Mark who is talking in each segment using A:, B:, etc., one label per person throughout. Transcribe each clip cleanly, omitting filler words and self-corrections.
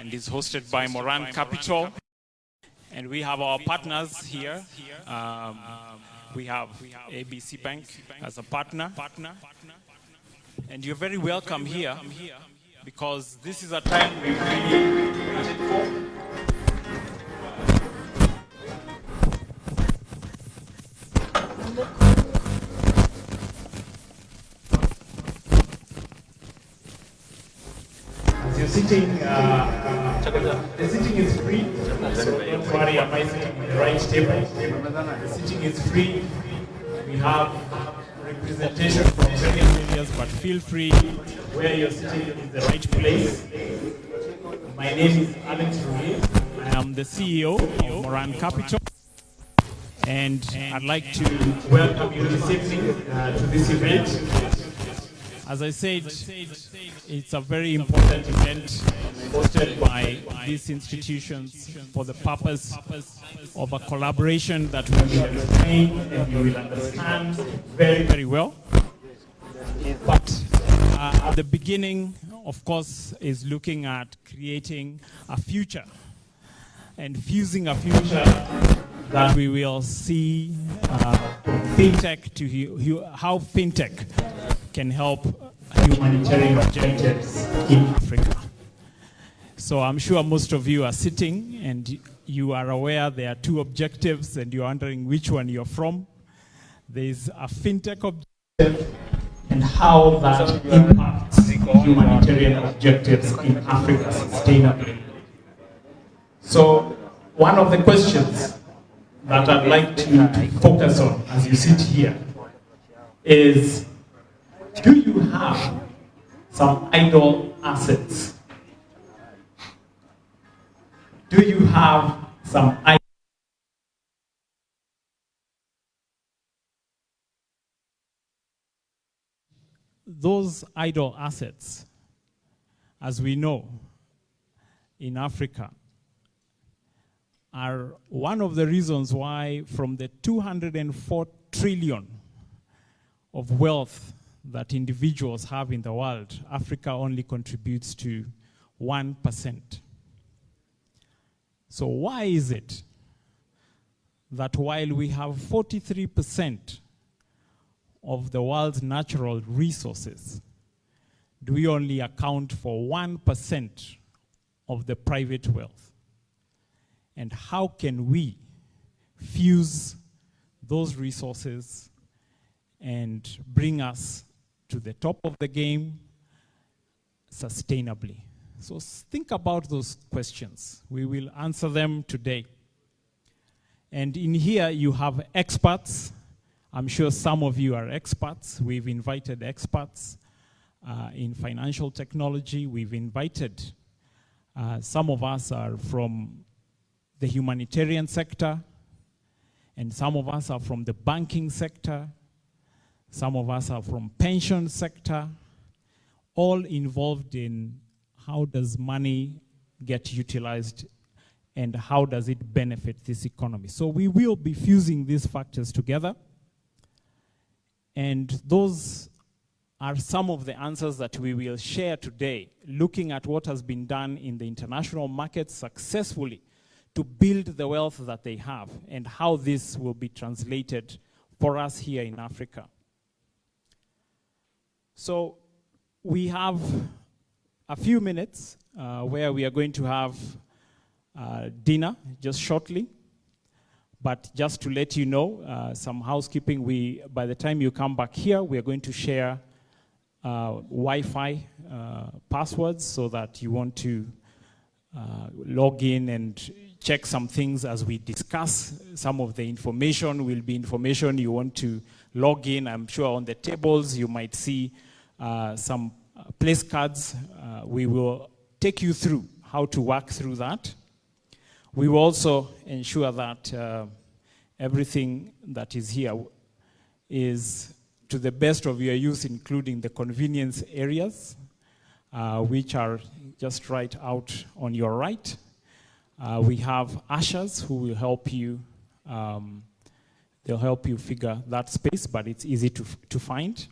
A: and is hosted by Moran Capital. And we have our partners here. We have ABC Bank as a partner. And you're very welcome here because this is a time we've really waited for. As you're sitting, the sitting is free. So don't worry, am I sitting on the right table? The sitting is free. We have representation from various areas, but feel free where you're sitting is the right place. My name is Alex Ruye. I am the CEO of Moran Capital. And I'd like to welcome you this evening to this event. As I said, it's a very important event hosted by these institutions for the purpose of a collaboration that we will explain and you will understand very, very well. But at the beginning, of course, is looking at creating a future and fusing a future that we will see fintech to how fintech can help humanitarian objectives in Africa. So I'm sure most of you are sitting and you are aware there are two objectives and you're wondering which one you're from. There's a fintech objective and how that impacts humanitarian objectives in Africa sustainably. So one of the questions that I'd like to focus on as you sit here is, do you have some idle assets? Do you have some idle? Those idle assets, as we know, in Africa, are one of the reasons why from the 204 trillion of wealth that individuals have in the world, Africa only contributes to 1%. So why is it that while we have 43% of the world's natural resources, do we only account for 1% of the private wealth? And how can we fuse those resources and bring us to the top of the game sustainably? So think about those questions. We will answer them today. And in here you have experts. I'm sure some of you are experts. We've invited experts in financial technology. We've invited, some of us are from the humanitarian sector, and some of us are from the banking sector. Some of us are from pension sector, all involved in how does money get utilized and how does it benefit this economy. So we will be fusing these factors together. And those are some of the answers that we will share today, looking at what has been done in the international markets successfully to build the wealth that they have and how this will be translated for us here in Africa. So we have a few minutes where we are going to have dinner just shortly. But just to let you know, some housekeeping, by the time you come back here, we are going to share Wi-Fi passwords so that you want to log in and check some things as we discuss. Some of the information will be information you want to log in. I'm sure on the tables you might see some place cards. We will take you through how to work through that. We will also ensure that everything that is here is to the best of your use, including the convenience areas, which are just right out on your right. We have ushers who will help you. They'll help you figure that space, but it's easy to find.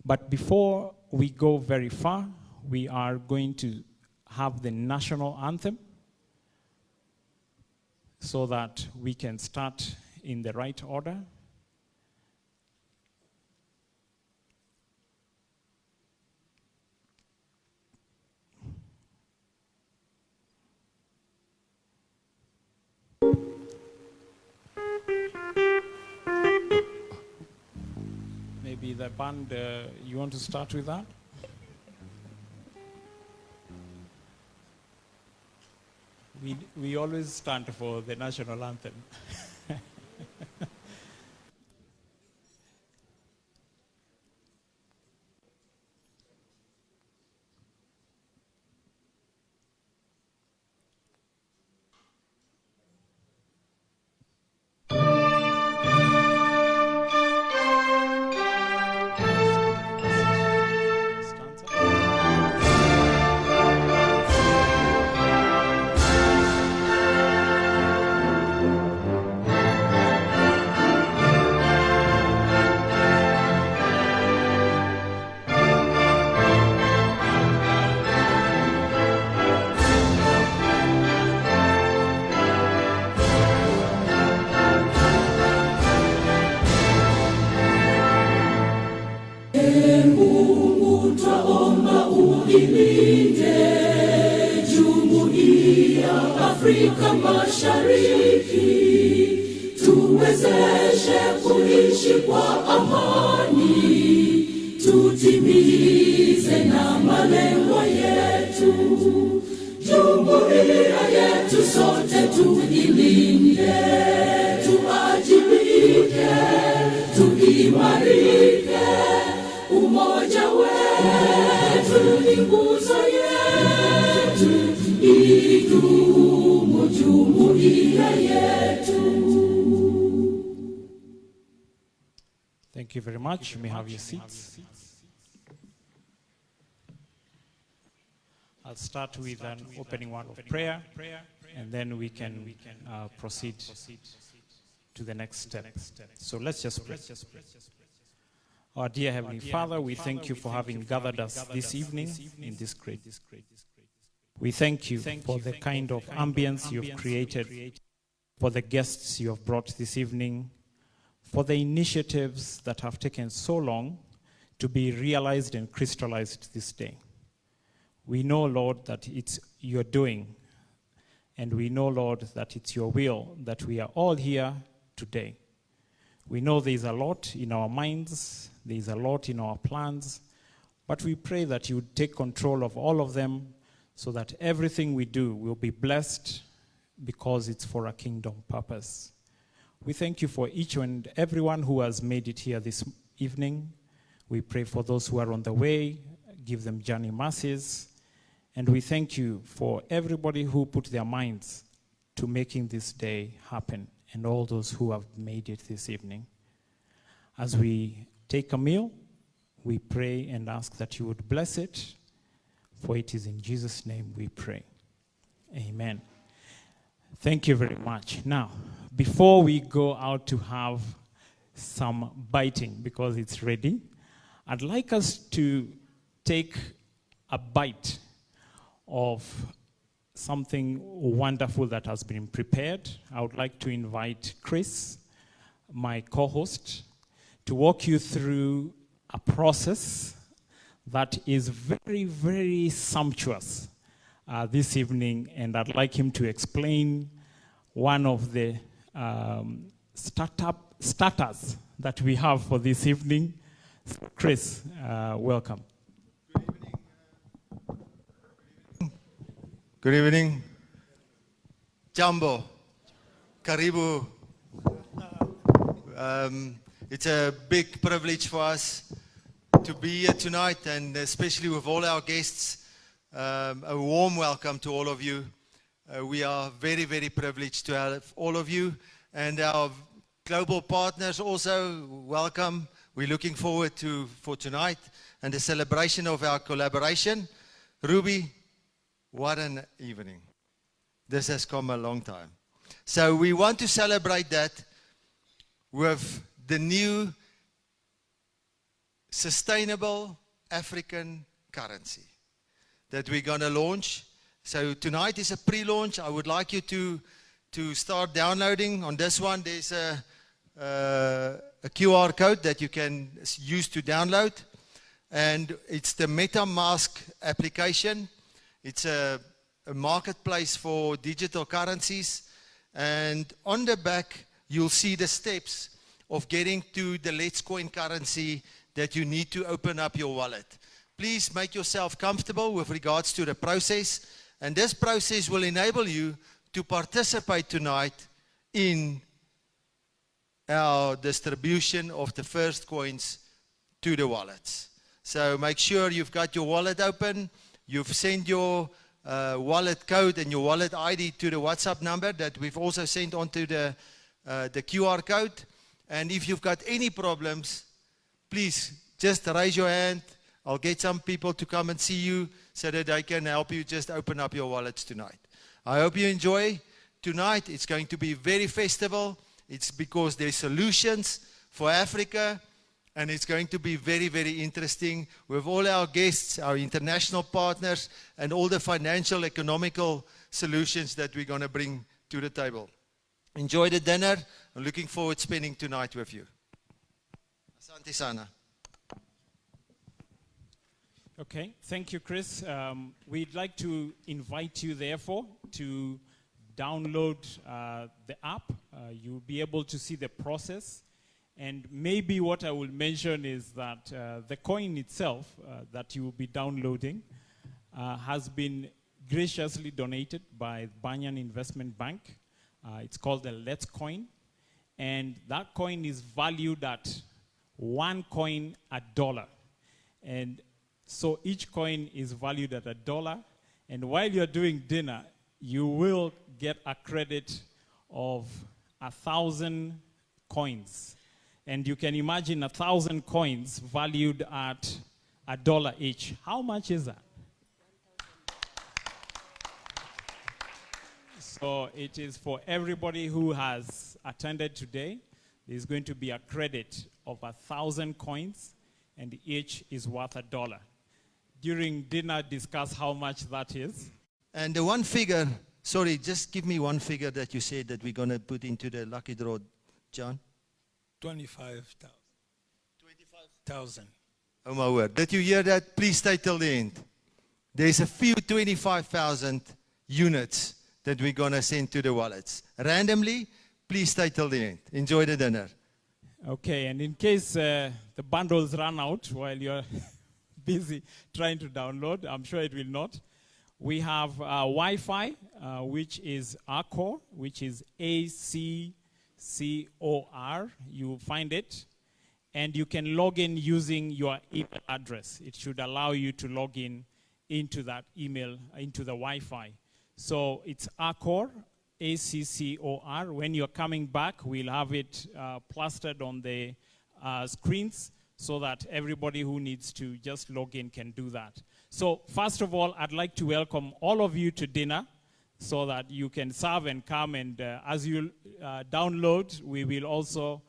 A: But before we go very far, we are going to have the national anthem so that we can start in the right order. Maybe the band, you want to start with that? We always stand for the national anthem.
B: Afrika Mashariki, tuwezeshe kuishi kwa amani, tutimize na malengo yetu. Jumuiya yetu sote tuilinde, tuajibike, tuimarike, umoja wetu ni nguzo yetu, idumu jumuiya yetu.
A: Thank you very much. You may have your seats. I'll start with an opening word of prayer, and then we can proceed to the next step. So let's just pray. Our dear Heavenly Father, we thank you for having gathered us this evening in this great. We thank you for the kind of ambience you have created, for the guests you have brought this evening, for the initiatives that have taken so long to be realized and crystallized this day. We know, Lord, that it's your doing, and we know, Lord, that it's your will that we are all here today. We know there's a lot in our minds, there's a lot in our plans, but we pray that you would take control of all of them so that everything we do will be blessed because it's for a kingdom purpose. We thank you for each and everyone who has made it here this evening. We pray for those who are on the way, give them journey mercies. And we thank you for everybody who put their minds to making this day happen and all those who have made it this evening. As we take a meal, we pray and ask that you would bless it, for it is in Jesus' name we pray. Amen. Thank you very much. Now, before we go out to have some biting, because it's ready, I'd like us to take a bite of something wonderful that has been prepared. I would like to invite Chris, my co-host, to walk you through a process that is very, very sumptuous this evening, and I'd like him to explain one of the starters that we have for this evening. So Chris, welcome.
C: Good evening. Jambo. Karibu. It's a big privilege for us to be here tonight, and especially with all our guests. A warm welcome to all of you. We are very, very privileged to have all of you, and our global partners also welcome. We're looking forward for tonight and the celebration of our collaboration. Ruby, what an evening. This has come a long time. So we want to celebrate that with the new sustainable African currency that we're going to launch. So tonight is a pre-launch. I would like you to start downloading. On this one, there's a QR code that you can use to download. And it's the MetaMask application. It's a marketplace for digital currencies. And on the back, you'll see the steps of getting to the Let's Coin currency that you need to open up your wallet. Please make yourself comfortable with regards to the process. And this process will enable you to participate tonight in our distribution of the first coins to the wallets. So make sure you've got your wallet open. You've sent your wallet code and your wallet ID to the WhatsApp number that we've also sent onto the QR code. And if you've got any problems, please just raise your hand. I'll get some people to come and see you so that they can help you just open up your wallets tonight. I hope you enjoy tonight. It's going to be very festival. It's because there's solutions for Africa, and it's going to be very, very interesting with all our guests, our international partners, and all the financial, economical solutions that we're going to bring to the table. Enjoy the dinner. I'm looking forward to spending tonight with you. Asante sana.
D: Okay, thank you, Chris. We'd like to invite you, therefore, to download the app. You'll be able to see the process. And maybe what I will mention is that the coin itself that you will be downloading has been graciously donated by Banyan Investment Bank. It's called the Let's Coin. And that coin is valued at $1 $1. So each coin is valued at $1. And while you're doing dinner, you will get a credit of 1,000 coins. And you can imagine 1,000 coins valued at $1 each. How much is that? So it is for everybody who has attended today. There's going to be a credit of 1,000 coins, and each is worth $1. During dinner, discuss how much that is.
C: And the one figure, sorry, just give me one figure that you said that we're going to put into the lucky draw, John.
E: 25,000. 25,000.
C: Oh my word. Did you hear that? Please stay till the end. There's a few 25,000 units that we're going to send to the wallets. Randomly, please stay till the end. Enjoy the dinner.
D: Okay, and in case the bundles run out while you're busy trying to download, I'm sure it will not. We have Wi-Fi, which is ACOR, which is ACCOR. You find it. And you can log in using your email address. It should allow you to log in into that email, into the Wi-Fi. So it's ACOR, ACCOR. When you're coming back, we'll have it plastered on the screens so that everybody who needs to just log in can do that. So first of all, I'd like to welcome all of you to dinner so that you can serve and come. And as you download, we will also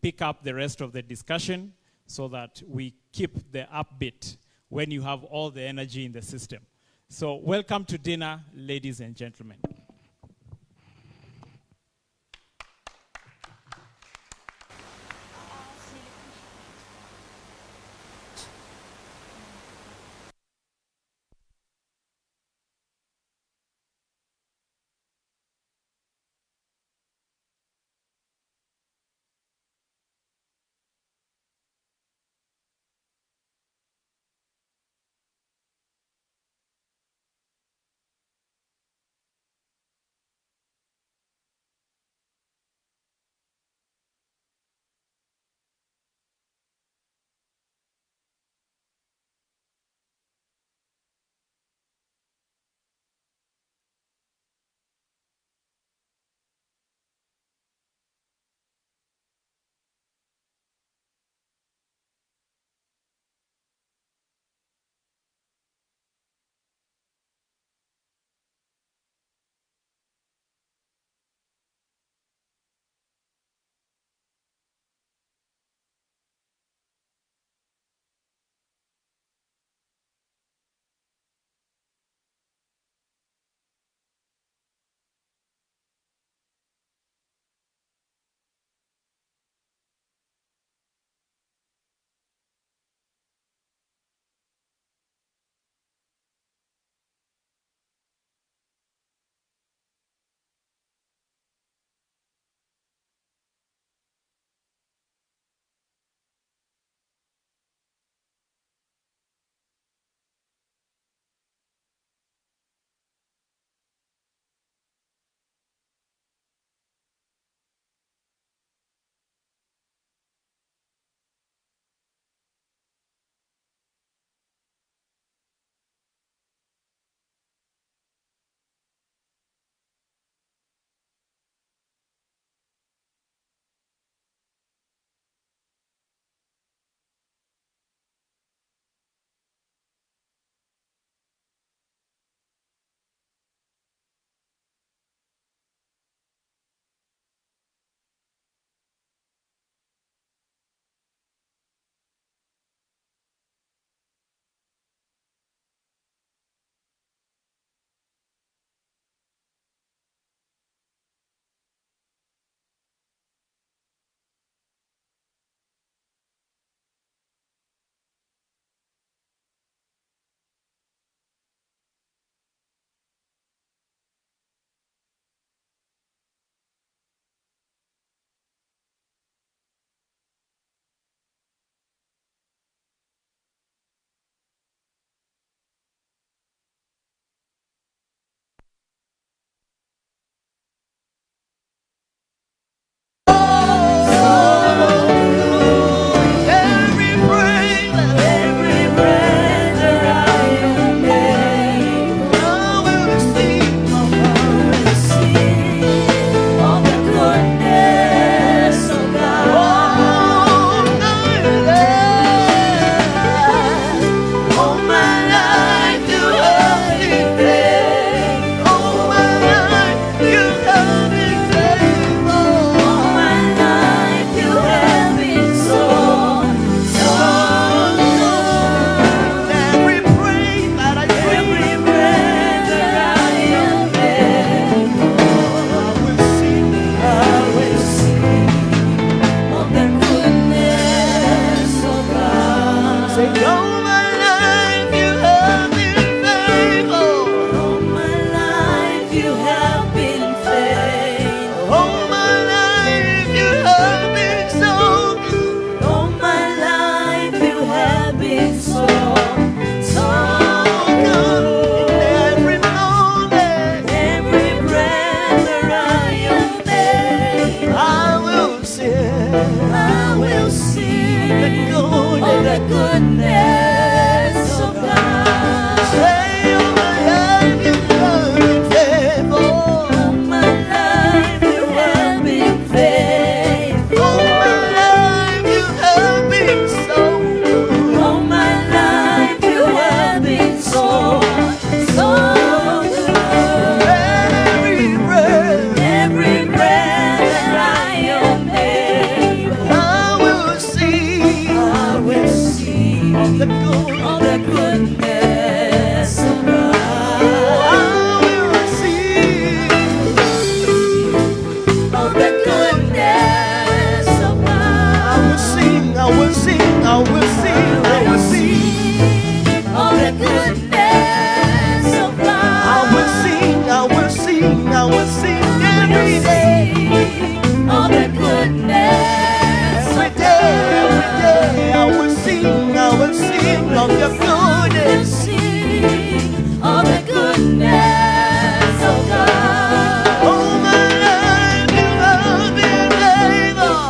D: pick up the rest of the discussion so that we keep the upbeat when you have all the energy in the system. So welcome to dinner, ladies and gentlemen.
F: will sing every day.
B: Of the goodness
F: Every
B: of
F: day, I will sing of your
B: God.
F: goodness.
B: Sing of the goodness of God.
F: All my life you have been faithful.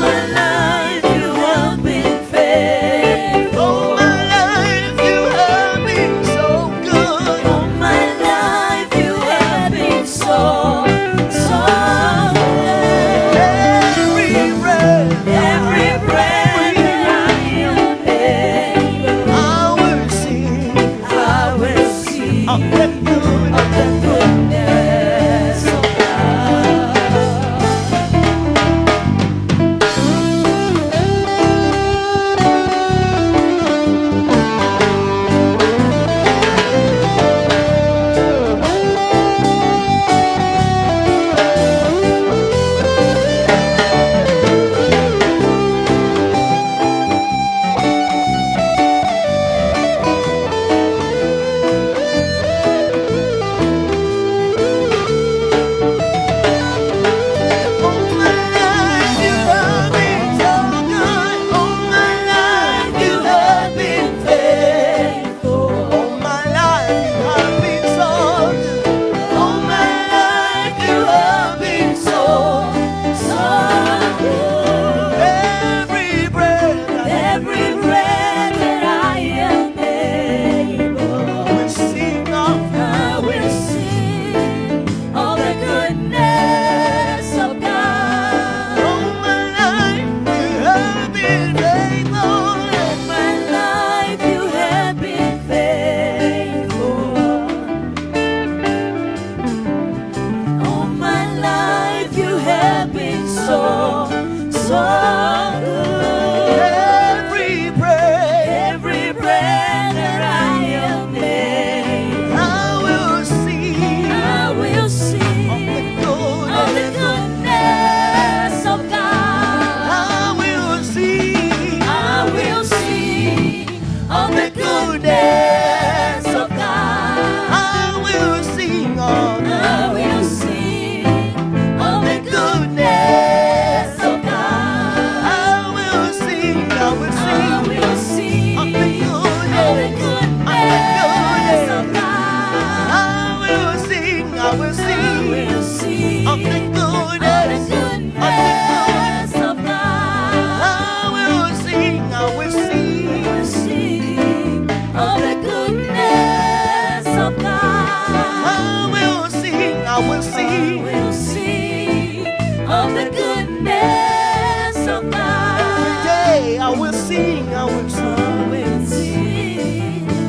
B: My life you have been faithful.
F: All my life you have been so good.
B: All my life you have been so good.
F: Every breath
B: That I am able,
F: I will sing
B: I will sing
F: of the goodness.
B: of the goodness of God.
F: All my life you have been so good. All my life you have been faithful. All my life you have been so good. All my life you have been so
B: good.
F: Every breath
B: Every breath that I am able,
F: will sing of
B: I will sing of the goodness of God.
F: all my life you have been faithful.
B: All my life you have been faithful. All my life you have been so good.
F: Every breath
B: Every breath that I am able,
F: I will sing
B: I will sing
F: of the
B: of the
F: goodness.
B: goodness of God.
F: I will sing
B: I will sing of the goodness of God.
F: I will sing of
B: I will sing of the goodness of God.
F: I will sing
B: I will sing
F: of the
B: of the
F: goodness.
B: goodness of God.
F: I will sing
B: I will sing
F: of the
B: of the
F: goodness.
B: goodness of God.
F: I will sing
B: I will sing of the goodness of God.
F: I will sing
B: I will sing of the goodness of God.
F: every day. I will sing
B: I will sing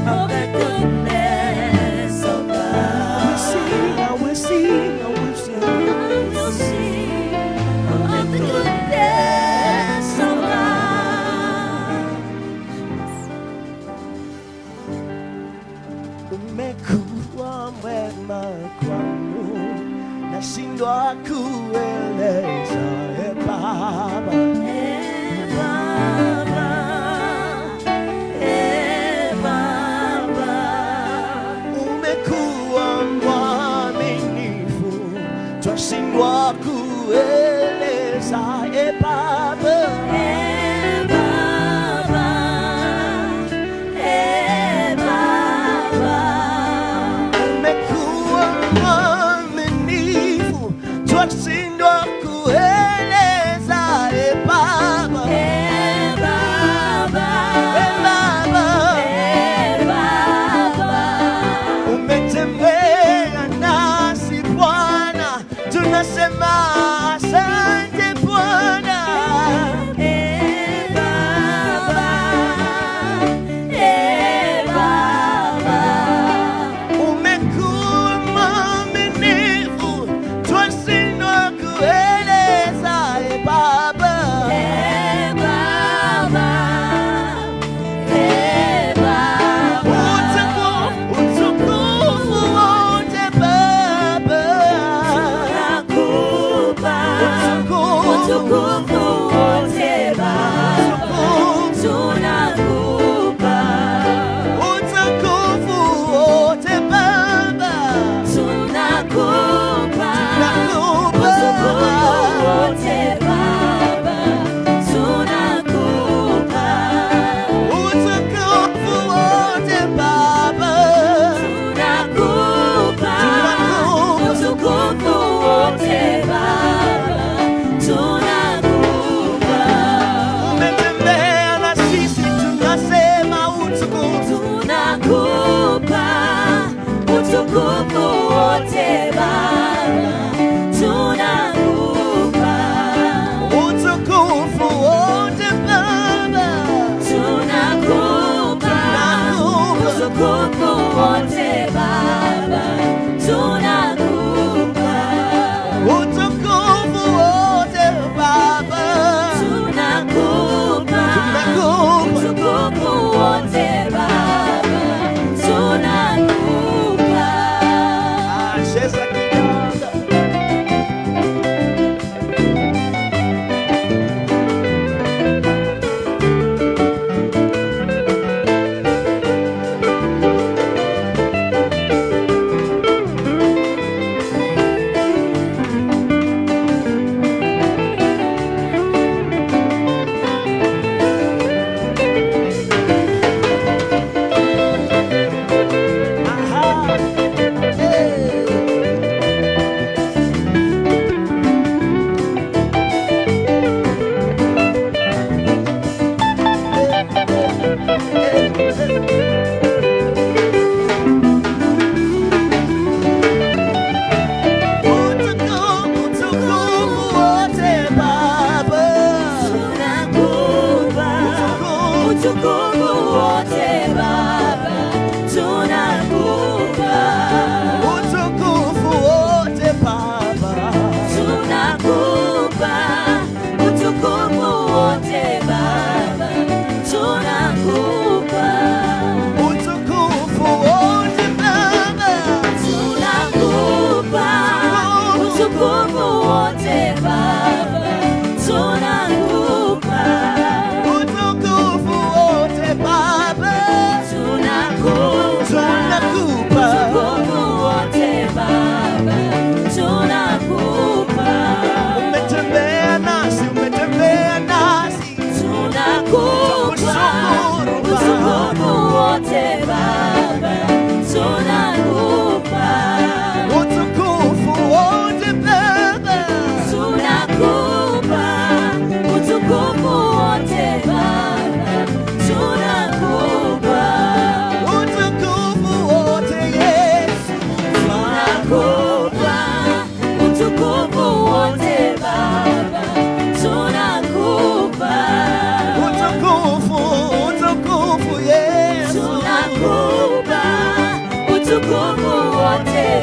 B: of the goodness of God.
F: I will sing
B: I will sing of the goodness of God.
F: Umekuwa mwema kwangu, nashindwa kueleza Baba. Umekuwa mwaminifu, twashindwa kueleza Baba. Umekuwa mwaminifu, twashindwa kueleza Baba. Umetembea nasi Bwana, tunasema asante Bwana. Umekuwa mwaminifu, twashindwa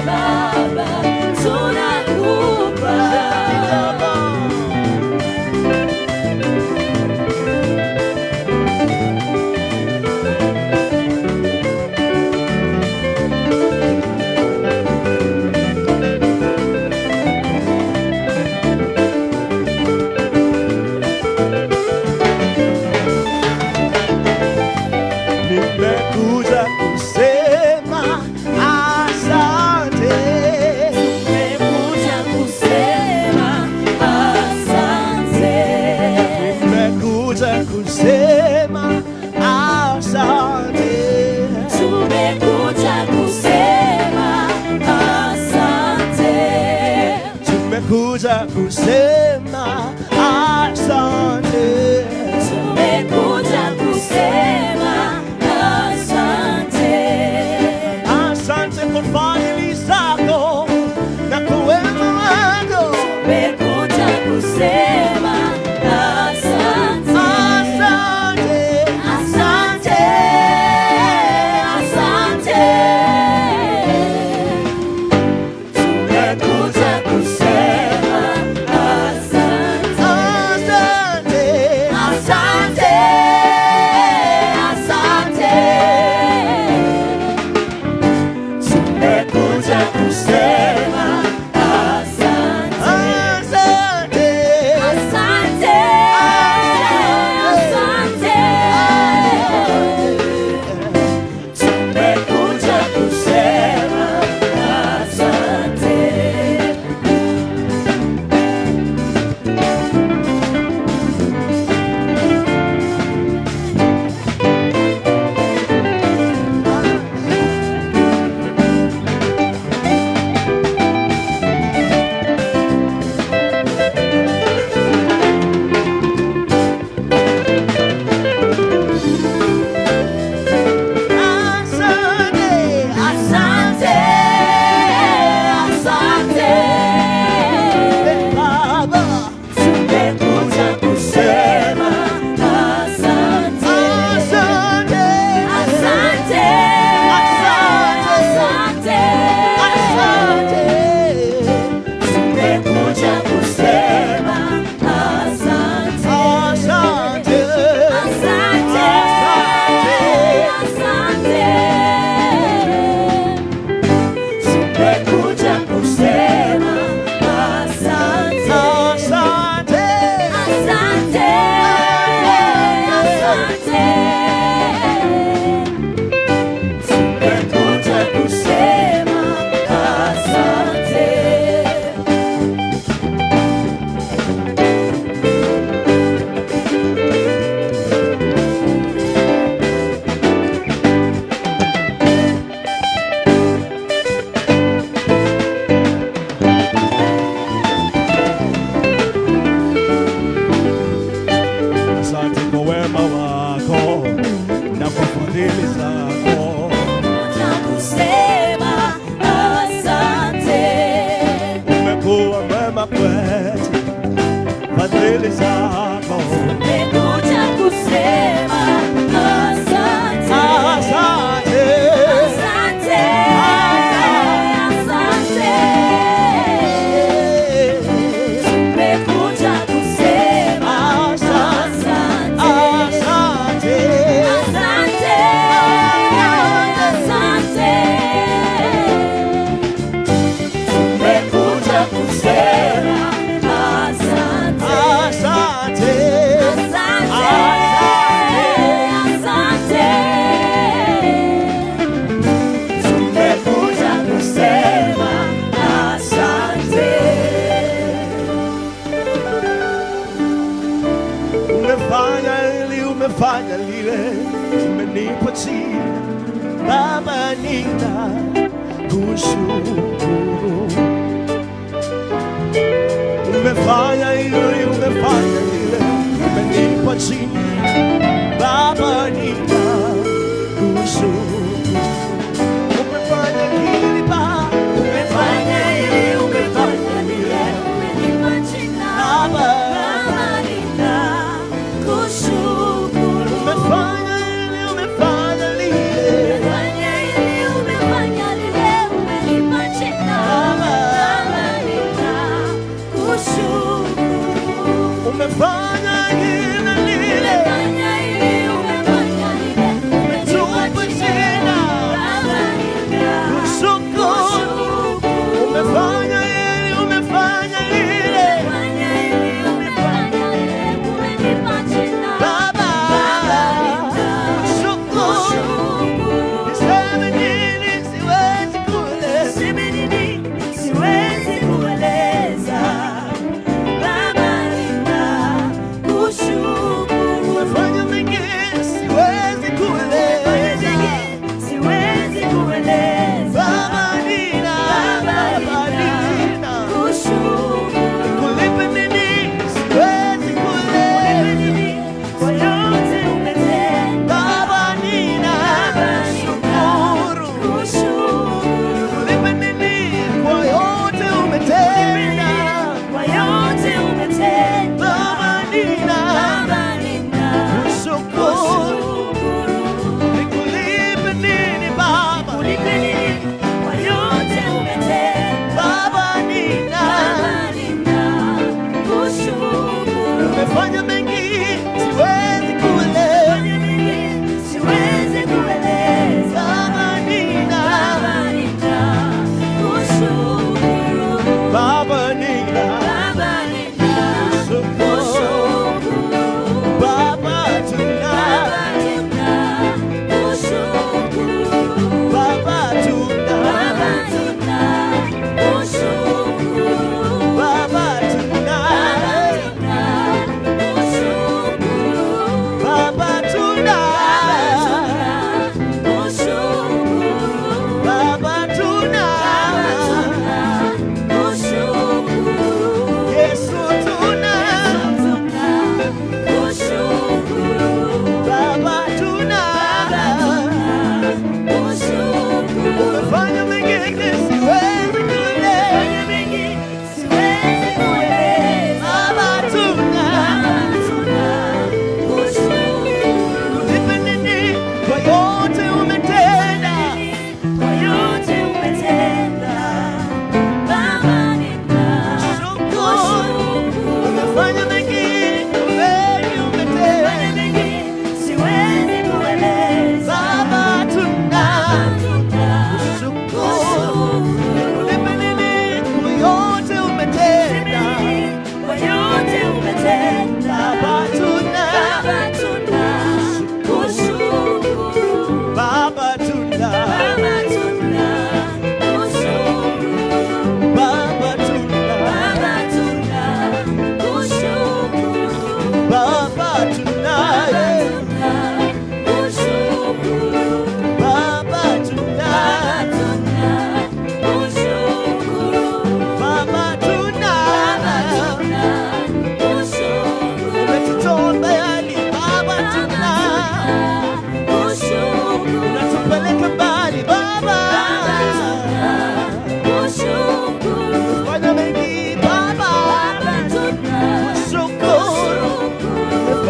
B: Baba, tunakupa.
F: Nimekuja kusema asante.
B: Nimekuja kusema asante.
F: Nimekuja kusema asante.
B: Tumekuja kusema asante.
F: Tumekuja kusema asante.
B: Tumekuja kusema asante.
F: Asante kwa fadhili zako na kwa wema wako.
B: Tumekuja kusema asante.
F: Asante.
B: Asante. Asante. Tumekuja kusema asante.
F: Asante.
B: Asante. Asante. Tumekuja kusema asante.
F: Asante.
B: Asante. Asante. Tumekuja kusema asante. Asante. Asante.
F: Baba.
B: Tumekuja kusema asante.
F: Asante.
B: Asante. Asante.
F: Asante.
B: Tumekuja kusema asante.
F: Asante.
B: Asante. Asante. Tumekuja kusema asante.
F: Asante.
B: Asante. Asante. Tumekuja kusema asante.
F: Asante kwa wema wako na kwa fadhili zako.
B: Tumekuja kusema asante.
F: Umekuwa mwema kwetu, fadhili zako.
B: Tumekuja kusema asante.
F: Asante.
B: Asante. Asante. Tumekuja kusema asante.
F: Asante.
B: Asante. Asante. Tumekuja kusema asante.
F: Asante.
B: Asante. Tumekuja kusema asante.
F: Umefanya hili, umefanya lile, umenipa jina Baba, nina kushukuru. Umefanya hili, umefanya lile, umenipa jina Baba, nina kushukuru. Umefanya hili Baba, umefanya hili, umefanya lile, Baba. Umefanya hili, umefanya lile.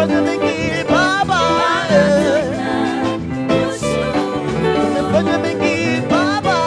F: Pagabingi Baba, Pagabingi Baba,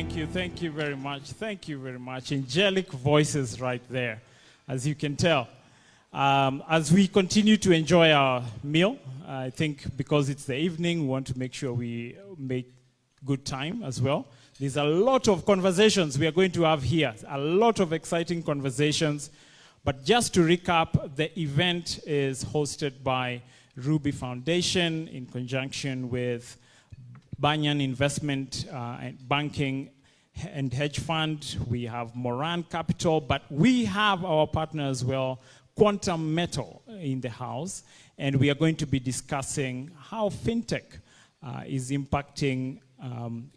D: Thank you very much. Thank you very much. Angelic voices right there, as you can tell. As we continue to enjoy our meal, I think because it's the evening, we want to make sure we make good time as well. There's a lot of conversations we are going to have here, a lot of exciting conversations. But just to recap, the event is hosted by Ruby Foundation in conjunction with Banyan Investment and Banking and Hedge Fund. We have Moran Capital, but we have our partner as well, Quantum Metal, in the house. And we are going to be discussing how fintech is impacting,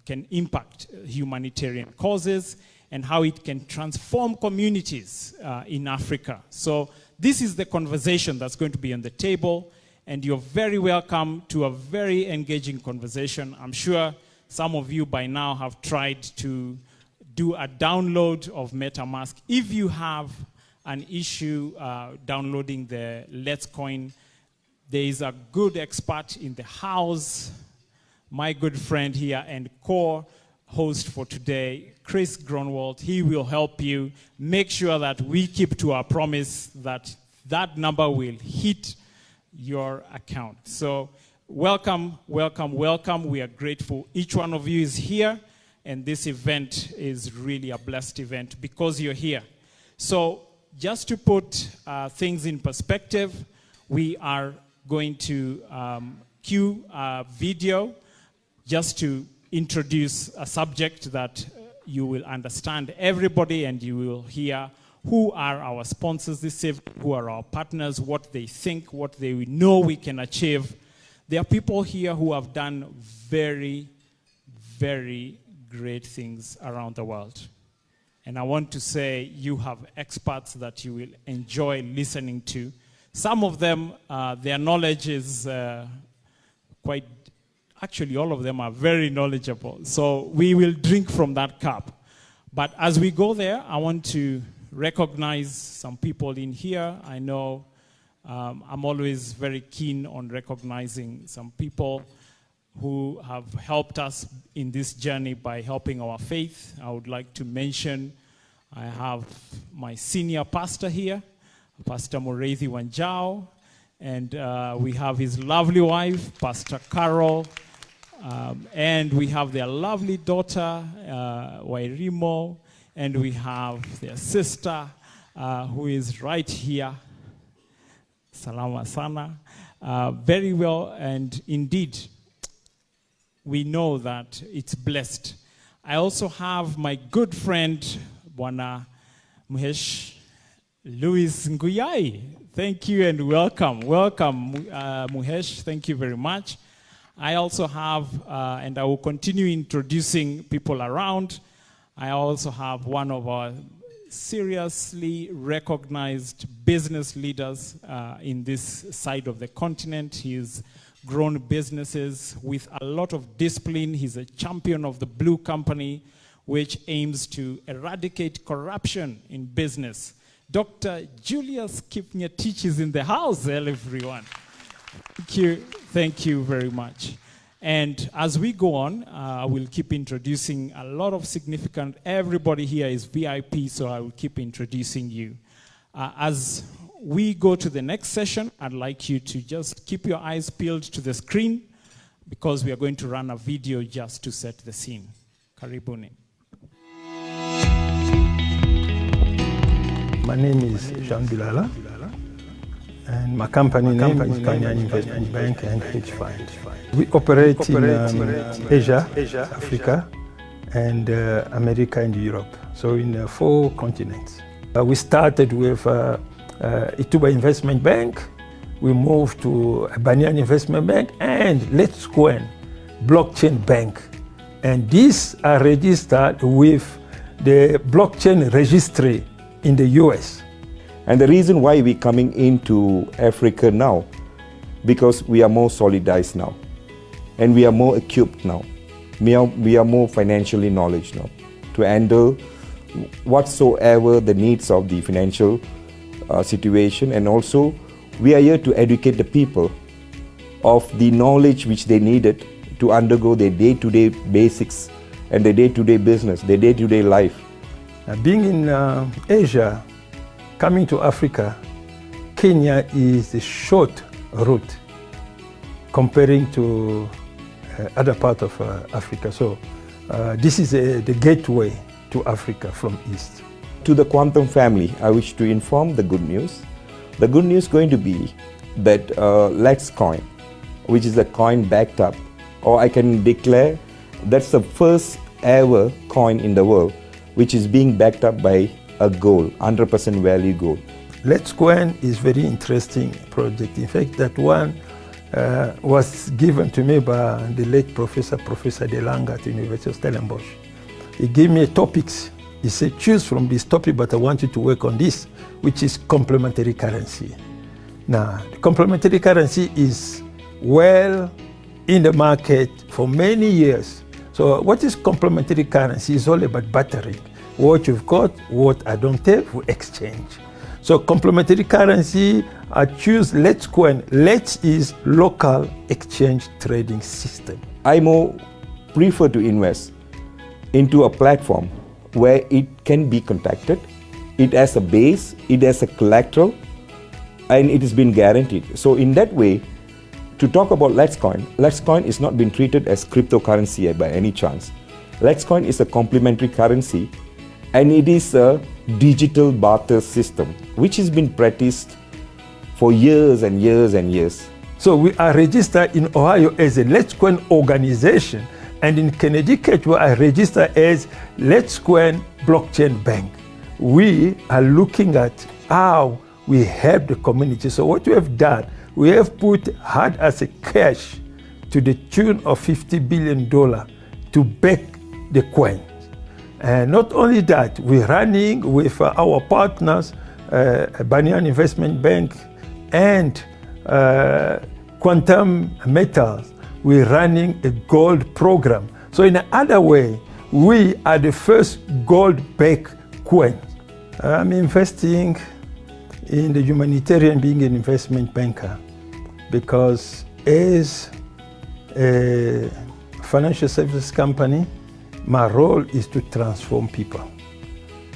D: can impact humanitarian causes and how it can transform communities in Africa. So this is the conversation that's going to be on the table. And you're very welcome to a very engaging conversation. I'm sure some of you by now have tried to do a download of MetaMask. If you have an issue downloading the Let's Coin, there is a good expert in the house, my good friend here and co-host for today, Chris Gronwald. He will help you make sure that we keep to our promise that that number will hit your account. So welcome, welcome, welcome. We are grateful each one of you is here, and this event is really a blessed event because you're here. So just to put things in perspective, we are going to cue a video just to introduce a subject that you will understand everybody, and you will hear who are our sponsors this evening, who are our partners, what they think, what they know we can achieve. There are people here who have done very, very great things around the world. And I want to say you have experts that you will enjoy listening to. Some of them, their knowledge is quite, actually all of them are very knowledgeable. So we will drink from that cup. But as we go there, I want to recognize some people in here. I know I'm always very keen on recognizing some people who have helped us in this journey by helping our faith. I would like to mention, I have my senior pastor here, Pastor Moreithi Wanjao, and we have his lovely wife, Pastor Carol, and we have their lovely daughter, Wairimo, and we have their sister, who is right here, Salama Sana. Very well, and indeed, we know that it's blessed. I also have my good friend, Bwana Muhesh Louis Nguyai. Thank you and welcome. Welcome, Muhesh. Thank you very much. I also have, and I will continue introducing people around, I also have one of our seriously recognized business leaders in this side of the continent. He's grown businesses with a lot of discipline. He's a champion of the Blue Company, which aims to eradicate corruption in business. Dr. Julius Kipnyatich is in the house, everyone. Thank you very much. And as we go on, we'll keep introducing a lot of significant, everybody here is VIP, so I will keep introducing you. As we go to the next session, I'd like you to just keep your eyes peeled to the screen because we are going to run a video just to set the scene. Karibuni.
E: My name is Jean Bilala, and my company name is Banyan Investment Bank and Hedge Fund. We operate in Asia, Africa, and America and Europe, so in 4 continents. We started with Ituba Investment Bank, we moved to Banyan Investment Bank, and Let's Go Blockchain Bank. And these are registered with the blockchain registry in the US.
G: And the reason why we're coming into Africa now, because we are more solidized now, and we are more equipped now. We are more financially knowledge now to handle whatsoever the needs of the financial situation, and also we are here to educate the people of the knowledge which they needed to undergo their day-to-day basics and their day-to-day business, their day-to-day life.
E: Being in Asia, coming to Africa, Kenya is a short route comparing to other parts of Africa. So this is the gateway to Africa from east.
G: To the Quantum family, I wish to inform the good news. The good news is going to be that Let's Coin, which is a coin backed up, or I can declare that's the first ever coin in the world which is being backed up by a gold, 100% value gold.
E: Let's Coin is very interesting project. In fact, that one was given to me by the late Professor Delanga at the University of Stellenbosch. He gave me topics. He said, choose from this topic, but I want you to work on this, which is complementary currency. Now, the complementary currency is well in the market for many years. So what is complementary currency? It's all about bartering. What you've got, what I don't have, we exchange. So complementary currency, I choose Let's Coin. Let's is local exchange trading system.
G: I more prefer to invest into a platform where it can be contacted, it has a base, it has a collateral, and it has been guaranteed. So in that way, to talk about Let's Coin is not been treated as cryptocurrency by any chance. Let's Coin is a complementary currency, and it is a digital barter system which has been practiced for years and years and years.
E: So we are registered in Ohio as a Let's Coin organization, and in Connecticut we are registered as Let's Coin Blockchain Bank. We are looking at how we help the community. So what we have done, we have put hard as a cash to the tune of $50 billion to back the coin. And not only that, we're running with our partners, Banyan Investment Bank and Quantum Metals, we're running a gold program. So in another way, we are the first gold-backed coin. I'm investing in the humanitarian, being an investment banker, because as a financial services company, my role is to transform people.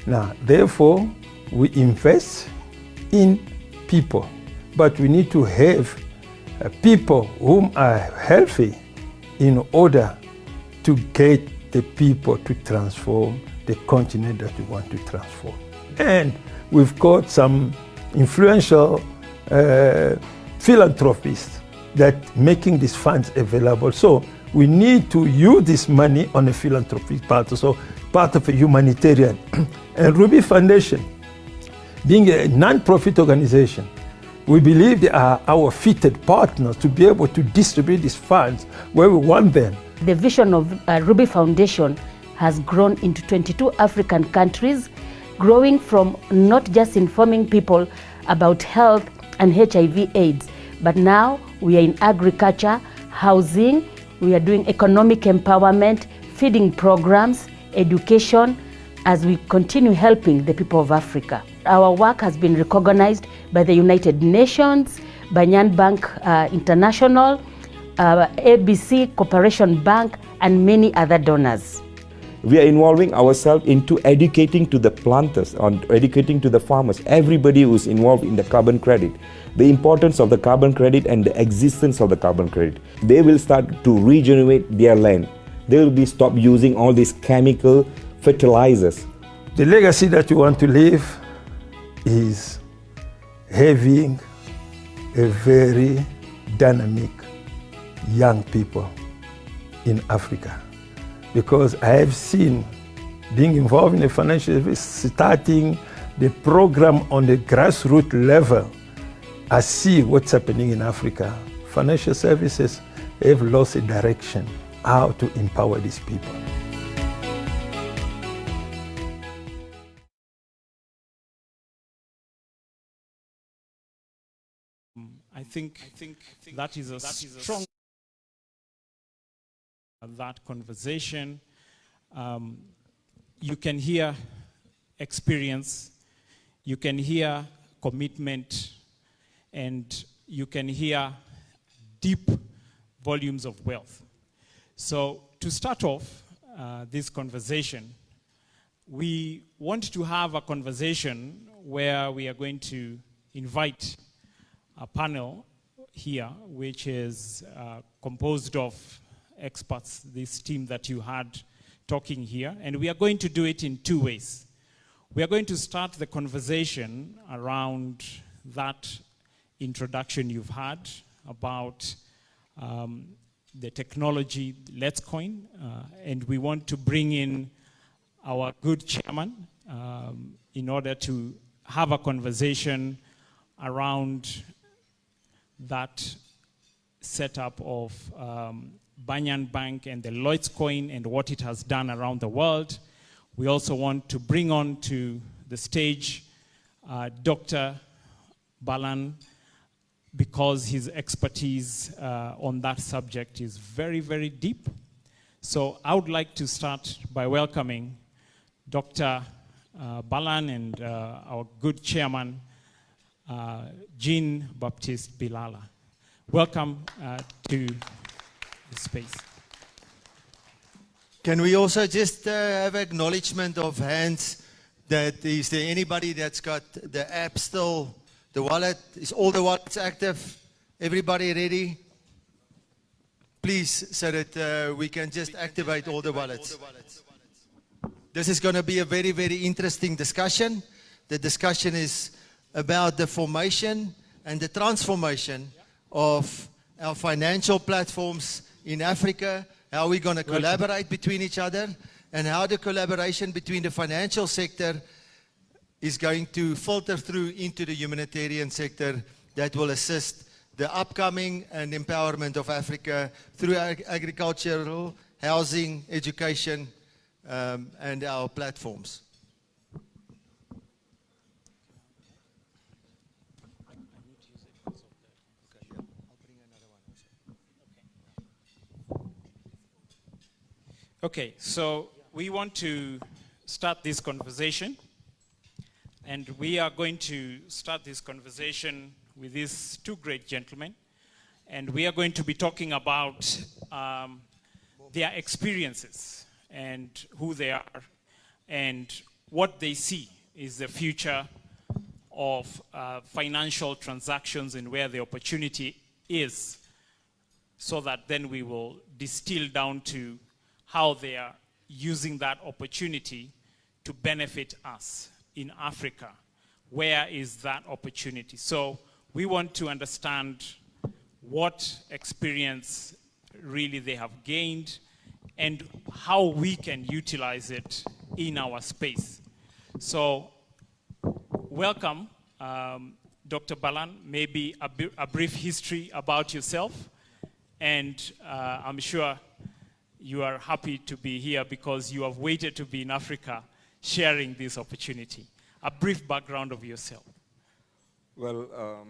E: Now, therefore, we invest in people, but we need to have people whom are healthy in order to get the people to transform the continent that we want to transform. And we've got some influential philanthropists that making these funds available. So we need to use this money on a philanthropic part, so part of a humanitarian. And Ruby Foundation, being a non-profit organization, we believe they are our fitted partners to be able to distribute these funds where we want them.
H: The vision of Ruby Foundation has grown into 22 African countries, growing from not just informing people about health and HIV/AIDS, but now we are in agriculture, housing, we are doing economic empowerment, feeding programs, education, as we continue helping the people of Africa. Our work has been recognized by the United Nations, Banyan Bank International, ABC Cooperation Bank, and many other donors.
G: We are involving ourselves into educating to the planters, on educating to the farmers, everybody who is involved in the carbon credit, the importance of the carbon credit and the existence of the carbon credit. They will start to regenerate their land. They will be stop using all these chemical fertilizers.
E: The legacy that we want to leave is having a very dynamic young people in Africa. Because I have seen, being involved in the financial service, starting the program on the grassroots level, I see what's happening in Africa. Financial services have lost a direction, how to empower these people.
D: I think that is a strong that conversation. You can hear experience, you can hear commitment, and you can hear deep volumes of wealth. So to start off, this conversation, we want to have a conversation where we are going to invite a panel here, which is composed of experts, this team that you had talking here, and we are going to do it in two ways. We are going to start the conversation around that introduction you've had about the technology Let's Coin, and we want to bring in our good chairman in order to have a conversation around that setup of Banyan Bank and the Lloyd's coin and what it has done around the world. We also want to bring on to the stage Dr. Balan, because his expertise on that subject is very, very deep. So I would like to start by welcoming Dr. Balan and our good chairman, Jean-Baptiste Bilala. Welcome to the space.
C: Can we also just have acknowledgement of hands that is there anybody that's got the app still, the wallet, is all the wallets active? Everybody ready? Please, so that we can just activate all the wallets. This is going to be a very, very interesting discussion. The discussion is about the formation and the transformation of our financial platforms in Africa, how we're going to collaborate between each other, and how the collaboration between the financial sector is going to filter through into the humanitarian sector that will assist the upcoming and empowerment of Africa through agricultural, housing, education, and our platforms.
D: Okay, so we want to start this conversation, and we are going to start this conversation with these two great gentlemen, and we are going to be talking about their experiences and who they are and what they see is the future of financial transactions and where the opportunity is, so that then we will distill down to how they are using that opportunity to benefit us in Africa. Where is that opportunity? So we want to understand what experience really they have gained and how we can utilize it in our space. So welcome, Dr. Balan. Maybe a brief history about yourself, and I'm sure you are happy to be here because you have waited to be in Africa sharing this opportunity. A brief background of yourself.
G: Well,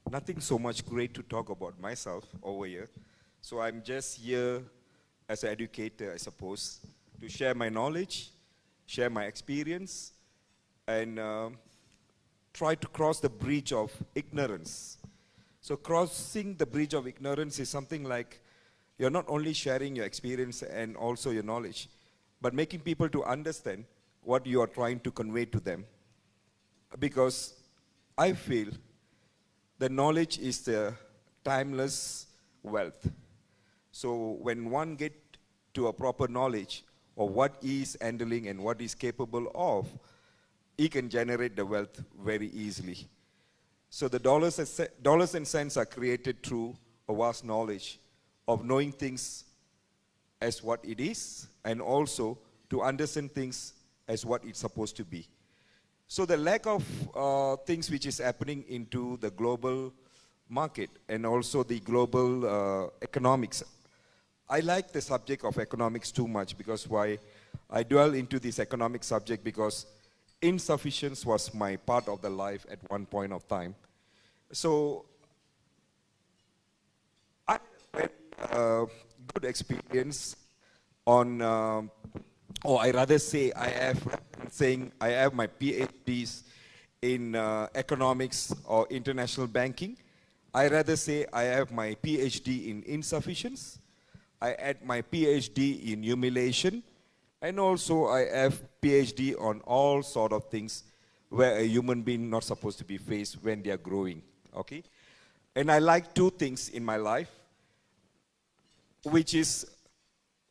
G: nothing so much great to talk about myself over here. So I'm just here as an educator, I suppose, to share my knowledge, share my experience, and try to cross the bridge of ignorance. So crossing the bridge of ignorance is something like you're not only sharing your experience and also your knowledge, but making people to understand what you are trying to convey to them. Because I feel the knowledge is the timeless wealth. So when one gets to a proper knowledge of what he is handling and what he is capable of, he can generate the wealth very easily. So the dollars and cents are created through a vast knowledge of knowing things as what it is, and also to understand things as what it's supposed to be. So the lack of things which is happening into the global market and also the global economics. I like the subject of economics too much, because why I dwell into this economic subject, because insufficiency was my part of the life at one point of time. So I had a good experience on, or I rather say I have my PhDs in economics or international banking. I rather say I have my PhD in insufficiency. I had my PhD in humiliation, and also I have PhD on all sort of things where a human being not supposed to be faced when they are growing, okay? And I like two things in my life, which is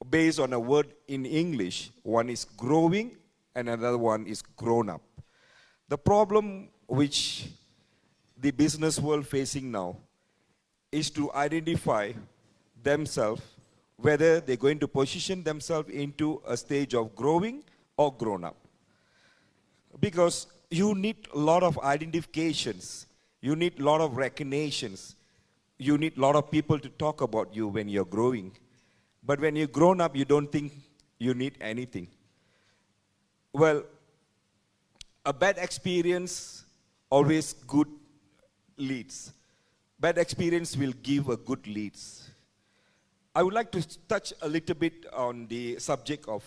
G: based on a word in English. One is growing, and another one is grown up. The problem which the business world facing now is to identify themselves, whether they're going to position themselves into a stage of growing or grown up. Because you need a lot of identifications, you need a lot of recognitions, you need a lot of people to talk about you when you're growing. But when you're grown up, you don't think you need anything. Well, a bad experience always good leads. Bad experience will give a good leads. I would like to touch a little bit on the subject of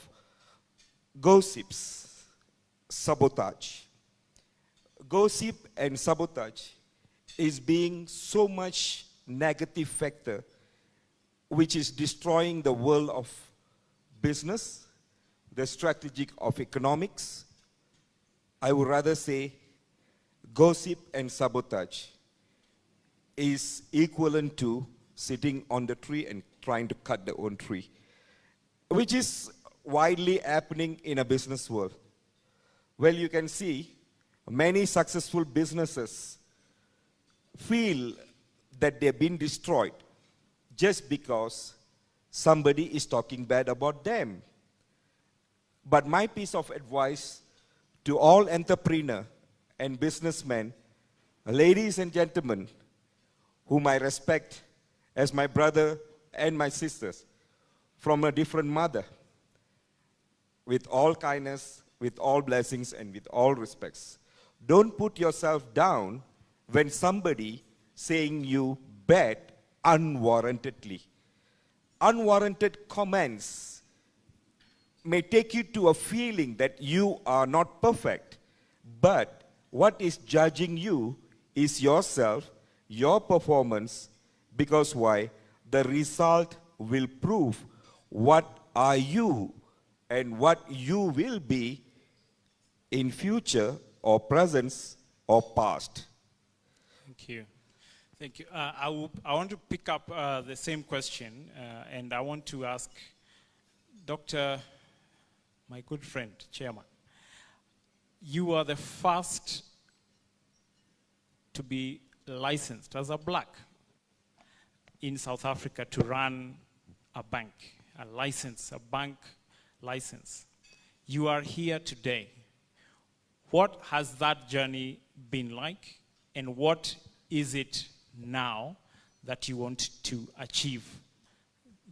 G: gossips, sabotage. Gossip and sabotage is being so much negative factor which is destroying the world of business, the strategic of economics. I would rather say gossip and sabotage is equivalent to sitting on the tree and trying to cut their own tree, which is widely happening in a business world. Well, you can see many successful businesses feel that they've been destroyed just because somebody is talking bad about them. But my piece of advice to all entrepreneurs and businessmen, ladies and gentlemen, whom I respect as my brother and my sisters from a different mother, with all kindness, with all blessings, and with all respects. Don't put yourself down when somebody saying you bad unwarrantedly. Unwarranted comments may take you to a feeling that you are not perfect, but what is judging you is yourself, your performance, because why? The result will prove what are you and what you will be in future or present or past.
D: Thank you. Thank you. I want to pick up the same question, and I want to ask Dr. my good friend, Chairman. You are the first to be licensed as a black in South Africa to run a bank, a bank license. You are here today. What has that journey been like, and what is it now that you want to achieve,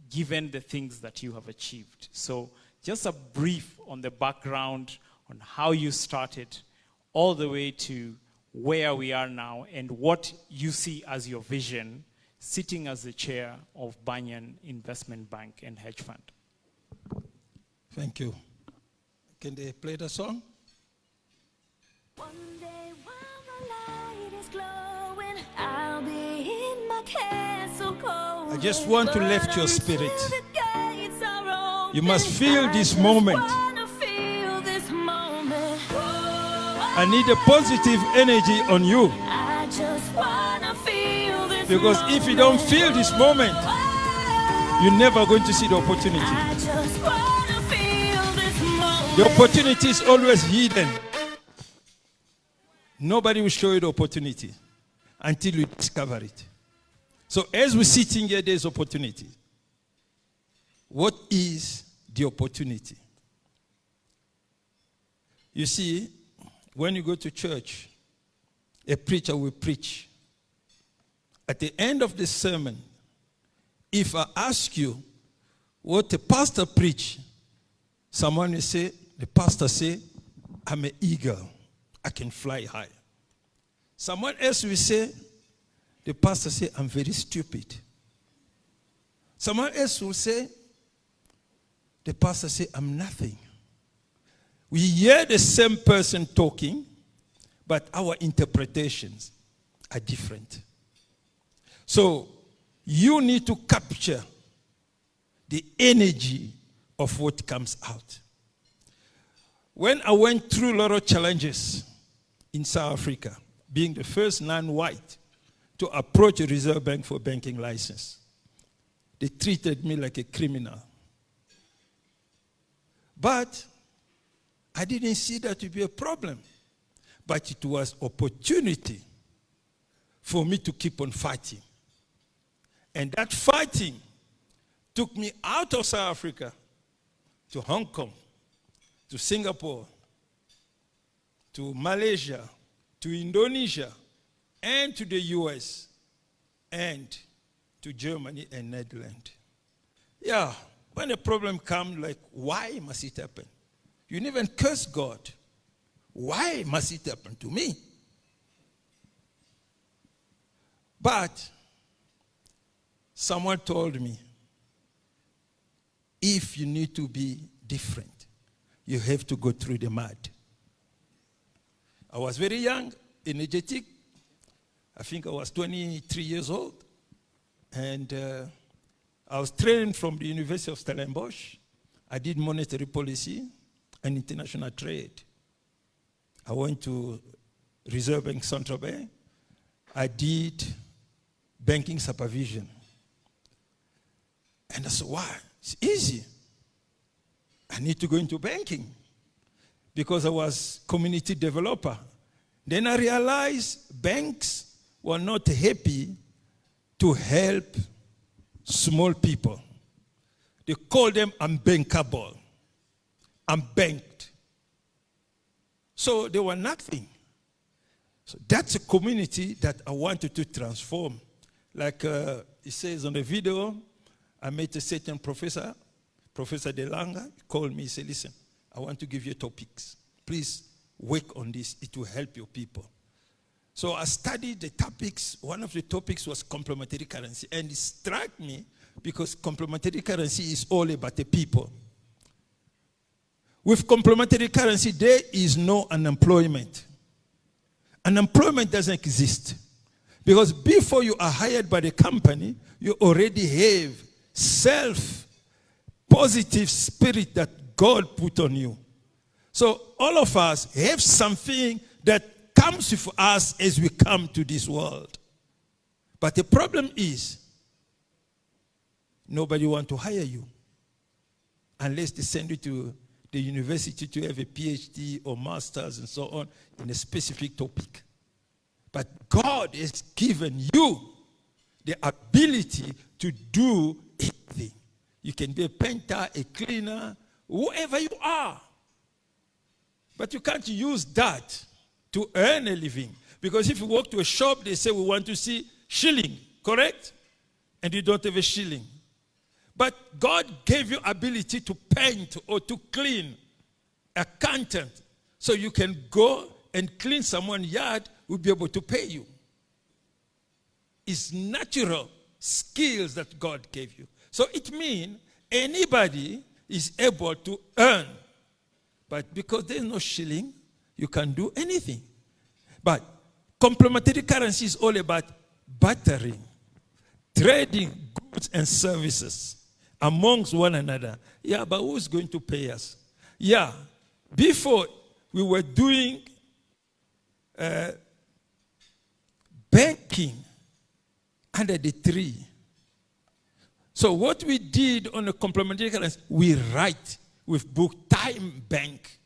D: given the things that you have achieved? So just a brief on the background on how you started all the way to where we are now and what you see as your vision sitting as the chair of Banyan Investment Bank and Hedge Fund.
E: Thank you. Can they play the song?
B: One day while the light is glowing, I'll be in my castle cold.
E: I just want to lift your spirit. You must feel this moment. I need a positive energy on you. Because if you don't feel this moment, you're never going to see the opportunity. The opportunity is always hidden. Nobody will show you the opportunity until you discover it. So as we're sitting here, there's opportunity. What is the opportunity? You see, when you go to church, a preacher will preach. At the end of the sermon, if I ask you what the pastor preached, someone will say, the pastor say, I'm an eagle. I can fly high. Someone else will say, the pastor say, I'm very stupid. Someone else will say, the pastor say, I'm nothing. We hear the same person talking, but our interpretations are different. So you need to capture
I: the energy of what comes out. When I went through a lot of challenges in South Africa, being the first non-white to approach a Reserve Bank for banking license, they treated me like a criminal. But I didn't see that to be a problem. But it was opportunity for me to keep on fighting. And that fighting took me out of South Africa to Hong Kong, to Singapore, to Malaysia, to Indonesia, and to the US, and to Germany and Netherlands. Yeah, when a problem comes, like, why must it happen? You never even curse God. Why must it happen to me? But someone told me, if you need to be different, you have to go through the mud. I was very young, energetic. I think I was 23 years old. And I was trained from the University of Stellenbosch. I did monetary policy and international trade. I went to Reserve Bank Central Bank. I did banking supervision. And I said, wow, it's easy. I need to go into banking because I was community developer. Then I realized banks were not happy to help small people. They call them unbankable, unbanked. So they were nothing. So that's a community that I wanted to transform. Like it says on the video, I met a certain professor, Professor De Langa, called me and said, listen, I want to give you topics. Please work on this. It will help your people. So I studied the topics. One of the topics was complementary currency. And it struck me because complementary currency is all about the people. With complementary currency, there is no unemployment. Unemployment doesn't exist. Because before you are hired by the company, you already have self-positive spirit that God put on you. So all of us have something that comes with us as we come to this world. But the problem is, nobody wants to hire you unless they send you to the university to have a PhD or master's and so on in a specific topic. But God has given you the ability to do anything. You can be a painter, a cleaner, whoever you are. But you can't use that to earn a living. Because if you walk to a shop, they say, we want to see shilling, correct? And you don't have a shilling. But God gave you ability to paint or to clean, accountant. So you can go and clean someone's yard, will be able to pay you. It's natural skills that God gave you. So it means anybody is able to earn. But because there's no shilling, you can do anything. But complementary currency is all about bartering, trading goods and services amongst one another. Yeah, but who's going to pay us? Yeah, before we were doing banking under the tree. So what we did on the complementary currency, we write with book time bank.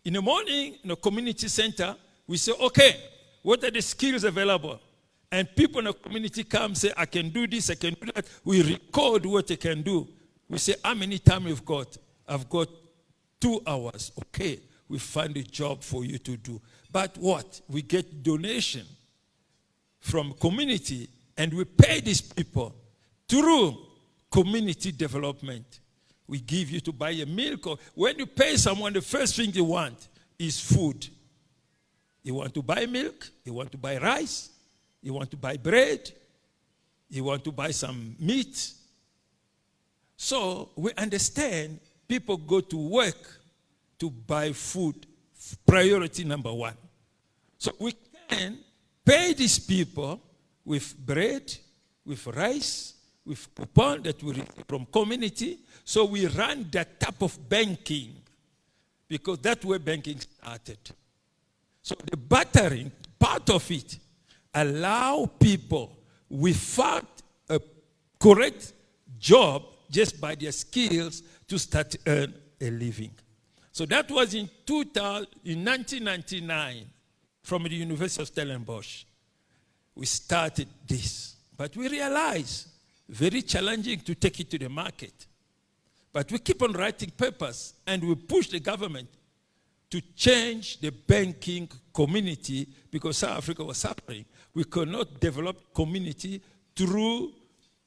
I: In the morning, in the community center, we say, okay, what are the skills available? And people in the community come say, I can do this, I can do that. We record what they can do. We say, how many time you've got? I've got 2 hours. Okay, we find a job for you to do. But what? We get donation from community and we pay these people through community development. We give you to buy a milk. Or when you pay someone, the first thing they want is food. You want to buy milk, you want to buy rice, you want to buy bread, you want to buy some meat. So we understand people go to work to buy food, priority number 1. So we can pay these people with bread, with rice, with coupon that we receive from community. So we run that type of banking because that's where banking started. So the bartering, part of it, allow people without a correct job, just by their skills, to start to earn a living. So that was in 1999 from the University of Stellenbosch. We started this. But we realized very challenging to take it to the market. But we keep on writing papers and we push the government to change the banking community because South Africa was suffering. We could not develop community through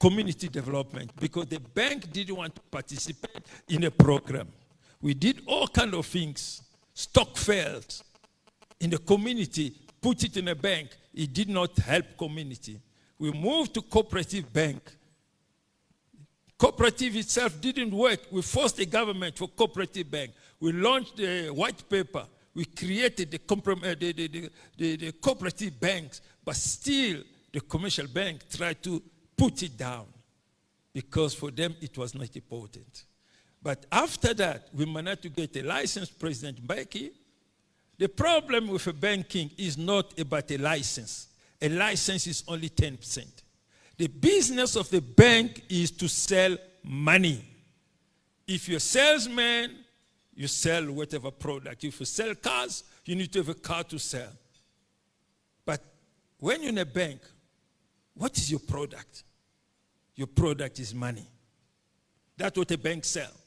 I: community development because the bank didn't want to participate in a program. We did all kinds of things, stock fairs in the community, put it in a bank. It did not help community. We moved to cooperative bank. Cooperative itself didn't work. We forced the government for cooperative bank. We launched the white paper. We created the cooperative banks, but still the commercial bank tried to put it down because for them it was not important. But after that, we managed to get a licensed President Mbeki. The problem with a banking is not about a license. A license is only 10%. The business of the bank is to sell money. If you're a salesman, you sell whatever product. If you sell cars, you need to have a car to sell. But when you're in a bank, what is your product? Your product is money. That's what a bank sells.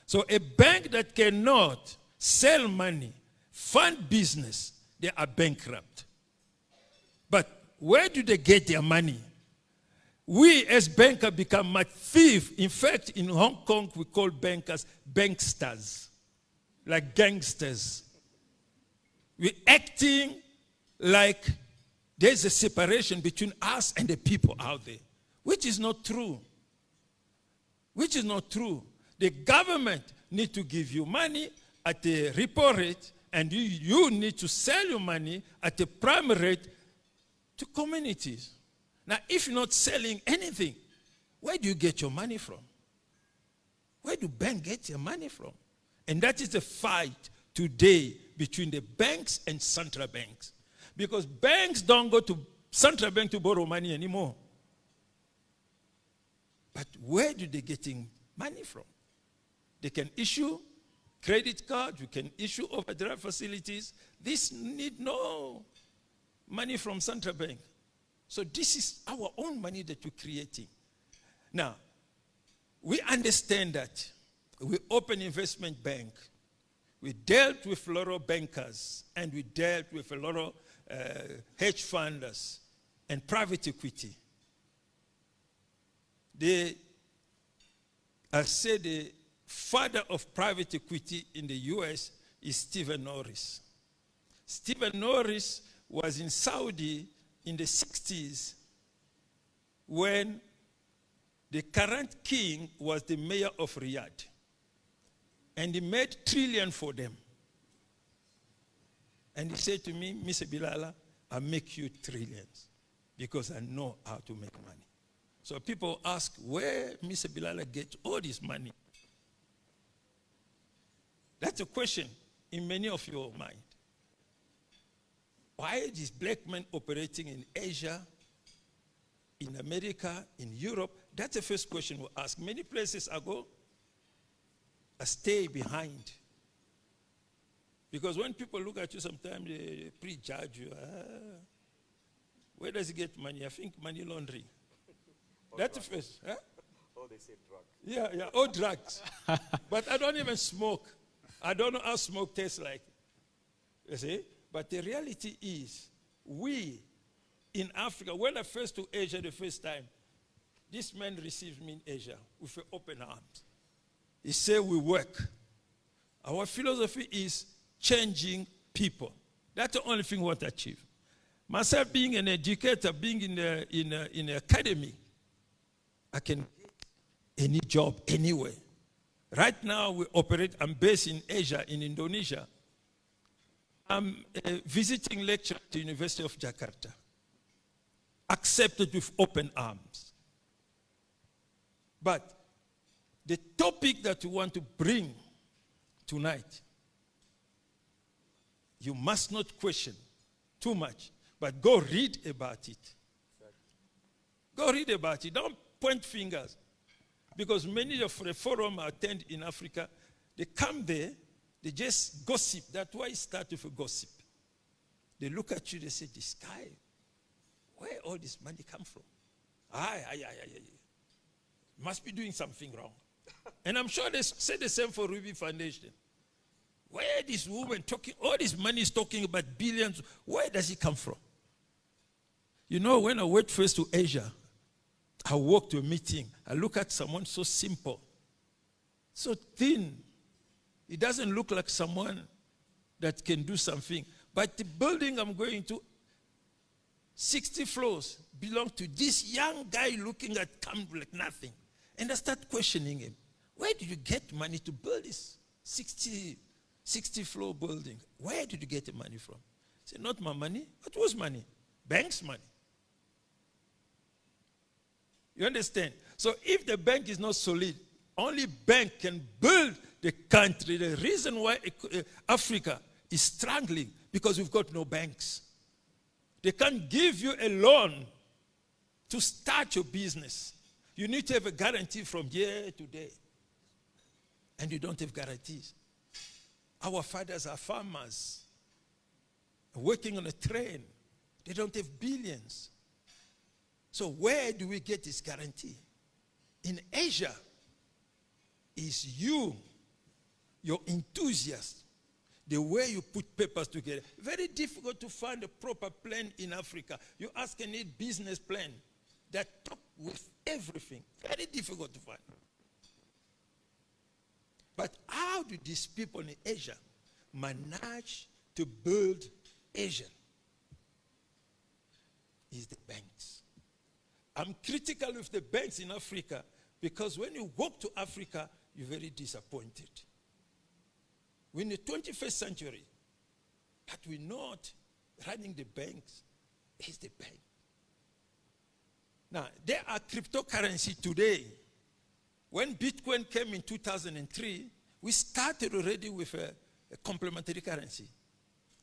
I: So a bank that cannot sell money, fund business, they are bankrupt. But where do they get their money? We as bankers become thieves. In fact, in Hong Kong, we call bankers banksters, like gangsters. We're acting like there's a separation between us and the people out there, which is not true. Which is not true. The government needs to give you money at the repo rate, and you need to sell your money at the prime rate to communities. Now, if you're not selling anything, where do you get your money from? Where do banks get your money from? And that is the fight today between the banks and central banks. Because banks don't go to central bank to borrow money anymore. But where do they get money from? They can issue credit cards, you can issue overdraft facilities. This need no money from central bank. So this is our own money that we're creating. Now, we understand that. We open investment bank. We dealt with a lot of bankers, and we dealt with a lot of hedge funders and private equity. I said the father of private equity in the US is Stephen Norris. Stephen Norris was in Saudi in the 60s when the current king was the mayor of Riyadh. And he made trillions for them. And he said to me, Mr. Bilala, I'll make you trillions because I know how to make money. So people ask where Mr. Bilala gets all this money. That's a question in many of your mind. Why is black men operating in Asia, in America, in Europe? That's the first question we ask. Many places I go, I stay behind. Because when people look at you, sometimes they prejudge you. Where does he get money? I think money laundering. That's the first. Huh?
J: Oh, they say drugs.
I: Yeah, all drugs. But I don't even smoke. I don't know how smoke tastes like. You see? But the reality is, we in Africa, when I first to Asia the first time, this man received me in Asia with open arms. He said, we work. Our philosophy is changing people. That's the only thing we want to achieve. Myself being an educator, being in an academy, I can get any job anywhere. Right now, I'm based in Asia, in Indonesia. I'm a visiting lecturer at the University of Jakarta, accepted with open arms. But the topic that we want to bring tonight, you must not question too much, but go read about it. Go read about it. Don't point fingers. Because many of the forum I attend in Africa, they come there, they just gossip. That's why it started with a gossip. They look at you, they say, this guy, where all this money come from? Must be doing something wrong. And I'm sure they say the same for Ruby Foundation. Where this woman talking, all this money is talking about billions, where does it come from? You know, when I went first to Asia, I walked to a meeting. I look at someone so simple, so thin. It doesn't look like someone that can do something. But the building I'm going to, 60 floors, belong to this young guy looking at come like nothing. And I start questioning him. Where did you get money to build this 60-floor building? Where did you get the money from? I said, not my money. What was money? Bank's money. You understand? So if the bank is not solid, only bank can build the country. The reason why Africa is struggling, because we've got no banks. They can't give you a loan to start your business. You need to have a guarantee from year to day. And you don't have guarantees. Our fathers are farmers, working on a train. They don't have billions. So where do we get this guarantee? In Asia, is you, your enthusiasm, the way you put papers together. Very difficult to find a proper plan in Africa. You ask any business plan that talk with everything. Very difficult to find. But how do these people in Asia manage to build Asia? Is the banks. I'm critical of the banks in Africa because when you walk to Africa, you're very disappointed. We're in the 21st century, but we're not running the banks. It's the bank. Now, there are cryptocurrency today. When Bitcoin came in 2003, we started already with a complementary currency.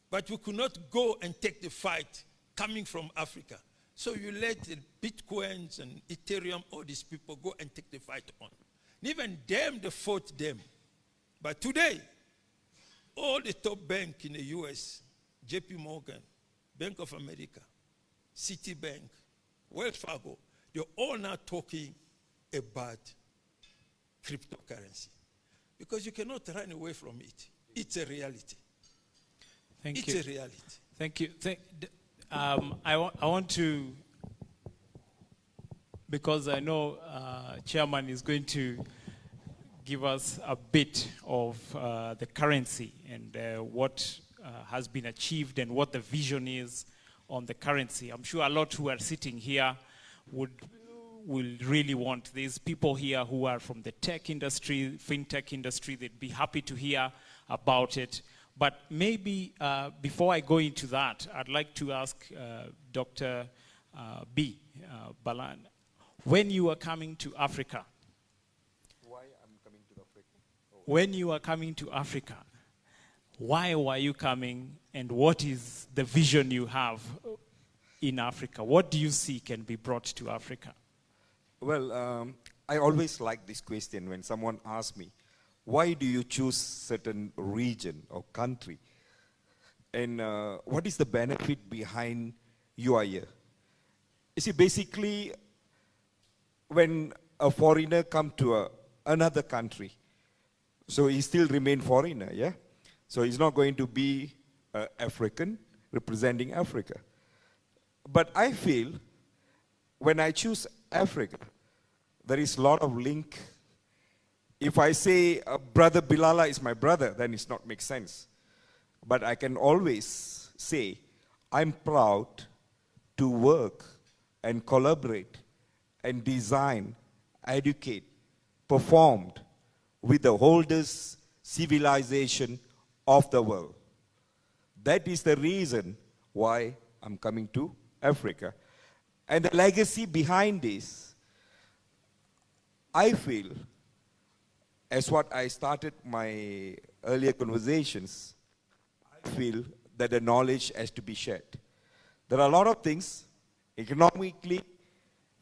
I: But we could not go and take the fight coming from Africa. So you let the Bitcoins and Ethereum, all these people go and take the fight on. And even them, they fought them. But today, all the top banks in the US, JP Morgan, Bank of America, Citibank, Wells Fargo, they're all now talking about cryptocurrency. Because you cannot run away from it. It's a reality.
D: Thank you.
I: It's a reality.
D: Thank you. I want to, because I know Chairman is going to give us a bit of the currency and what has been achieved and what the vision is on the currency. I'm sure a lot who are sitting here will really want. There's people here who are from the tech industry, fintech industry. They'd be happy to hear about it. But maybe before I go into that, I'd like to ask Dr. B. Banyan, when you are coming to Africa, when you are coming to Africa, why were you coming and what is the vision you have in Africa? What do you see can be brought to Africa?
G: Well, I always like this question when someone asks me, why do you choose certain region or country? And what is the benefit behind you are here? You see, basically, when a foreigner comes to another country, so he still remain foreigner, yeah? So he's not going to be African, representing Africa. But I feel, when I choose Africa, there is a lot of link. If I say brother Bilala is my brother, then it's not make sense. But I can always say, I'm proud to work and collaborate and design, educate, performed with the oldest civilization of the world. That is the reason why I'm coming to Africa. And the legacy behind this, I feel, as what I started my earlier conversations, I feel that the knowledge has to be shared. There are a lot of things, economically,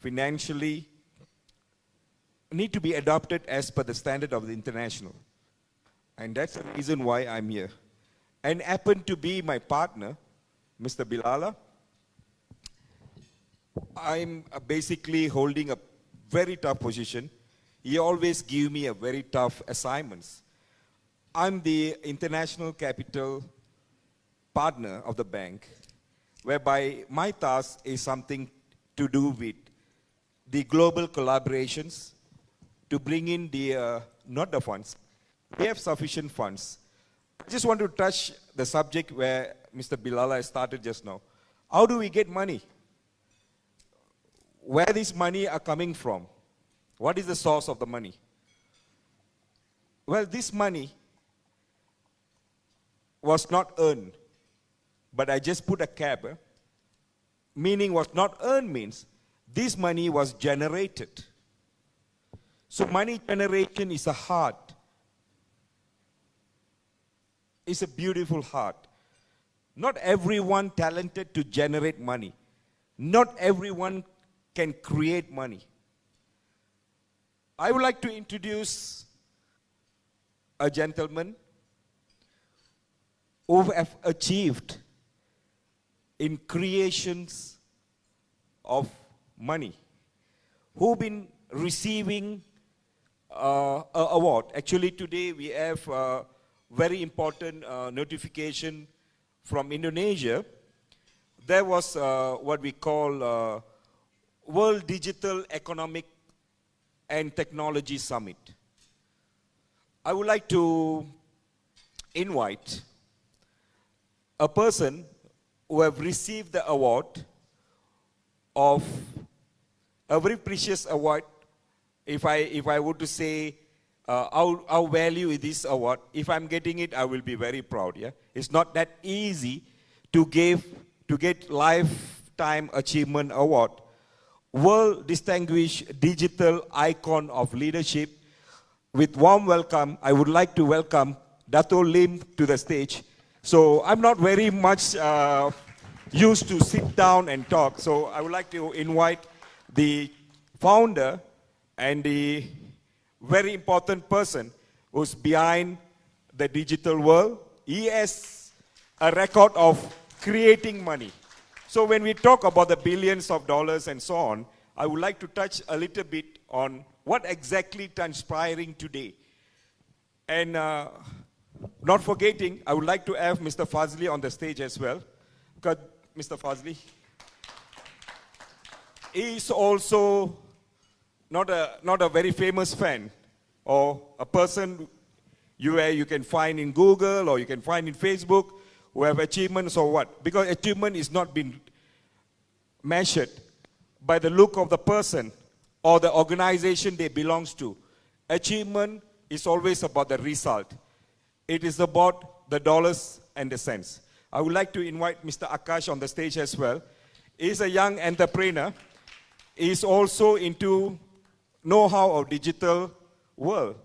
G: financially, need to be adopted as per the standard of the international. And that's the reason why I'm here. And happened to be my partner, Mr. Bilala. I'm basically holding a very tough position. He always give me a very tough assignments. I'm the international capital partner of the bank, whereby my task is something to do with the global collaborations to bring in the, not the funds. We have sufficient funds. I just want to touch the subject where Mr. Bilala started just now. How do we get money? Where these money are coming from? What is the source of the money? Well, this money was not earned, but I just put a cap. Meaning was not earned means this money was generated. So money generation is a heart. It's a beautiful heart. Not everyone talented to generate money. Not everyone can create money. I would like to introduce a gentleman who have achieved in creations of money, who've been receiving an award. Actually, today we have a very important notification from Indonesia. There was what we call World Digital Economic and Technology Summit. I would like to invite a person who have received the award of a very precious award. If I were to say how value is this award, if I'm getting it, I will be very proud. Yeah, it's not that easy to get lifetime achievement award. World Distinguished Digital Icon of Leadership. With warm welcome, I would like to welcome Dato Lim to the stage. So I'm not very much used to sit down and talk. So I would like to invite the founder and the very important person who's behind the digital world. He has a record of creating money. So when we talk about the billions of dollars and so on, I would like to touch a little bit on what exactly transpiring today. And not forgetting, I would like to have Mr. Fazli on the stage as well. Because Mr. Fazli is also not a very famous fan or a person you can find in Google or you can find in Facebook who have achievements or what. Because achievement is not been measured by the look of the person or the organization they belongs to. Achievement is always about the result. It is about the dollars and the cents. I would like to invite Mr. Akash on the stage as well. He's a young entrepreneur. He's also into know-how of digital world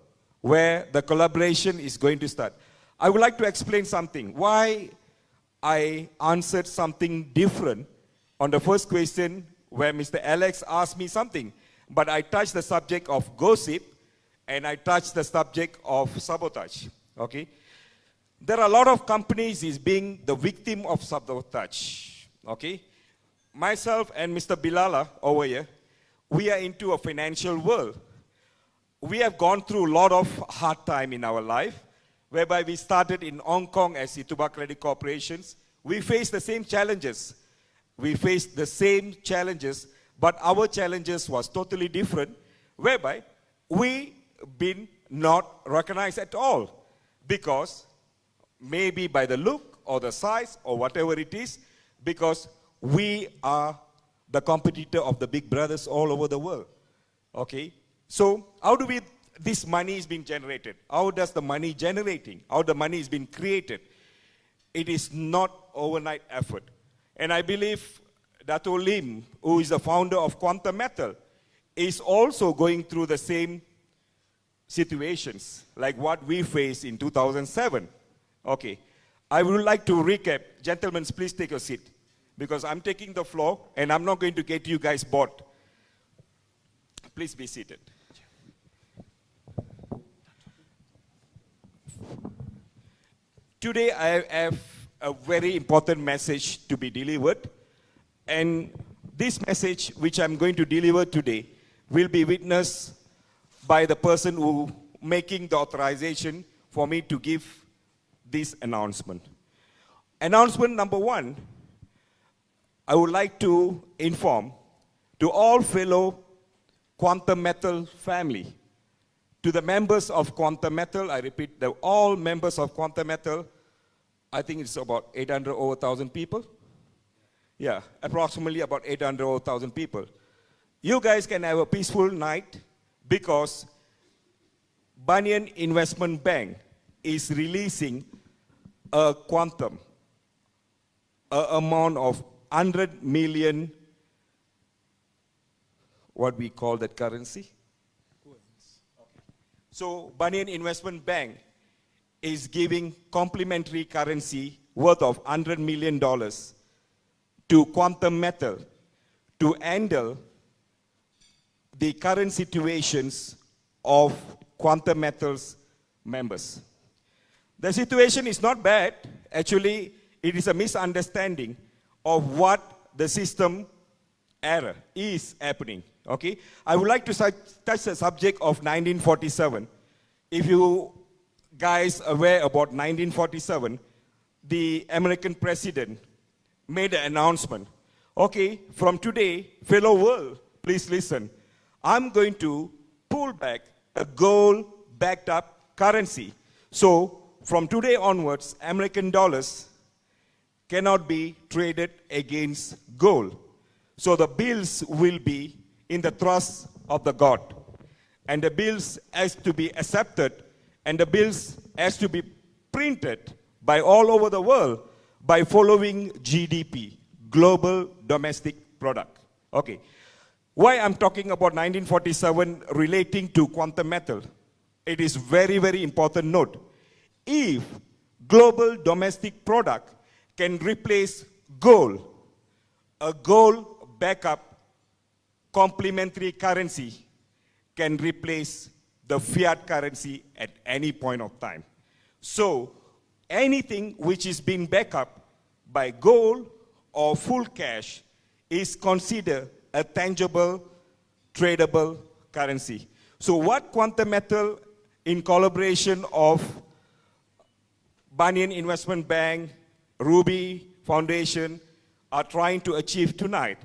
G: where the collaboration is going to start. I would like to explain something. Why I answered something different on the first question where Mr. Alex asked me something. But I touched the subject of gossip and I touched the subject of sabotage. Okay? There are a lot of companies is being the victim of sabotage. Okay? Myself and Mr. Bilala over here, we are into a financial world. We have gone through a lot of hard time in our life, whereby we started in Hong Kong as Ituba Credit Corporations. We faced the same challenges. We faced the same challenges, but our challenges was totally different, whereby we been not recognized at all, because maybe by the look or the size or whatever it is, because we are the competitor of the big brothers all over the world. Okay? So how do this money is being generated? How does the money generating? How the money is being created? It is not overnight effort. And I believe Dato Lim, who is the founder of Quantum Metal,
J: is also going through the same situations like what we faced in 2007. Okay, I would like to recap. Gentlemen, please take a seat, because I'm taking the floor and I'm not going to get you guys bored. Please be seated. Today I have a very important message to be delivered, and this message which I'm going to deliver today will be witnessed by the person who making the authorization for me to give this announcement. Announcement number one, I would like to inform to all fellow Quantum Metal family, to the members of Quantum Metal, I repeat, all members of Quantum Metal, I think it's about 800 over 1,000 people. Yeah, approximately about 800 over 1,000 people. You guys can have a peaceful night, because Banyan Investment Bank is releasing a quantum, amount of 100 million, what we call that currency? So Banyan Investment Bank is giving complimentary currency worth of $100 million to Quantum Metal to handle the current situations of Quantum Metal's members. The situation is not bad. Actually, it is a misunderstanding of what the system error is happening. Okay, I would like to touch the subject of 1947. If you guys are aware about 1947, the American president made an announcement. Okay, from today, fellow world, please listen. I'm going to pull back a gold-backed up currency. So from today onwards, American dollars cannot be traded against gold. So the bills will be in the trust of the God. And the bills has to be accepted, and the bills has to be printed by all over the world by following GDP, Global Domestic Product. Okay. Why I'm talking about 1947 relating to quantum metal? It is very, very important note. If global domestic product can replace gold, a gold backup complementary currency can replace the fiat currency at any point of time. So anything which is being backed up by gold or full cash is considered a tangible, tradable currency. So what Quantum Metal, in collaboration of Banyan Investment Bank, Ruby Foundation, are trying to achieve tonight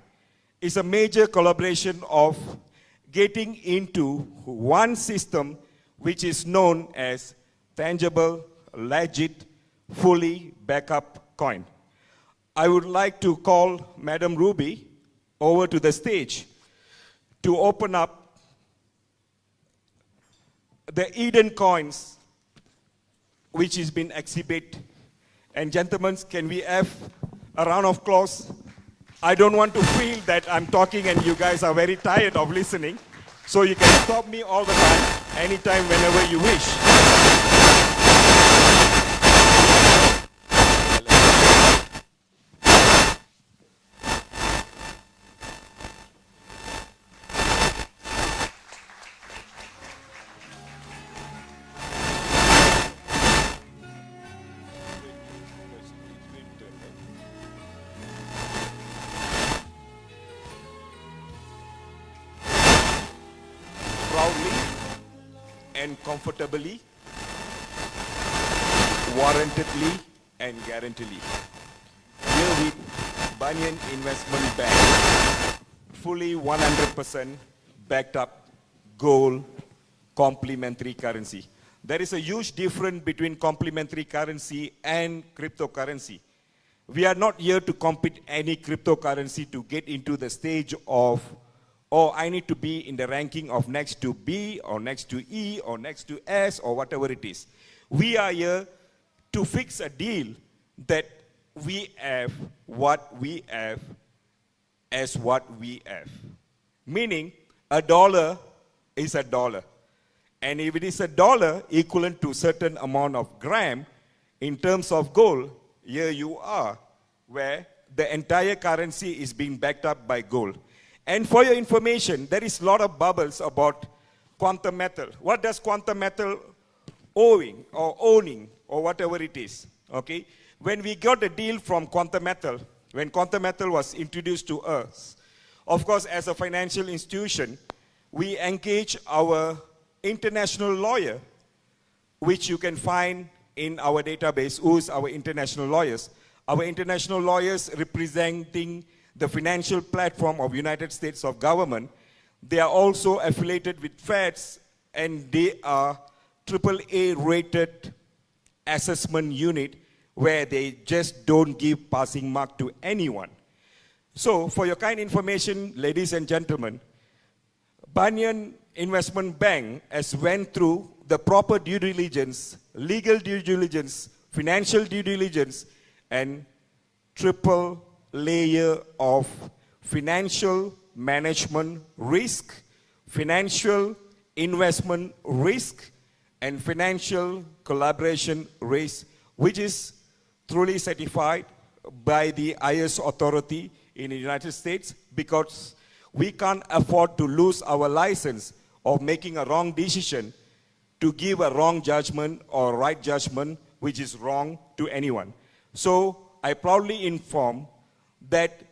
J: is a major collaboration of getting into one system which is known as tangible, legit, fully backup coin. I would like to call Madam Ruby over to the stage to open up the Eden coins which has been exhibited. And gentlemen, can we have a round of applause? I don't want to feel that I'm talking and you guys are very tired of listening. So you can stop me all the time, anytime, whenever you wish. Proudly and comfortably, warrantedly and guaranteedly. Here with Banyan Investment Bank, fully 100% backed up gold complementary currency. There is a huge difference between complementary currency and cryptocurrency. We are not here to compete any cryptocurrency to get into the stage of, oh, I need to be in the ranking of next to B or next to E or next to S or whatever it is. We are here to fix a deal that we have what we have as what we have. Meaning, a dollar is a dollar. And if it is a dollar equivalent to certain amount of gram in terms of gold, here you are, where the entire currency is being backed up by gold. And for your information, there is a lot of bubbles about quantum metal. What does quantum metal owning or whatever it is? Okay? When we got a deal from quantum metal, when quantum metal was introduced to us, of course, as a financial institution, we engage our international lawyer, which you can find in our database, who's our international lawyers. Our international lawyers representing the financial platform of United States of government. They are also affiliated with Feds, and they are AAA rated assessment unit where they just don't give passing mark to anyone. So for your kind information, ladies and gentlemen, Banyan Investment Bank has went through the proper due diligence, legal due diligence, financial due diligence, and triple layer of financial management risk, financial investment risk, and financial collaboration risk, which is truly certified by the highest authority in the United States, because we can't afford to lose our license of making a wrong decision to give a wrong judgment or right judgment which is wrong to anyone. So I proudly inform that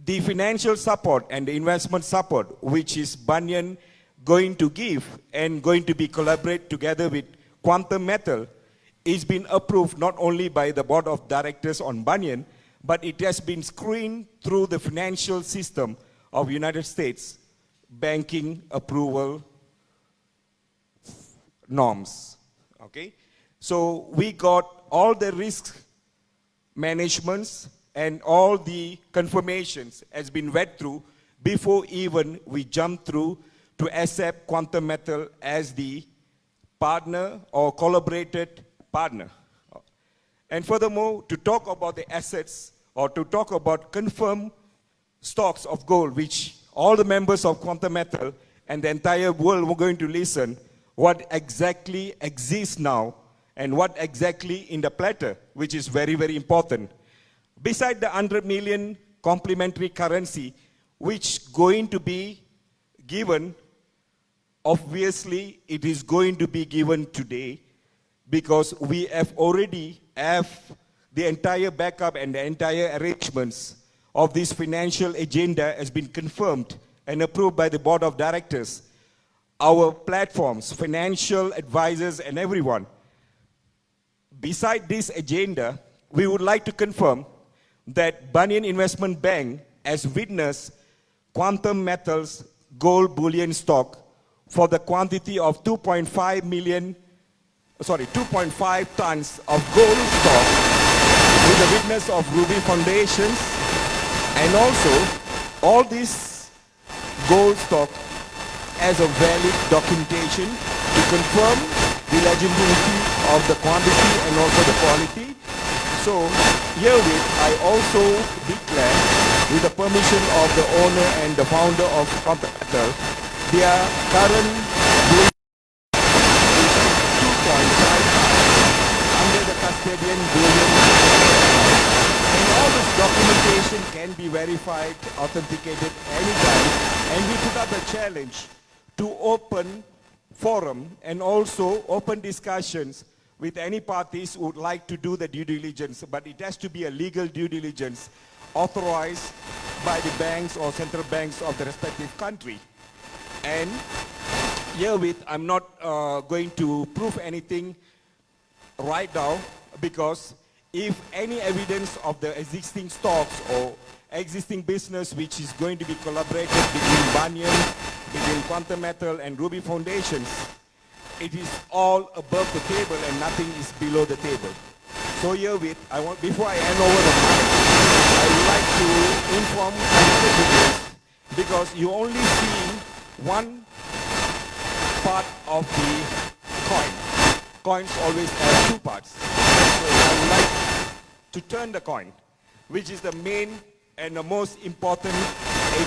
J: the financial support and the investment support which is Banyan going to give and going to be collaborate together with Quantum Metal is been approved not only by the board of directors on Banyan, but it has been screened through the financial system of United States banking approval norms. Okay? So we got all the risk managements and all the confirmations has been read through before even we jump through to accept Quantum Metal as the partner or collaborated partner. And furthermore, to talk about the assets or to talk about confirmed stocks of gold, which all the members of Quantum Metal and the entire world were going to listen what exactly exists now and what exactly in the platter, which is very, very important. Beside the 100 million complementary currency, which going to be given, obviously it is going to be given today because we have already have the entire backup and the entire arrangements of this financial agenda has been confirmed and approved by the board of directors, our platforms, financial advisors and everyone. Beside this agenda, we would like to confirm that Banyan Investment Bank has witnessed Quantum Metals gold bullion stock for the quantity of 2.5 tons of gold stock with the witness of Ruby Foundations, and also all this gold stock as a valid documentation to confirm the legitimacy of the quantity and also the quality. So herewith I also declare, with the permission of the owner and the founder of Quantum Metal, their current bullion is 2.5 under the custodian bullion. And all this documentation can be verified, authenticated anytime, and we put up a challenge to open forum and also open discussions with any parties who would like to do the due diligence, but it has to be a legal due diligence authorized by the banks or central banks of the respective country. And herewith, I'm not going to prove anything right now, because if any evidence of the existing stocks or existing business which is going to be collaborated between Banyan, between Quantum Metal and Ruby Foundations, it is all above the table and nothing is below the table. So herewith, before I hand over the mic, I would like to inform another business, because you only see one part of the coin. Coins always have two parts. So I would like to turn the coin, which is the main and the most important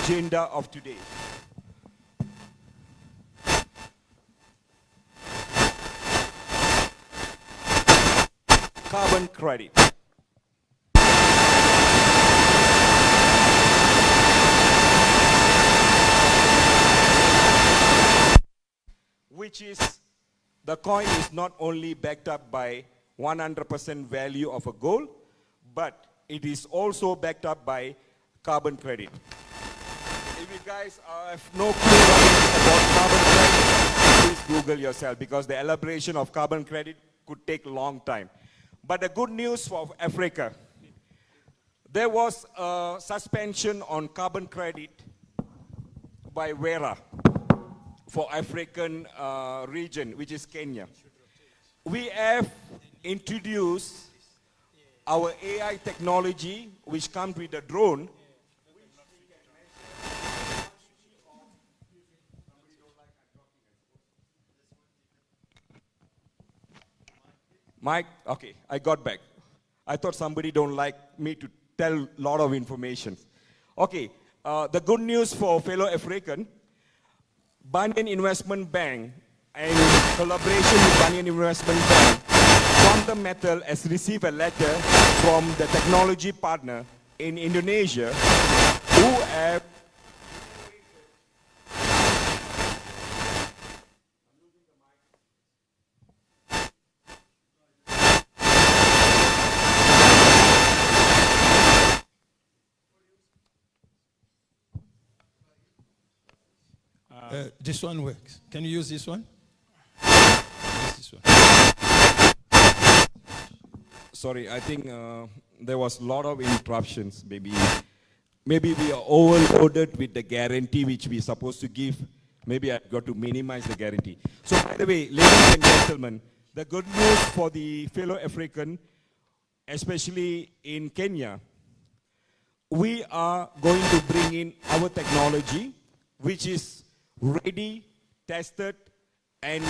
J: agenda of today. carbon credit. Which is, the coin is not only backed up by 100% value of a gold, but it is also backed up by carbon credit. If you guys have no clue about carbon credit, please Google yourself, because the elaboration of carbon credit could take a long time. But the good news for Africa, there was a suspension on carbon credit by Vera for African region, which is Kenya. We have introduced our AI technology, which comes with a drone. Mike, okay, I got back. I thought somebody don't like me to tell a lot of information. Okay, the good news for fellow African, Banyan Investment Bank, and collaboration with Banyan Investment Bank, Quantum Metal has received a letter from the technology partner in Indonesia who have
I: this one works. Can you use this one? Use this one.
J: Sorry, I think there was a lot of interruptions. Maybe we are overloaded with the guarantee which we are supposed to give. Maybe I've got to minimize the guarantee. So by the way, ladies and gentlemen, the good news for the fellow African, especially in Kenya, we are going to bring in our technology, which is ready, tested, and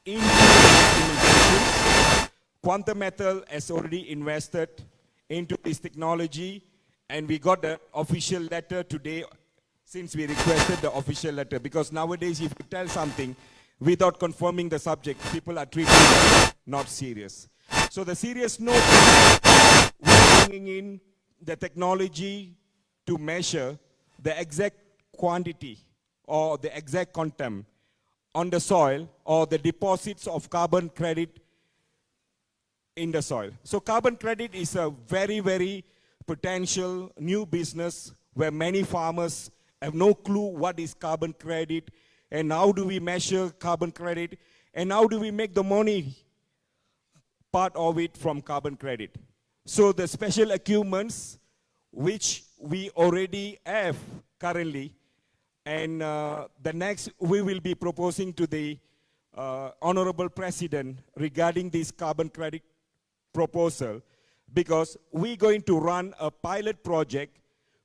J: in implementation. Quantum Metal has already invested into this technology, and we got the official letter today since we requested the official letter, because nowadays if you tell something without confirming the subject, people are treating it not serious. So the serious note, we're bringing in the technology to measure the exact quantity or the exact content on the soil or the deposits of carbon credit in the soil. So carbon credit is a very, very potential new business where many farmers have no clue what is carbon credit and how do we measure carbon credit and how do we make the money part of it from carbon credit. So the special equipments which we already have currently, and the next we will be proposing to the Honorable President regarding this carbon credit proposal, because we're going to run a pilot project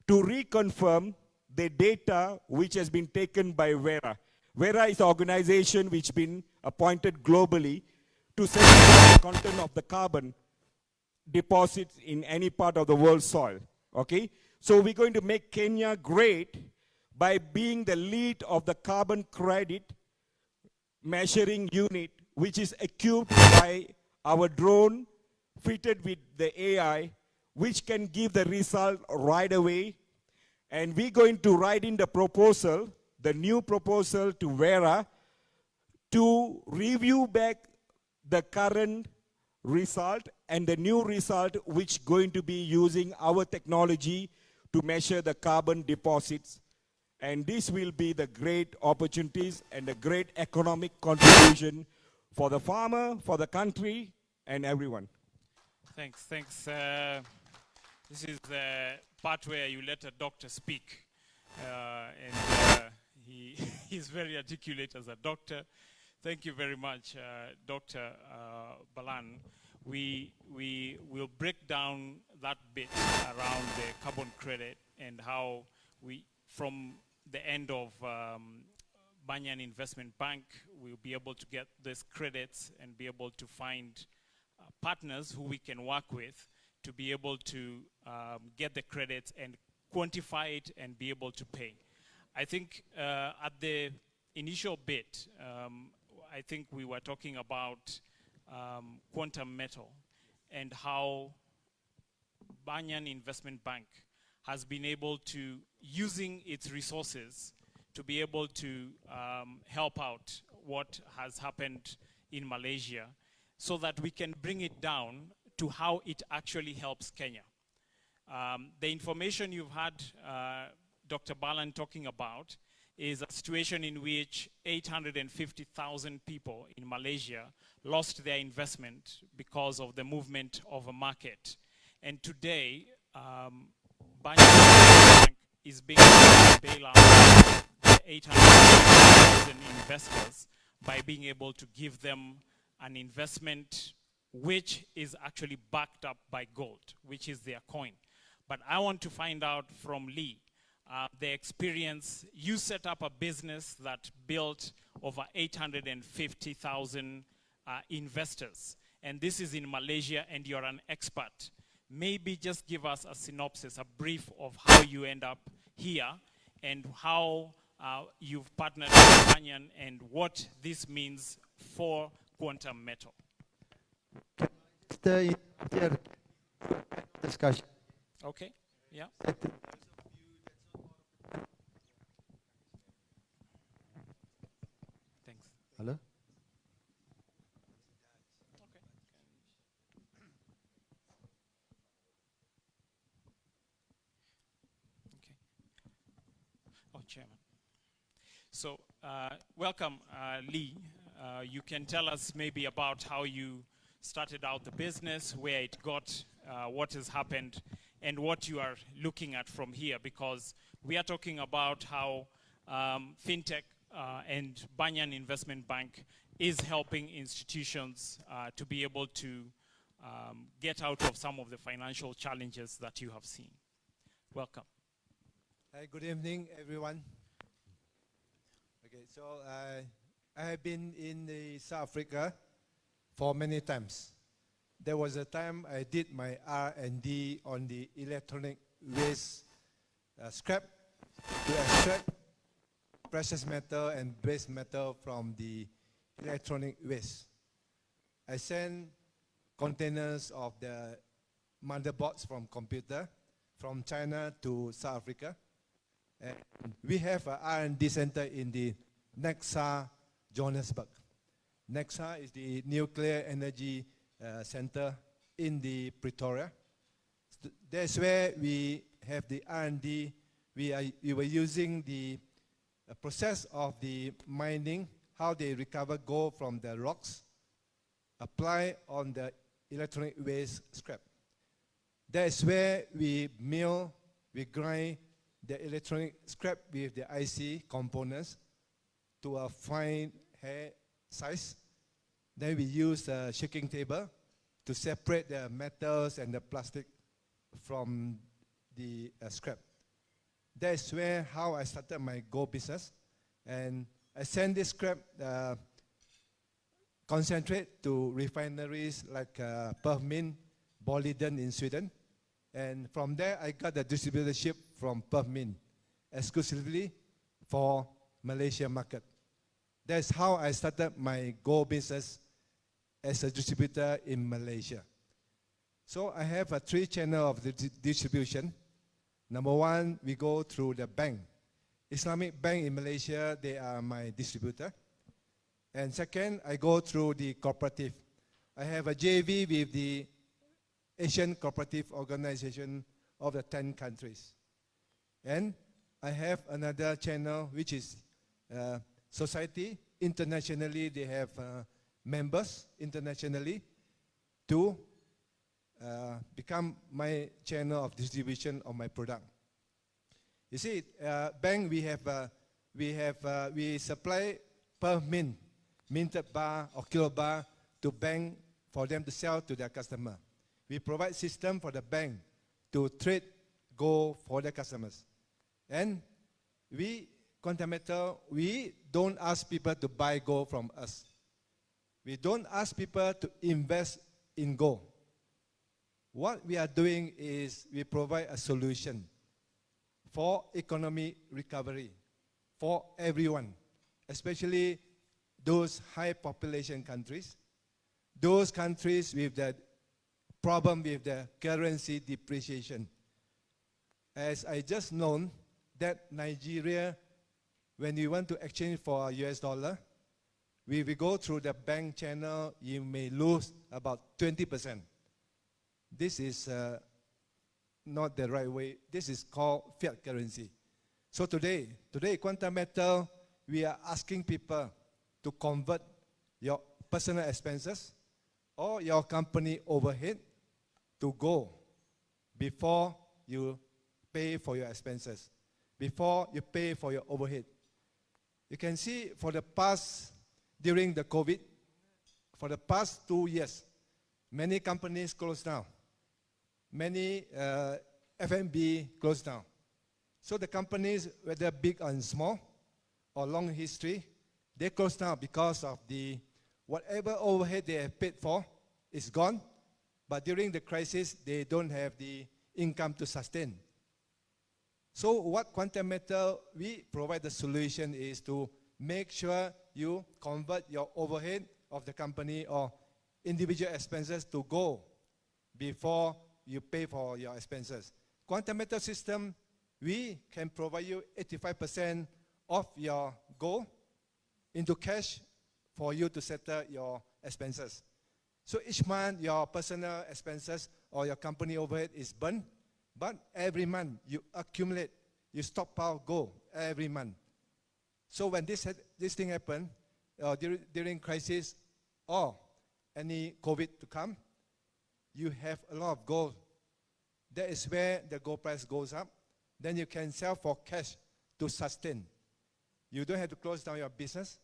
J: to reconfirm the data which has been taken by Vera. Vera is an organization which has been appointed globally to certify the content of the carbon deposits in any part of the world soil. Okay? So we're going to make Kenya great by being the lead of the carbon credit measuring unit, which is equipped by our drone fitted with the AI, which can give the result right away. And we're going to write in the proposal, the new proposal to Vera, to review back the current result and the new result, which going to be using our technology to measure the carbon deposits. And this will be the great opportunities and the great economic contribution for the farmer, for the country, and everyone.
D: Thanks. This is the part where you let a doctor speak. He's very articulate as a doctor. Thank you very much, Dr. Balan. We will break down that bit around the carbon credit and how we, from the end of Banyan Investment Bank, we'll be able to get these credits and be able to find partners who we can work with to be able to get the credits and quantify it and be able to pay. I think at the initial bit, I think we were talking about quantum metal. and how Banyan Investment Bank has been able to, using its resources, to be able to help out what has happened in Malaysia, so that we can bring it down to how it actually helps Kenya. The information you've had Dr. Balan talking about is a situation in which 850,000 people in Malaysia lost their investment because of the movement of a market. And today, Banyan Bank is being able to bail out the 850,000 investors by being able to give them an investment which is actually backed up by gold, which is their coin. But I want to find out from Lee, the experience. You set up a business that built over 850,000 investors. And this is in Malaysia, and you're an expert. Maybe just give us a synopsis, a brief of how you end up here, and how you've partnered with Banyan, and what this means for Quantum Metal.
K: Discussion.
D: Okay, yeah. Thanks.
K: Hello?
D: Okay. Okay. Oh, Chairman. So, welcome, Lee. You can tell us maybe about how you started out the business, where it got, what has happened, and what you are looking at from here, because we are talking about how fintech and Banyan Investment Bank is helping institutions to be able to get out of some of the financial challenges that you have seen. Welcome.
K: Hi, good evening, everyone. Okay, so I have been in South Africa for many times. There was a time I did my R&D on the electronic waste scrap to extract precious metal and base metal from the electronic waste. I sent containers of the motherboards from computer from China to South Africa. And we have an R&D center in the Nexa, Johannesburg. Nexa is the nuclear energy center in the Pretoria. That's where we have the R&D. We were using the process of the mining, how they recover gold from the rocks, apply on the electronic waste scrap. That's where we mill, we grind the electronic scrap with the IC components to a fine hair size. Then we use a shaking table to separate the metals and the plastic from the scrap. That's where how I started my gold business. And I send this scrap concentrate to refineries like Permin, Boliden in Sweden. And from there, I got the distributorship from Permin exclusively for Malaysia market. That's how I started my gold business as a distributor in Malaysia. So I have a 3 channel of the distribution. Number 1, we go through the bank. Islamic Bank in Malaysia, they are my distributor. And second, I go through the cooperative. I have a JV with the Asian Cooperative Organization of the 10 countries. And I have another channel, which is society. Internationally, they have members internationally to become my channel of distribution of my product. You see, bank we supply per mint, minted bar or kilo bar to bank for them to sell to their customer. We provide system for the bank to trade gold for their customers. And we, Quantum Metal, we don't ask people to buy gold from us. We don't ask people to invest in gold. What we are doing is we provide a solution for economic recovery for everyone, especially those high population countries, those countries with the problem with the currency depreciation. As I just known that Nigeria, when you want to exchange for a US dollar, if we go through the bank channel, you may lose about 20%. This is not the right way. This is called fiat currency. So today, Quantum Metal, we are asking people to convert your personal expenses or your company overhead to go before you pay for your expenses, before you pay for your overhead. You can see for the past, during the COVID, for the past 2 years, many companies closed down. Many F&B closed down. So the companies, whether big and small or long history, they closed down because of the whatever overhead they have paid for is gone. But during the crisis, they don't have the income to sustain. So what Quantum Metal, we provide the solution is to make sure you convert your overhead of the company or individual expenses to go before you pay for your expenses. Quantum Metal system, we can provide you 85% of your goal into cash for you to settle your expenses. So each month, your personal expenses or your company overhead is burned, but every month you accumulate, you stockpile gold every month. So when this thing happen, during crisis or any COVID to come, you have a lot of gold. That is where the gold price goes up. Then you can sell for cash to sustain. You don't have to close down your business.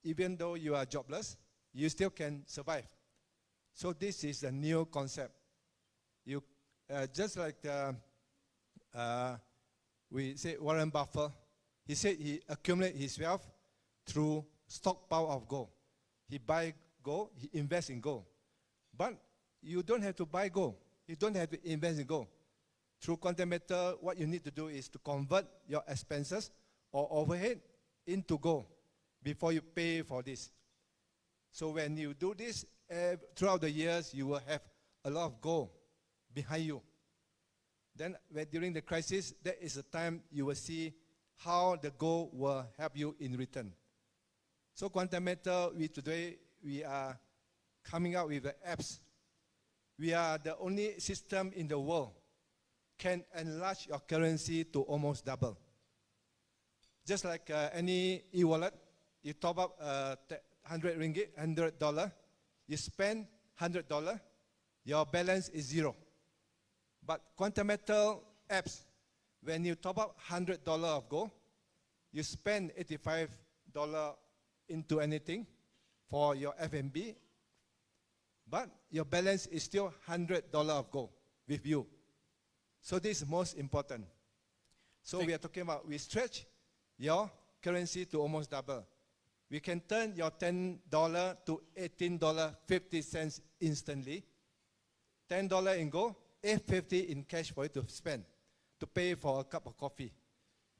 K: Even though you are jobless, you still can survive. So this is a new concept. You just like we say Warren Buffett, he said he accumulates his wealth through stockpile of gold. He buy gold, he invests in gold. But you don't have to buy gold. You don't have to invest in gold. Through Quantum Metal, what you need to do is to convert your expenses or overhead into gold before you pay for this. So when you do this, throughout the years, you will have a lot of gold behind you. Then during the crisis, that is the time you will see how the gold will help you in return. So Quantum Metal, today we are coming out with the apps. We are the only system in the world can enlarge your currency to almost double. Just like any e-wallet, you top up 100 ringgit, $100, you spend $100, your balance is zero. But Quantum Metal apps, when you top up $100 of gold, you spend $85 into anything for your F&B, but your balance is still $100 of gold with you. So this is most important. So we are talking about, we stretch your currency to almost double. We can turn your $10 to $18.50 instantly. $10 in gold, $8.50 in cash for you to spend, to pay for a cup of coffee.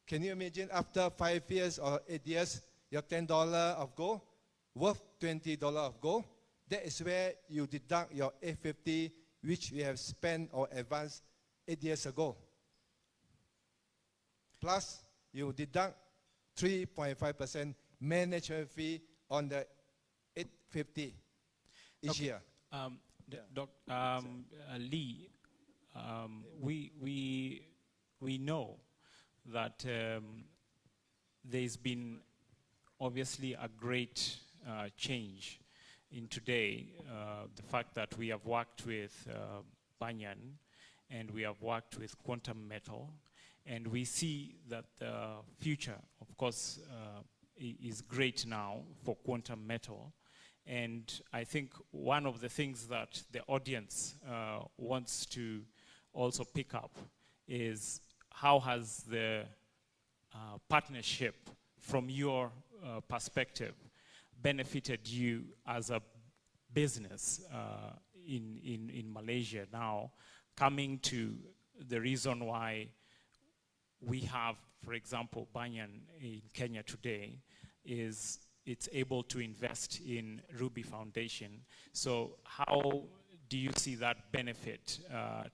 K: Can you imagine after 5 years or 8 years, your $10 of gold worth $20 of gold? That is where you deduct your $8.50, which we have spent or advanced 8 years ago. Plus, you deduct 3.5% management fee on the $8.50 each year.
D: Dr. Lee, we know that there's been obviously a great change in today. The fact that we have worked with Banyan and we have worked with Quantum Metal, and we see that the future, of course, is great now for Quantum Metal. And I think one of the things that the audience wants to also pick up is how has the partnership from your perspective benefited you as a business in Malaysia now, coming to the reason why we have, for example, Banyan in Kenya today, is it's able to invest in Ruby Foundation. So how do you see that benefit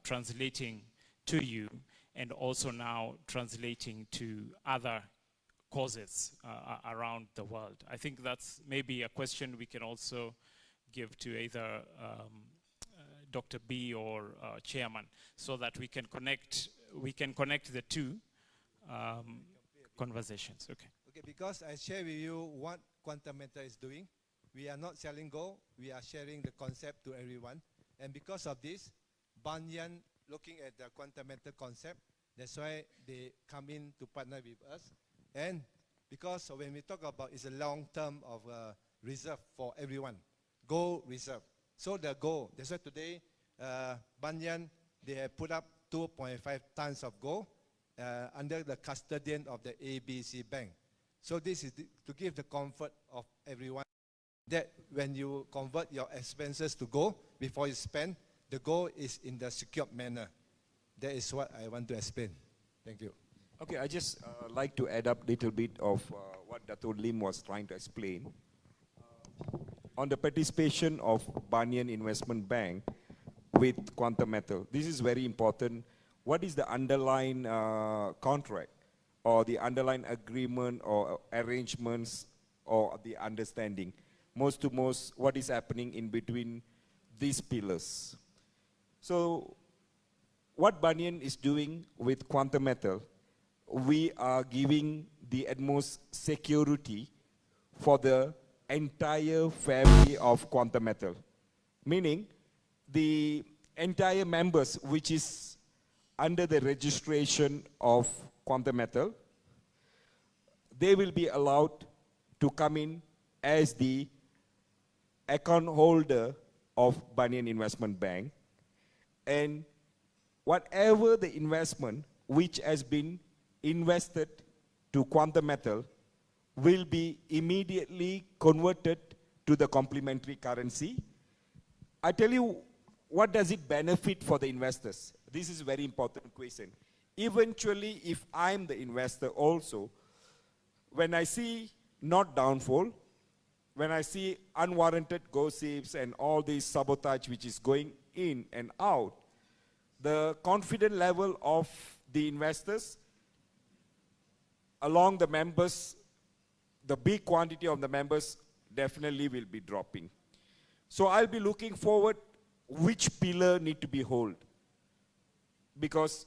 D: translating to you and also now translating to other causes around the world? I think that's maybe a question we can also give to either Dr. B or Chairman, so that we can connect the two conversations. Okay.
K: Okay, because I share with you what Quantum Metal is doing. We are not selling gold, we are sharing the concept to everyone. And because of this, Banyan looking at the Quantum Metal concept, that's why they come in to partner with us. And because when we talk about it's a long term of reserve for everyone, gold reserve. So the gold, that's why today, Banyan, they have put up 2.5 tons of gold under the custodian of the ABC Bank. So this is to give the comfort of everyone that when you convert your expenses to gold, before you spend, the gold is in the secured manner. That is what I want to explain. Thank you.
J: Okay, I just like to add up a little bit of what Dato' Lim was trying to explain. On the participation of Banyan Investment Bank with Quantum Metal, this is very important. What is the underlying contract or the underlying agreement or arrangements or the understanding? Most to most, what is happening in between these pillars? So, what Banyan is doing with Quantum Metal, we are giving the utmost security for the entire family of Quantum Metal. Meaning, the entire members which is under the registration of Quantum Metal, they will be allowed to come in as the account holder of Banyan Investment Bank, and whatever the investment which has been invested to Quantum Metal will be immediately converted to the complementary currency. I tell you, what does it benefit for the investors? This is a very important question. Eventually, if I'm the investor also, when I see not downfall, when I see unwarranted gossips and all this sabotage which is going in and out, the confidence level of the investors along the members, the big quantity of the members definitely will be dropping. So I'll be looking forward which pillar need to be held, because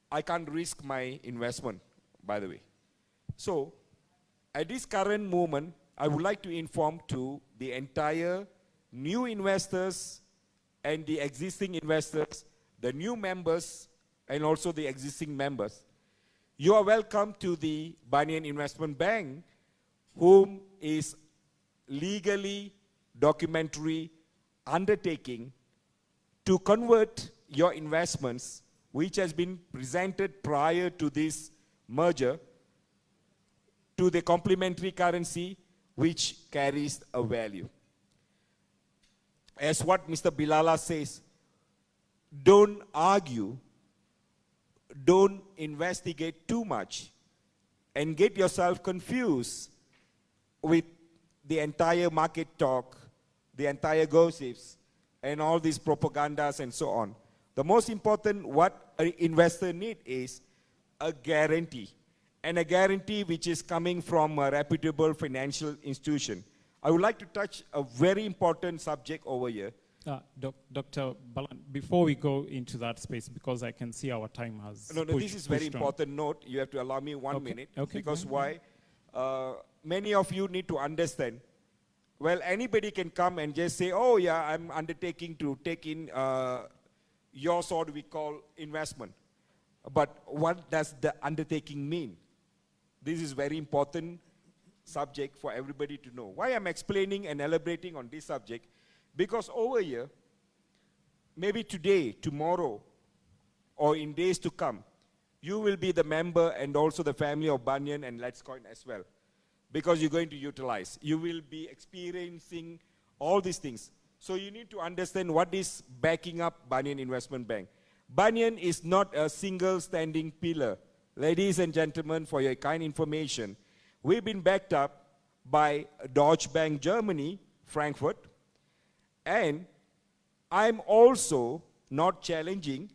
J: I can't risk my investment, by the way. So at this current moment, I would like to inform to the entire new investors and the existing investors, the new members and also the existing members. You are welcome to the Banyan Investment Bank, whom is legally documentary undertaking to convert your investments, which has been presented prior to this merger, to the complementary currency which carries a value. As what Mr. Bilala says, don't argue, don't investigate too much, and get yourself confused with the entire market talk, the entire gossips, and all these propagandas and so on. The most important what an investor needs is a guarantee, and a guarantee which is coming from a reputable financial institution. I would like to touch a very important subject over here.
D: Dr. Balan, before we go into that space, because I can see our time has
J: No, this is very important note. You have to allow me one minute.
D: Okay.
J: Because why? Many of you need to understand. Well, anybody can come and just say, oh yeah, I'm undertaking to take in your sort we call investment. But what does the undertaking mean? This is very important subject for everybody to know. Why I'm explaining and elaborating on this subject? Because over here, maybe today, tomorrow, or in days to come, you will be the member and also the family of Banyan and Let's Coin as well. Because you're going to utilize. You will be experiencing all these things. So you need to understand what is backing up Banyan Investment Bank. Banyan is not a single standing pillar. Ladies and gentlemen, for your kind information, we've been backed up by Deutsche Bank Germany, Frankfurt, and I'm also not challenging,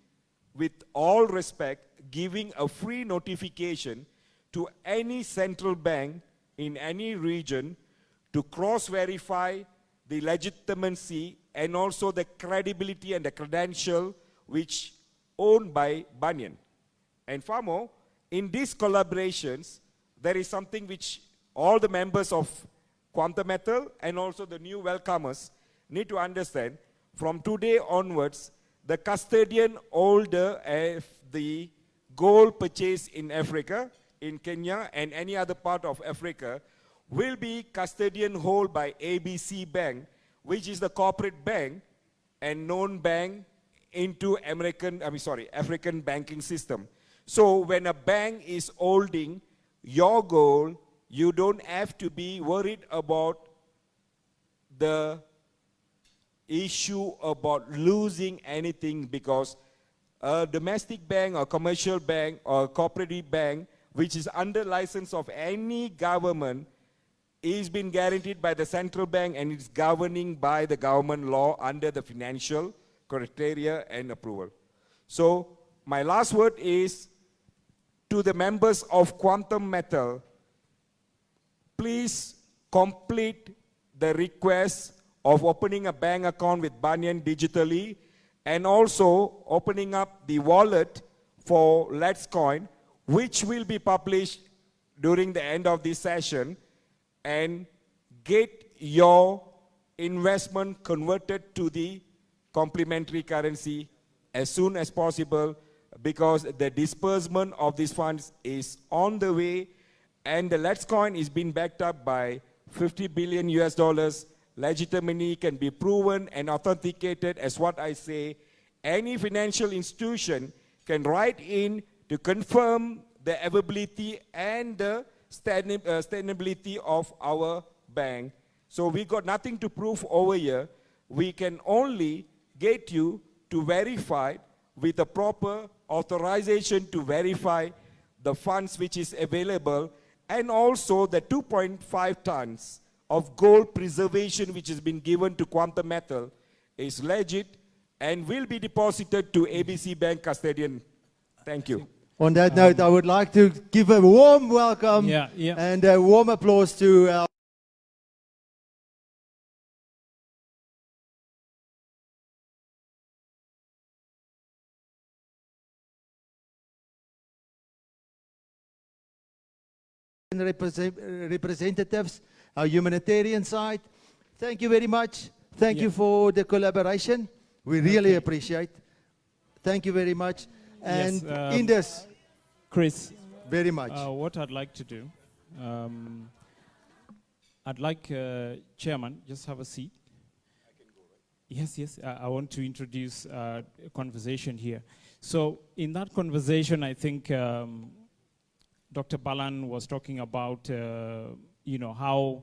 J: with all respect, giving a free notification to any central bank in any region to cross-verify the legitimacy and also the credibility and the credential which owned by Banyan. And furthermore, in these collaborations, there is something which all the members of Quantum Metal and also the new welcomers need to understand. From today onwards, the custodian holder of the gold purchased in Africa, in Kenya and any other part of Africa, will be custodian held by ABC Bank, which is the corporate bank and known bank into African banking system. So when a bank is holding your gold, you don't have to be worried about the issue about losing anything, because a domestic bank or commercial bank or cooperative bank which is under license of any government is been guaranteed by the central bank and is governing by the government law under the financial criteria and approval. So my last word is to the members of Quantum Metal, please complete the request of opening a bank account with Banyan digitally and also opening up the wallet for Let's Coin, which will be published during the end of this session, and get your investment converted to the complementary currency as soon as possible, because the disbursement of these funds is on the way, and the Let's Coin is being backed up by $50 billion US. Legitimacy can be proven and authenticated as what I say. Any financial institution can write in to confirm the availability and the sustainability of our bank. So we got nothing to prove over here. We can only get you to verify with a proper authorization to verify the funds which is available, and also the 2.5 tons of gold preservation which has been given to Quantum Metal is legit and will be deposited to ABC Bank custodian. Thank you.
C: On that note, I would like to give a warm welcome and a warm applause to our representatives, our humanitarian side. Thank you very much. Thank you for the collaboration. We really appreciate. Thank you very much. And in this,
D: Chris,
C: very much.
D: What I'd like to do, I'd like Chairman, just have a seat. Yes, I want to introduce a conversation here. So in that conversation, I think Dr. Balan was talking about, how,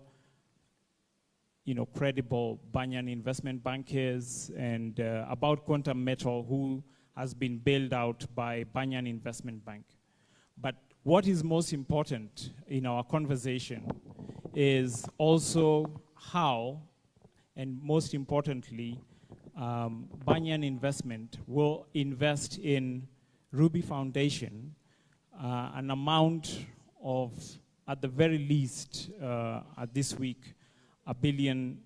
D: credible Banyan Investment Bank is, and about Quantum Metal, who has been bailed out by Banyan Investment Bank. But what is most important in our conversation is also how, and most importantly, Banyan Investment will invest in Ruby Foundation an amount of, at the very least, at this week, €1 billion.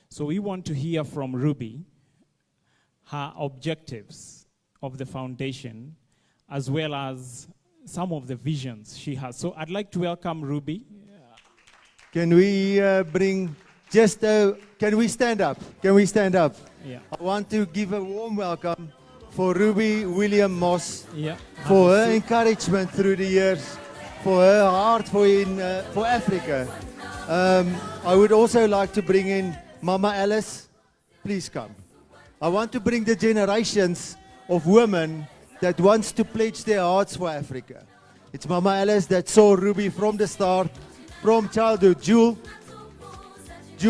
D: So we want to hear from Ruby her objectives of the foundation, as well as some of the visions she has. So I'd like to welcome Ruby.
C: Can we bring just, can we stand up? Can we stand up?
D: Yeah.
C: I want to give a warm welcome for Ruby William Moss,
D: yeah,
C: for her encouragement through the years, for her heart for Africa. I would also like to bring in Mama Alice. Please come. I want to bring the generations of women that wants to pledge their hearts for Africa. It's Mama Alice that saw Ruby from the start, from childhood. Jewel,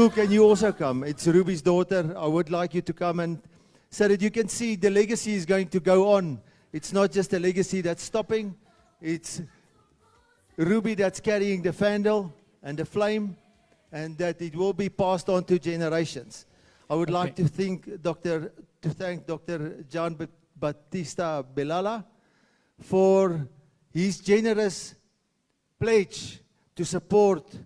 C: can you also come? It's Ruby's daughter. I would like you to come, and so that you can see the legacy is going to go on. It's not just a legacy that's stopping. It's Ruby that's carrying the candle and the flame, and that it will be passed on to generations. I would like
D: Okay.
C: to thank Dr. John Batista Belala for his generous pledge to support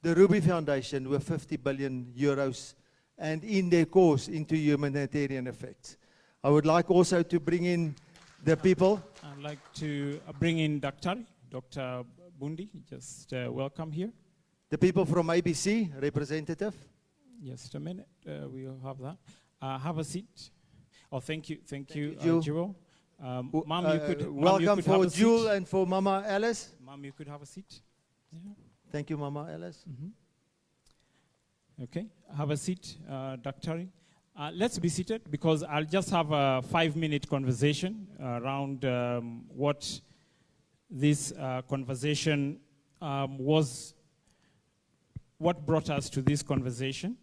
C: the Ruby Foundation with 50 billion euros and in their cause into humanitarian effects. I would like also to bring in the people.
D: I'd like to bring in Dr. Bundi, just welcome here.
C: The people from ABC, representative.
D: Just a minute, we'll have that. Have a seat. Oh, thank you,
C: Jewel.
D: Jewel. Mom, you could
C: welcome
D: have
C: for
D: a seat.
C: Jewel and for Mama Alice.
D: Mom, you could have a seat. Yeah.
C: Thank you, Mama Alice.
D: Okay, have a seat, Dr. Let's be seated because I'll just have a 5-minute conversation around what this conversation was, what brought us to this conversation.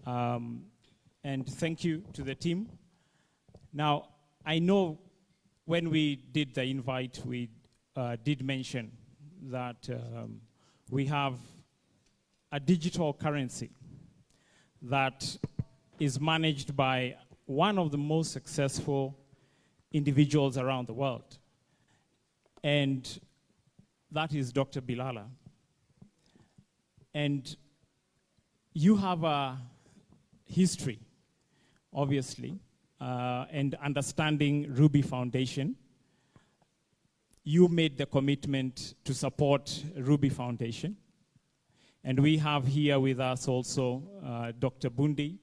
D: And thank you to the team. Now, I know when we did the invite, we did mention that we have a digital currency that is managed by one of the most successful individuals around the world. And that is Dr. Bilala. And you have a history, obviously, and understanding Ruby Foundation. You made the commitment to support Ruby Foundation. And we have here with us also Dr. Bundi,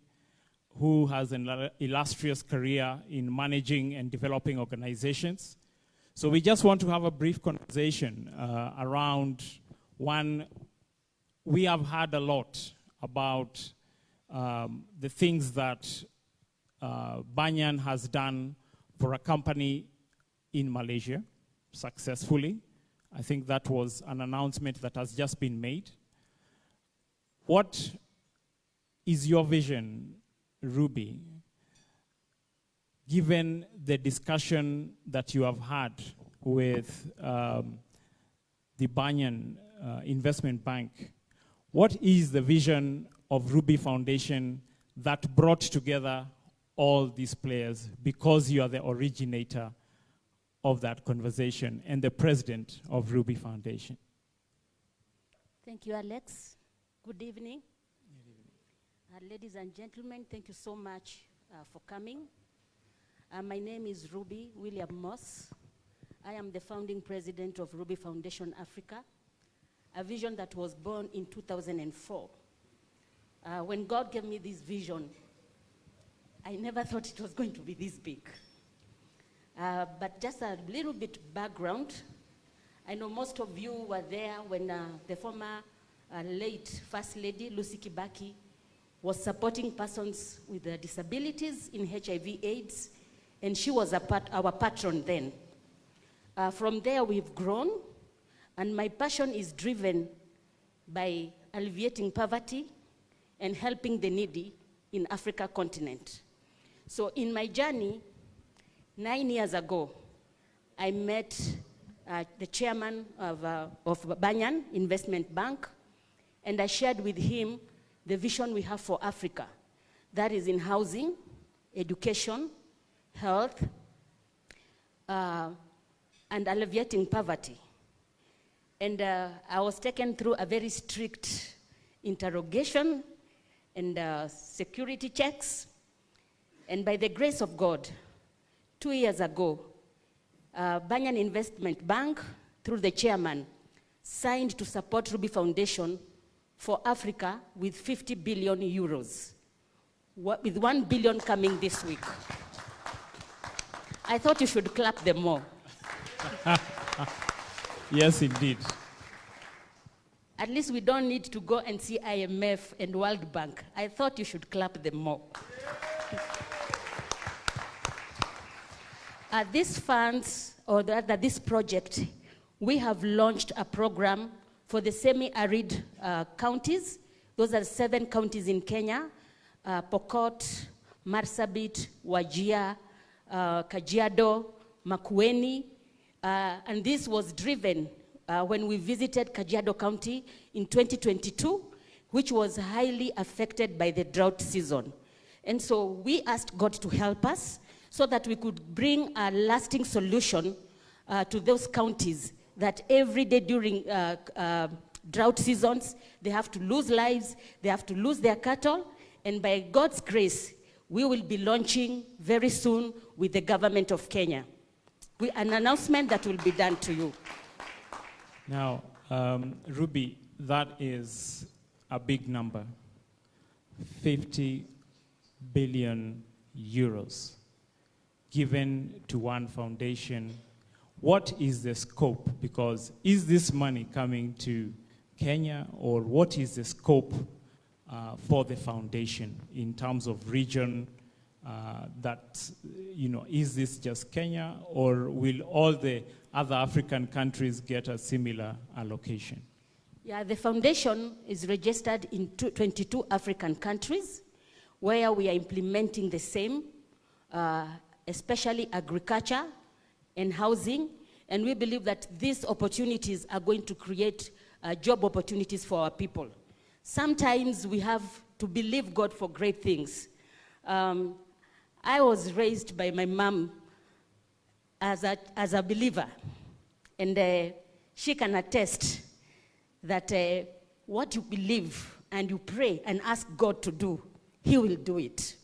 D: who has an illustrious career in managing and developing organizations. So we just want to have a brief conversation around one. We have heard a lot about the things that Banyan has done for a company in Malaysia successfully. I think that was an announcement that has just been made. What is your vision, Ruby, given the discussion that you have had with the Banyan Investment Bank? What is the vision of Ruby Foundation that brought together all these players, because you are the originator of that conversation and the president of Ruby Foundation?
H: Thank you, Alex. Good evening. Ladies and gentlemen, thank you so much for coming. My name is Ruby William Moss. I am the founding president of Ruby Foundation Africa, a vision that was born in 2004. When God gave me this vision, I never thought it was going to be this big. But just a little bit background. I know most of you were there when the former late First Lady, Lucy Kibaki, was supporting persons with disabilities in HIV/AIDS, and she was our patron then. From there, we've grown, and my passion is driven by alleviating poverty and helping the needy in Africa continent. So in my journey, 9 years ago, I met the chairman of Banyan Investment Bank, and I shared with him the vision we have for Africa. That is in housing, education, health, and alleviating poverty. And I was taken through a very strict interrogation and security checks. And by the grace of God, 2 years ago, Banyan Investment Bank, through the chairman, signed to support Ruby Foundation for Africa with 50 billion euros, with 1 billion coming this week. I thought you should clap them more.
D: Yes, indeed.
H: At least we don't need to go and see IMF and World Bank. I thought you should clap them more. These funds, or rather this project, we have launched a program for the semi-arid counties. Those are 7 counties in Kenya: Pokot, Marsabit, Wajir, Kajiado, Makueni. And this was driven when we visited Kajiado County in 2022, which was highly affected by the drought season. And so we asked God to help us so that we could bring a lasting solution to those counties that every day during drought seasons, they have to lose lives, they have to lose their cattle, and by God's grace, we will be launching very soon with the government of Kenya. An announcement that will be done to you.
D: Now, Ruby, that is a big number. 50 billion euros given to one foundation. What is the scope? Because is this money coming to Kenya, or what is the scope for the foundation in terms of region? Is this just Kenya, or will all the other African countries get a similar allocation?
H: Yeah, the foundation is registered in 22 African countries where we are implementing the same, especially agriculture and housing. And we believe that these opportunities are going to create job opportunities for our people. Sometimes we have to believe God for great things. I was raised by my mom as a believer, and she can attest that what you believe and you pray and ask God to do, He will do it.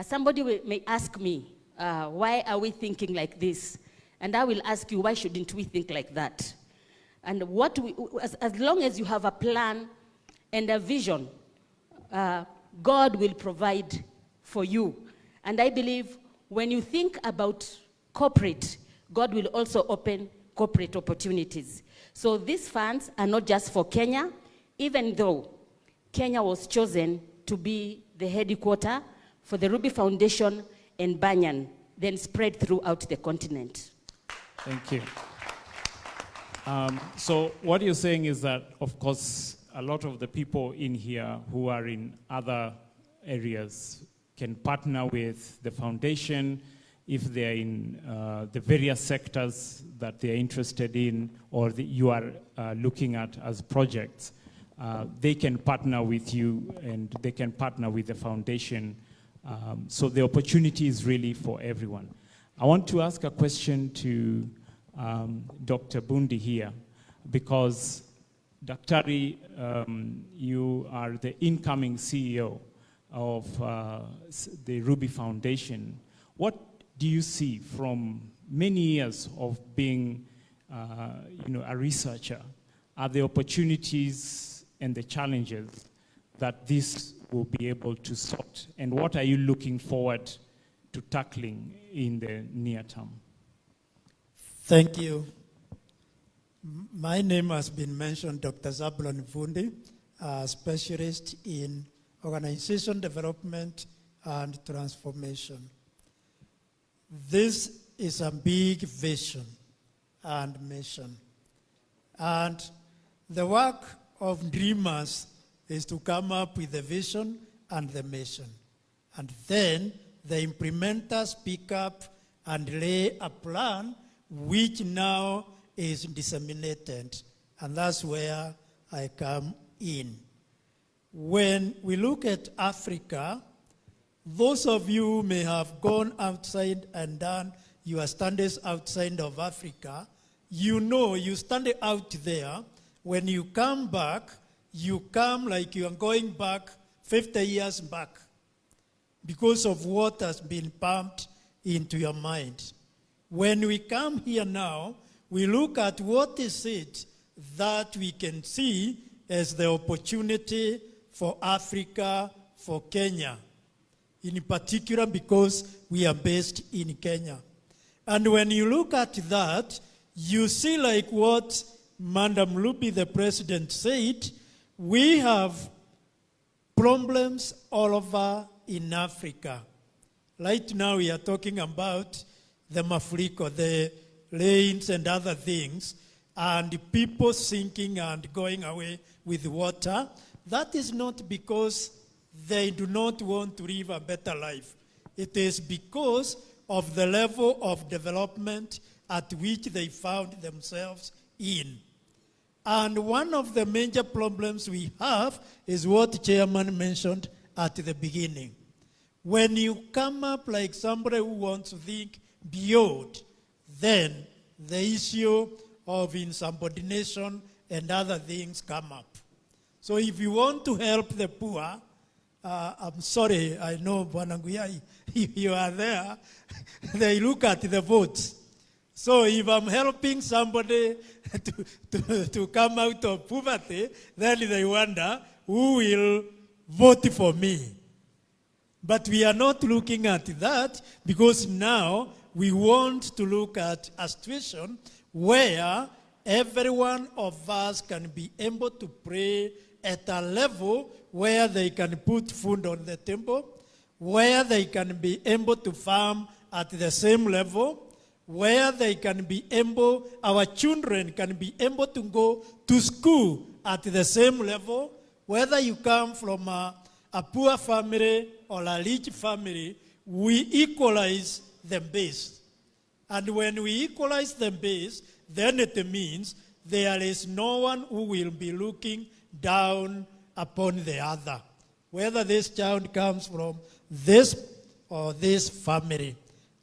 H: Somebody may ask me, why are we thinking like this? And I will ask you, why shouldn't we think like that? And as long as you have a plan and a vision, God will provide for you. And I believe when you think about corporate, God will also open corporate opportunities. So these funds are not just for Kenya, even though Kenya was chosen to be the headquarters for the Ruby Foundation and Banyan, then spread throughout the continent.
D: Thank you. So what you're saying is that, of course, a lot of the people in here who are in other areas can partner with the foundation if they're in the various sectors that they're interested in, or you are looking at as projects. They can partner with you, and they can partner with the foundation. So the opportunity is really for everyone. I want to ask a question to Dr. Bundi here, because Daktari, you are the incoming CEO of the Ruby Foundation. What do you see from many years of being a researcher? Are the opportunities and the challenges that this will be able to sort? And what are you looking forward to tackling in the near term?
L: Thank you. My name has been mentioned, Dr. Zablon Vundi, a specialist in organization development and transformation. This is a big vision and mission. And the work of dreamers is to come up with the vision and the mission. And then the implementers pick up and lay a plan which now is disseminated. And that's where I come in. When we look at Africa, those of you who may have gone outside and done your studies outside of Africa, you know you stand out there. When you come back, you come like you are going back 50 years back because of what has been pumped into your mind. When we come here now, we look at what is it that we can see as the opportunity for Africa, for Kenya, in particular because we are based in Kenya. And when you look at that, you see like what Madam Ruby, the president, said, we have problems all over in Africa. Right now we are talking about the mafuriko, the rains and other things, and people sinking and going away with water. That is not because they do not want to live a better life. It is because of the level of development at which they found themselves in. And one of the major problems we have is what Chairman mentioned at the beginning. When you come up like somebody who wants to think beyond, then the issue of insubordination and other things come up. So if you want to help the poor, I'm sorry, I know Bwananguyai, if you are there, they look at the votes. So if I'm helping somebody to come out of poverty, then they wonder who will vote for me. But we are not looking at that, because now we want to look at a situation where every one of us can be able to pray at a level where they can put food on the table, where they can be able to farm at the same level, where they can be able, our children can be able to go to school at the same level, whether you come from a poor family or a rich family, we equalize the base. And when we equalize the base, then it means there is no one who will be looking down upon the other, whether this child comes from this or this family.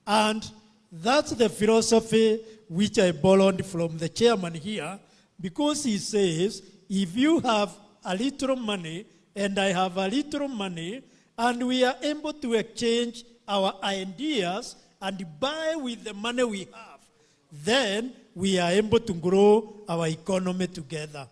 L: And that's the philosophy which I borrowed from the chairman here, because he says, if you have a little money and I have a little money, and we are able to exchange our ideas and buy with the money we have, then we are able to grow our economy together.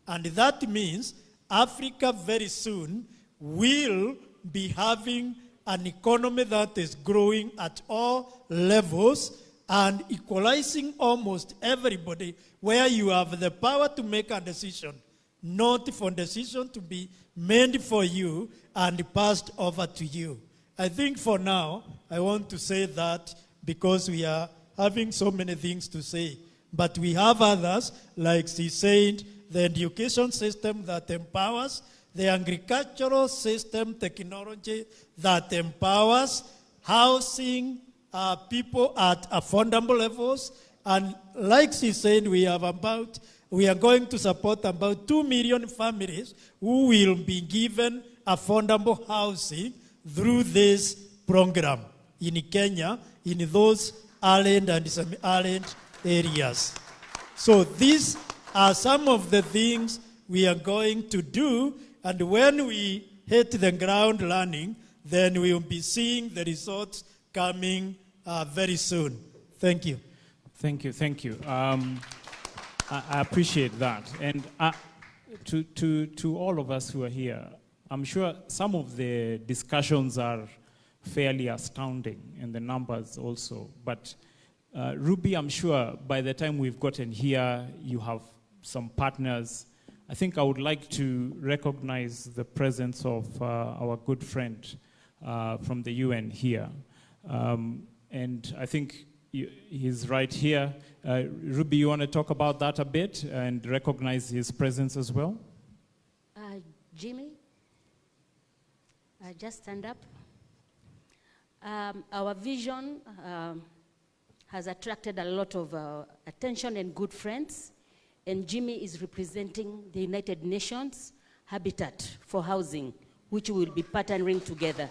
L: And that means Africa very soon will be having an economy that is growing at all levels and equalizing almost everybody, where you have the power to make a decision, not for decision to be made for you and passed over to you. I think for now, I want to say that because we are having so many things to say. But we have others, like she said, the education system that empowers, the agricultural system technology that empowers, housing people at affordable levels. And like she said, we are going to support about 2 million families who will be given affordable housing through this program in Kenya, in those island and semi-island areas. So these are some of the things we are going to do, and when we hit the ground running, then we will be seeing the results coming very soon. Thank you.
D: Thank you. I appreciate that. And to all of us who are here, I'm sure some of the discussions are fairly astounding, and the numbers also. But Ruby, I'm sure by the time we've gotten here, you have some partners. I think I would like to recognize the presence of our good friend from the UN here. And I think he's right here. Ruby, you want to talk about that a bit and recognize his presence as well?
H: Jimmy, just stand up. Our vision has attracted a lot of attention and good friends, and Jimmy is representing the United Nations Habitat for Housing, which we will be partnering together.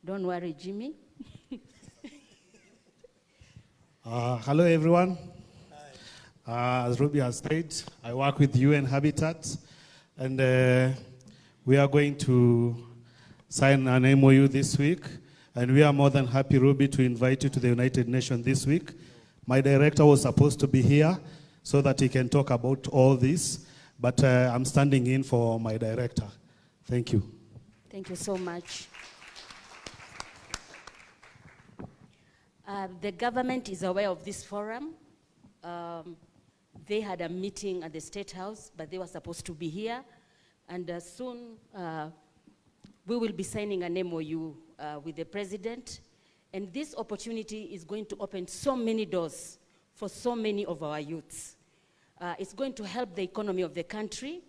H: Don't worry, Jimmy.
M: Hello, everyone. As Ruby has said, I work with UN Habitat, and we are going to sign an MOU this week, and we are more than happy, Ruby, to invite you to the United Nations this week. My director was supposed to be here so that he can talk about all this, but I'm standing in for my director. Thank you.
H: Thank you so much. The government is aware of this forum. They had a meeting at the State House, but they were supposed to be here. And soon we will be signing an MOU with the president. And this opportunity is going to open so many doors for so many of our youths. It's going to help the economy of the country,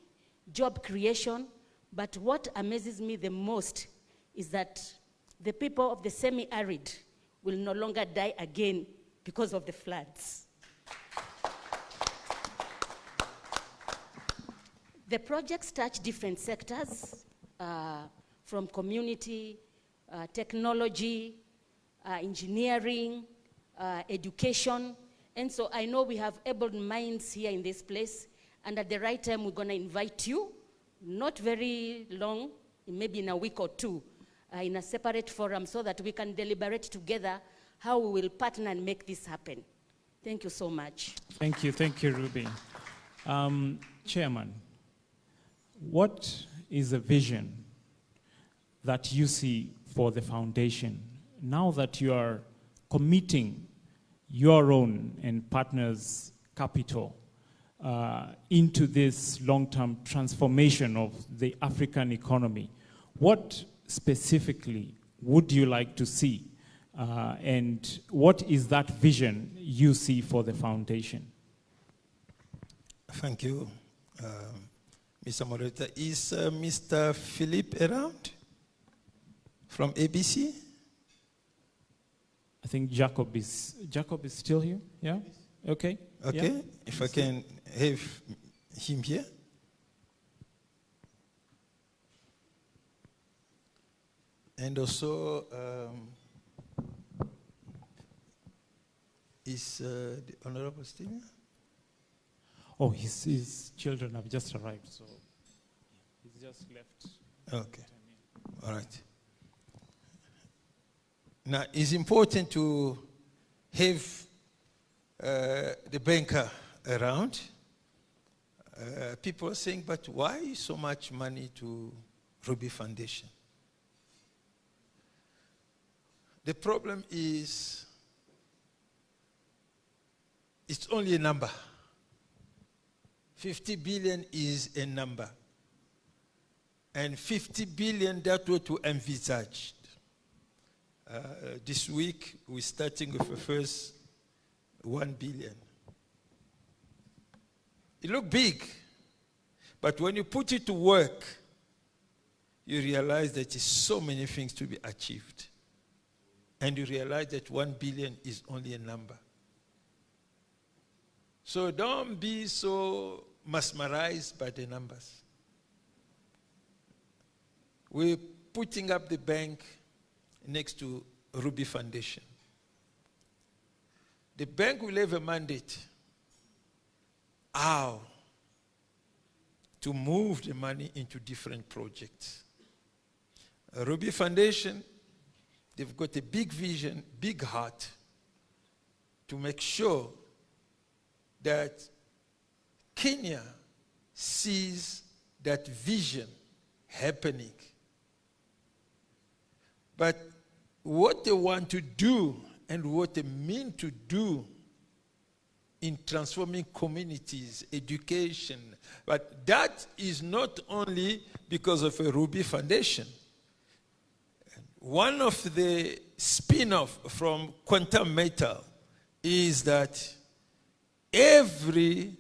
H: job creation. But what amazes me the most is that the people of the semi-arid will no longer die again because of the floods. The projects touch different sectors, from community, technology, engineering, education. And so I know we have able minds here in this place, and at the right time we're going to invite you, not very long, maybe in a week or two, in a separate forum so that we can deliberate together how we will partner and make this happen. Thank you so much.
D: Thank you, Ruby. Chairman, what is the vision that you see for the foundation now that you are committing your own and partners' capital into this long-term transformation of the African economy? What specifically would you like to see? And what is that vision you see for the foundation?
I: Thank you, Mr. Moderator. Is Mr. Philip around from ABC?
D: I think Jacob is still here. Yeah. Okay.
I: Okay.
D: Yeah.
I: If I can have him here. And also, is the Honorable still here?
D: Oh, his children have just arrived, so he's just left.
I: Okay. All right. Now, it's important to have the banker around. People are saying, but why so much money to Ruby Foundation? The problem is, it's only a number. 50 billion is a number. And 50 billion, that's what we envisaged. This week, we're starting with the first 1 billion. It looks big, but when you put it to work, you realize that there's so many things to be achieved. And you realize that 1 billion is only a number. So don't be so mesmerized by the numbers. We're putting up the bank next to Ruby Foundation. The bank will have a mandate how to move the money into different projects. Ruby Foundation, they've got a big vision, big heart to make sure that Kenya sees that vision happening. But what they want to do and what they mean to do in transforming communities, education, but that is not only because of a Ruby Foundation. One of the spin-off from quantum metal is that every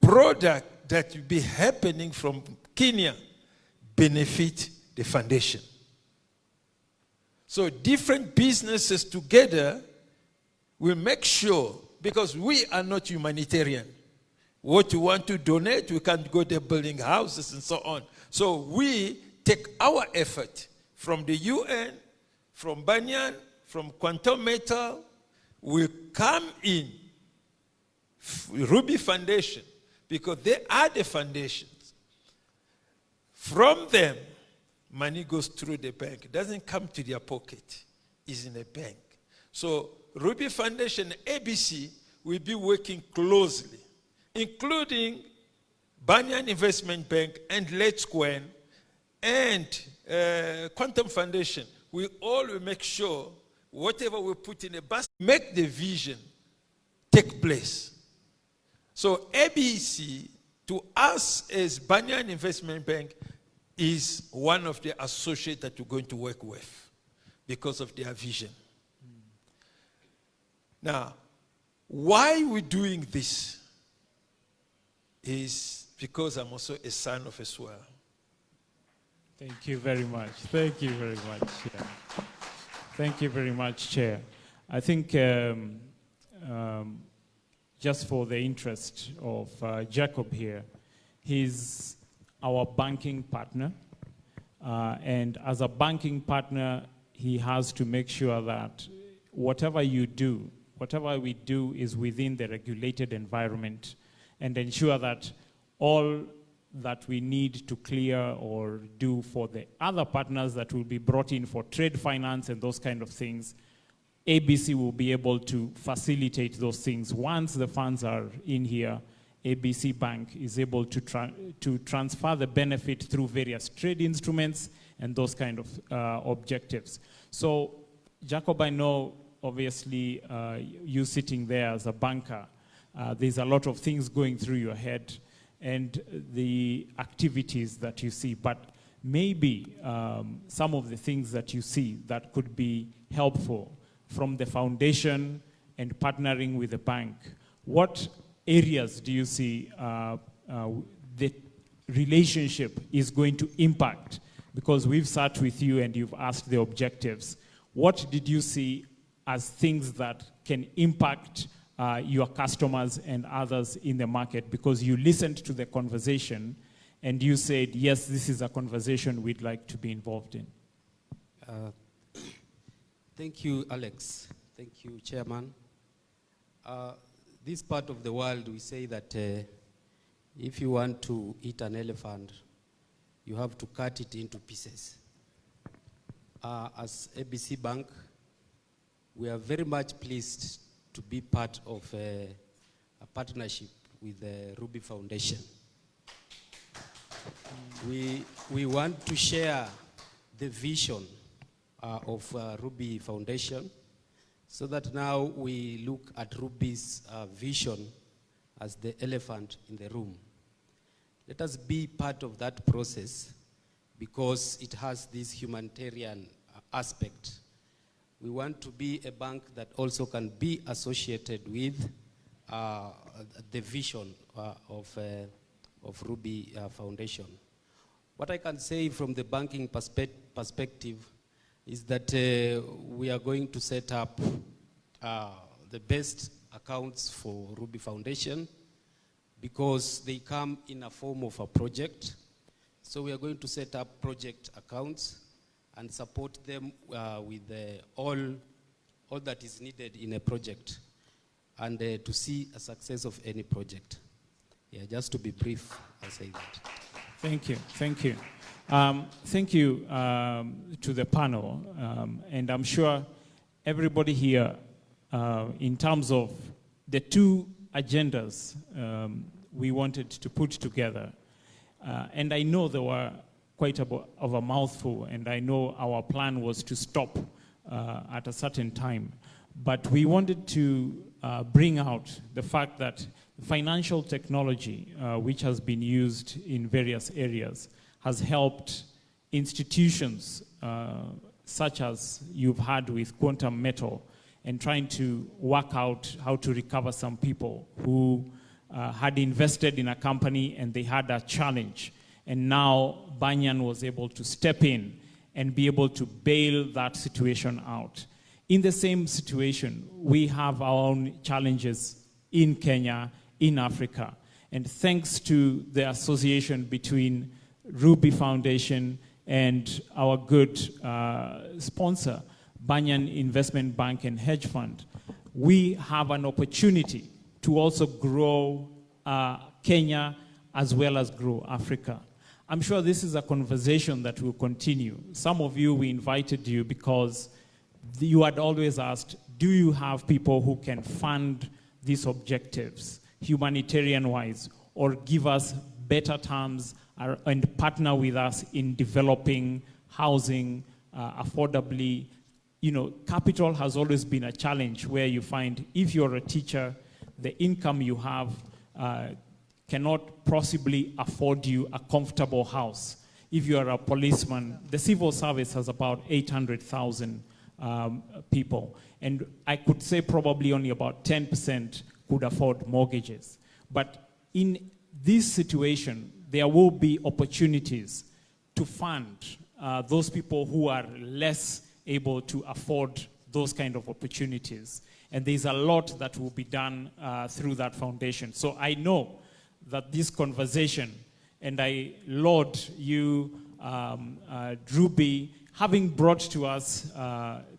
I: product that will be happening from Kenya benefit the foundation. So different businesses together will make sure, because we are not humanitarian. What you want to donate, we can't go there building houses and so on. So we take our effort from the UN, from Banyan, from Quantum Metal, we come in Ruby Foundation, because they are the foundations. From them, money goes through the bank. It doesn't come to their pocket. It's in a bank. So Ruby Foundation, ABC, will be working closely, including Banyan Investment Bank and Let's Gwen and Quantum Foundation. We all will make sure whatever we put in a basket, make the vision take place. So ABC, to us as Banyan Investment Bank, is one of the associates that we're going to work with because of their vision. Now, why we're doing this is because I'm also a son of a swell.
D: Thank you very much. Thank you very much. Yeah. Thank you very much, Chair. I think just for the interest of Jacob here, he's our banking partner. And as a banking partner, he has to make sure that whatever we do is within the regulated environment and ensure that all that we need to clear or do for the other partners that will be brought in for trade finance and those kind of things, ABC will be able to facilitate those things. Once the funds are in here, ABC Bank is able to transfer the benefit through various trade instruments and those kind of objectives. So, Jacob, I know, obviously, you sitting there as a banker, there's a lot of things going through your head and the activities that you see, but maybe some of the things that you see that could be helpful from the foundation and partnering with the bank. What areas do you see the relationship is going to impact? Because we've sat with you and you've asked the objectives. What did you see as things that can impact your customers and others in the market? Because you listened to the conversation and you said, yes, this is a conversation we'd like to be involved in.
N: Thank you, Alex. Thank you, Chairman. This part of the world, we say that if you want to eat an elephant, you have to cut it into pieces. As ABC Bank, we are very much pleased to be part of a partnership with the Ruby Foundation. We want to share the vision of Ruby Foundation so that now we look at Ruby's vision as the elephant in the room. Let us be part of that process because it has this humanitarian aspect. We want to be a bank that also can be associated with the vision of Ruby Foundation. What I can say from the banking perspective is that we are going to set up the best accounts for Ruby Foundation because they come in a form of a project. So we are going to set up project accounts and support them with all that is needed in a project and to see a success of any project. Yeah, just to be brief, I'll say that.
D: Thank you, thank you. Thank you to the panel, and I'm sure everybody here, in terms of the two agendas we wanted to put together, and I know there were quite of a mouthful, and I know our plan was to stop at a certain time, but we wanted to bring out the fact that financial technology, which has been used in various areas, has helped institutions such as you've had with Quantum Metal and trying to work out how to recover some people who had invested in a company and they had a challenge. And now Banyan was able to step in and be able to bail that situation out. In the same situation, we have our own challenges in Kenya, in Africa. And thanks to the association between Ruby Foundation and our good sponsor, Banyan Investment Bank and Hedge Fund, we have an opportunity to also grow Kenya as well as grow Africa. I'm sure this is a conversation that will continue. Some of you, we invited you because you had always asked, do you have people who can fund these objectives, humanitarian-wise, or give us better terms and partner with us in developing housing affordably? You know, capital has always been a challenge where you find if you're a teacher, the income you have cannot possibly afford you a comfortable house. If you are a policeman, the civil service has about 800,000 people. And I could say probably only about 10% could afford mortgages. But in this situation, there will be opportunities to fund those people who are less able to afford those kind of opportunities. And there's a lot that will be done through that foundation. So I know that this conversation, and I laud you, Ruby, having brought to us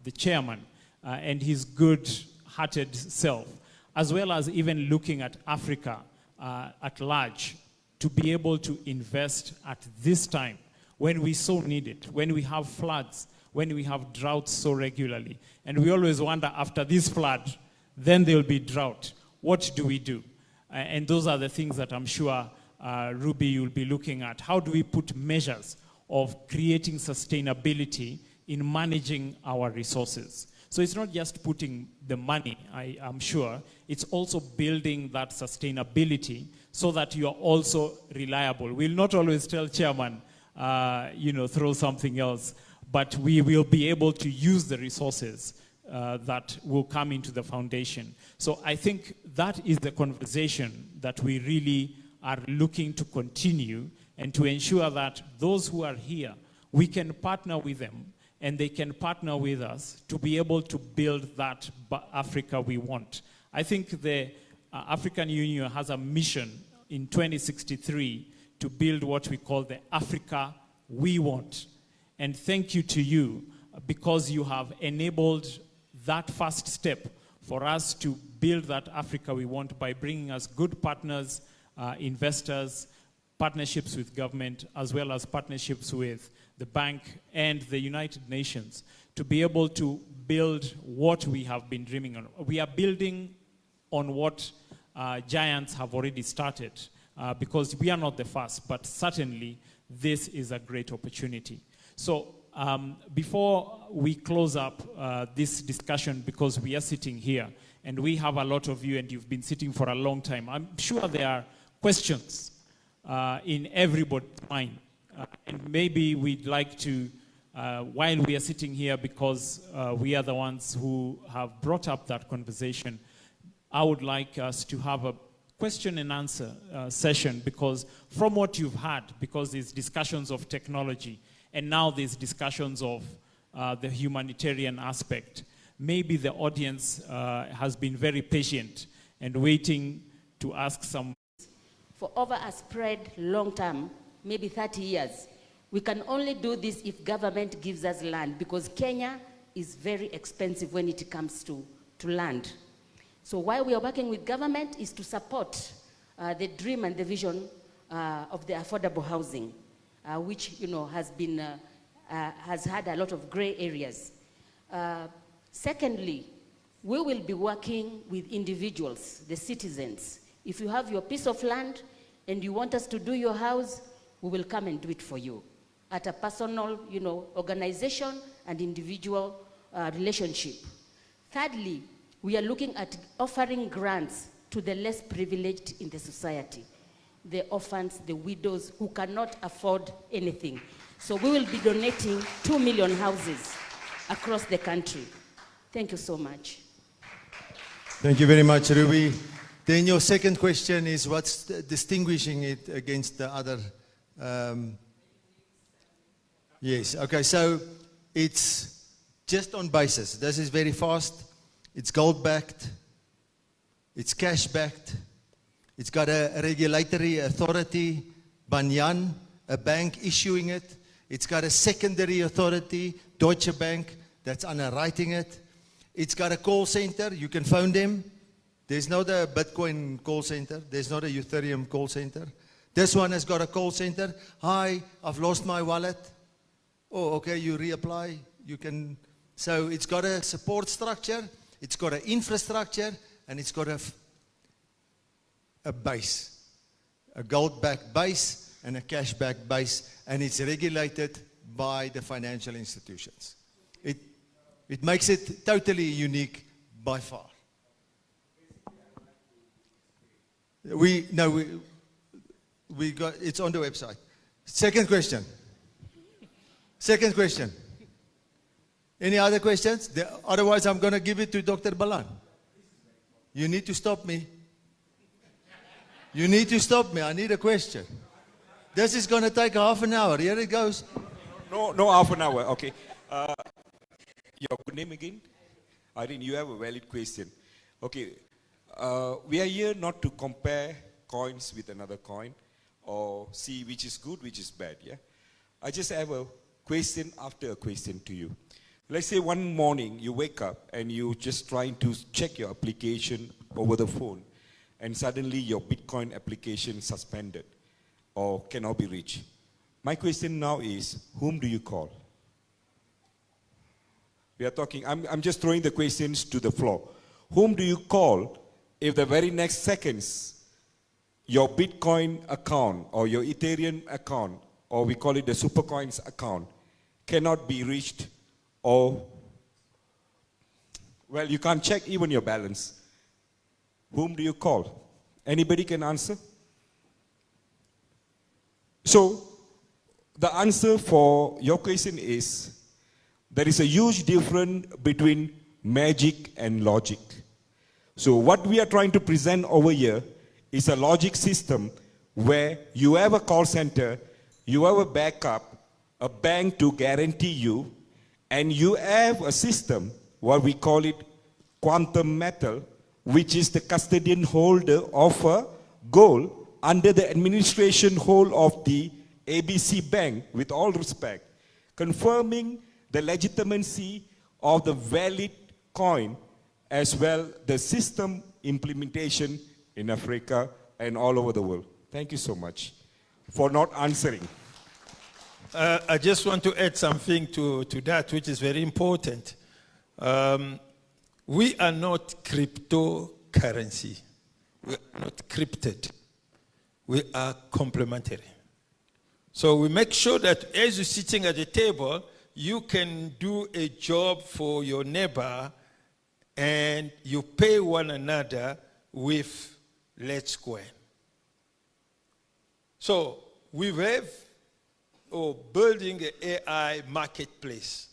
D: the chairman and his good-hearted self, as well as even looking at Africa at large, to be able to invest at this time when we so need it, when we have floods, when we have droughts so regularly. And we always wonder, after this flood, then there will be drought. What do we do? And those are the things that I'm sure, Ruby, you'll be looking at. How do we put measures of creating sustainability in managing our resources? So it's not just putting the money, I'm sure, it's also building that sustainability so that you are also reliable. We'll not always tell chairman, throw something else, but we will be able to use the resources that will come into the foundation. So I think that is the conversation that we really are looking to continue, and to ensure that those who are here, we can partner with them and they can partner with us to be able to build that Africa we want. I think the African Union has a mission in 2063 to build what we call the Africa we want. And thank you to you, because you have enabled that first step for us to build that Africa we want by bringing us good partners, investors, partnerships with government, as well as partnerships with the bank and the United Nations, to be able to build what we have been dreaming on. We are building on what giants have already started, because we are not the first, but certainly this is a great opportunity. So before we close up this discussion, because we are sitting here and we have a lot of you and you've been sitting for a long time, I'm sure there are questions in everybody's mind. And maybe we'd like to, while we are sitting here, because we are the ones who have brought up that conversation, I would like us to have a question and answer session, because from what you've had, because there's discussions of technology, and now there's discussions of the humanitarian aspect, maybe the audience has been very patient and waiting to ask some.
H: For over a spread long term, maybe 30 years, we can only do this if government gives us land, because Kenya is very expensive when it comes to land. So why we are working with government is to support the dream and the vision of the affordable housing, which has had a lot of gray areas. Secondly, we will be working with individuals, the citizens. If you have your piece of land and you want us to do your house, we will come and do it for you at a personal, organization and individual relationship. Thirdly, we are looking at offering grants to the less privileged in the society, the orphans, the widows who cannot afford anything. So we will be donating 2 million houses across the country. Thank you so much.
C: Thank you very much, Ruby. Then your second question is, what's distinguishing it against the other? Yes, okay, so it's just on basis. This is very fast. It's gold-backed. It's cash-backed. It's got a regulatory authority, Banyan, a bank issuing it. It's got a secondary authority, Deutsche Bank, that's underwriting it. It's got a call center. You can phone them. There's not a Bitcoin call center. There's not a Ethereum call center. This one has got a call center. Hi, I've lost my wallet. Oh, okay, you reapply. You can. So it's got a support structure. It's got an infrastructure, and it's got a base, a gold-backed base and a cash-backed base, and it's regulated by the financial institutions. It makes it totally unique by far. We got, it's on the website. Second question. Second question. Any other questions? Otherwise, I'm going to give it to Dr. Balan. You need to stop me. You need to stop me. I need a question. This is going to take half an hour. Here it goes.
J: No, half an hour. Okay. Your good name again? Irene, you have a valid question. Okay. We are here not to compare coins with another coin or see which is good, which is bad. Yeah. I just have a question after a question to you. Let's say one morning you wake up and you're just trying to check your application over the phone, and suddenly your Bitcoin application suspended or cannot be reached. My question now is, whom do you call? We are talking, I'm just throwing the questions to the floor. Whom do you call if the very next seconds your Bitcoin account or your Ethereum account, or we call it the Supercoins account, cannot be reached, or, well, you can't check even your balance? Whom do you call? Anybody can answer? So, the answer for your question is, there is a huge difference between magic and logic. So what we are trying to present over here is a logic system where you have a call center, you have a backup, a bank to guarantee you, and you have a system, what we call it quantum metal, which is the custodian holder of a gold under the administration hold of the ABC Bank, with all respect, confirming the legitimacy of the valid coin, as well the system implementation in Africa and all over the world. Thank you so much for not answering.
I: I just want to add something to that, which is very important. We are not cryptocurrency. We are not crypted. We are complementary. So we make sure that as you're sitting at the table, you can do a job for your neighbor and you pay one another with Let's Go. So we have building an AI marketplace.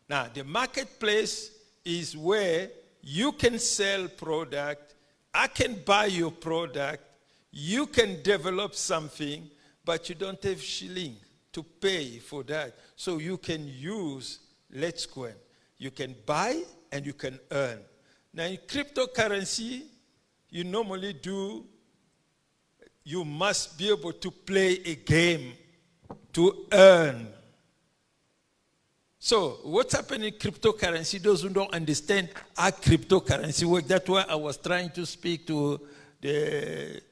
I: Now, the marketplace is where you can sell product, I can buy your product, you can develop something, but you don't have shilling to pay for that. So you can use Let's Go. You can buy and you can earn. Now in cryptocurrency, you normally you must be able to play a game to earn. So what's happening in cryptocurrency, those who don't understand how cryptocurrency works, that's why I was trying to speak to the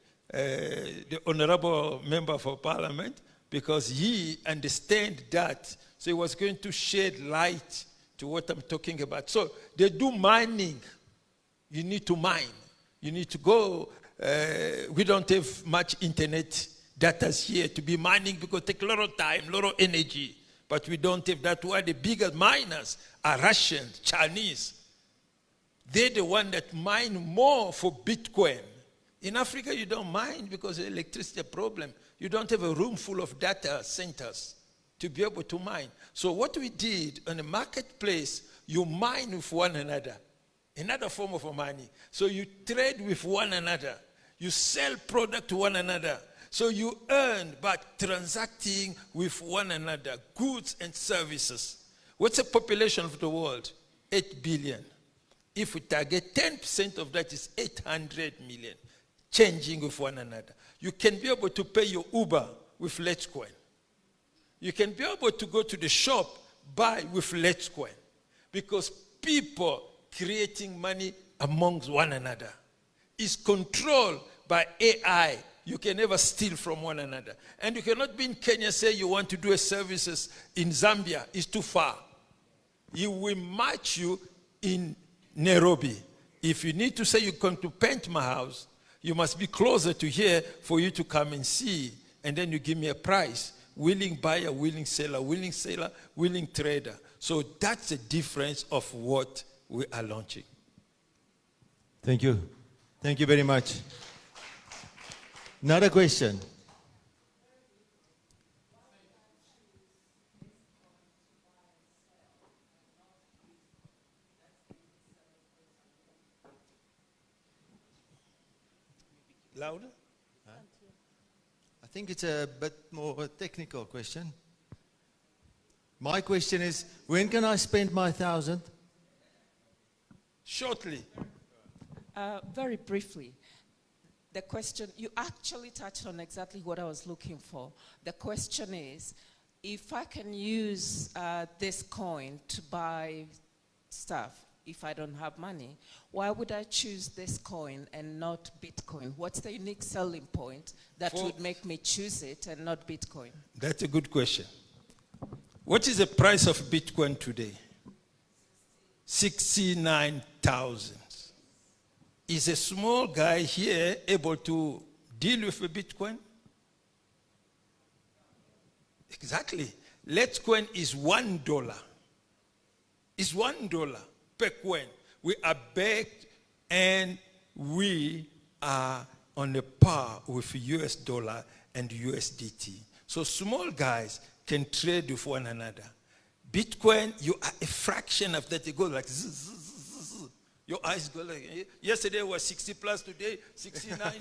I: honorable member for parliament, because he understands that. So he was going to shed light to what I'm talking about. So they do mining. You need to mine. You need to go. We don't have much internet data here to be mining because it takes a lot of time, a lot of energy. But we don't have that. Why the biggest miners are Russians, Chinese. They're the ones that mine more for Bitcoin. In Africa, you don't mine because of electricity problem. You don't have a room full of data centers to be able to mine. So what we did on the marketplace, you mine with one another. Another form of money. So you trade with one another. You sell product to one another. So you earn by transacting with one another, goods and services. What's the population of the world? 8 billion. If we target 10% of that is 800 million, changing with one another. You can be able to pay your Uber with Let's Go. You can be able to go to the shop, buy with Let's Go. Because people creating money amongst one another is controlled by AI. You can never steal from one another. And you cannot be in Kenya, say you want to do a services in Zambia. It's too far. He will match you in Nairobi. If you need to say you come to paint my house, you must be closer to here for you to come and see. And then you give me a price. Willing buyer, willing seller, willing trader. So that's the difference of what we are launching.
C: Thank you. Thank you very much. Another question.
I: Louder?
C: I think it's a bit more a technical question. My question is, when can I spend my 1,000?
I: Shortly.
O: Very briefly, the question, you actually touched on exactly what I was looking for. The question is, if I can use this coin to buy stuff, if I don't have money, why would I choose this coin and not Bitcoin? What's the unique selling point that would make me choose it and not Bitcoin?
I: That's a good question. What is the price of Bitcoin today? 69,000. Is a small guy here able to deal with a Bitcoin? Exactly. Litecoin is $1. It's $1 per coin. We are backed and we are on the par with US dollar and USDT. So small guys can trade with one another. Bitcoin, you are a fraction of that. It goes like zzz, zzz, zzz, zzz. Your eyes go like, yesterday was 60 plus, today 69.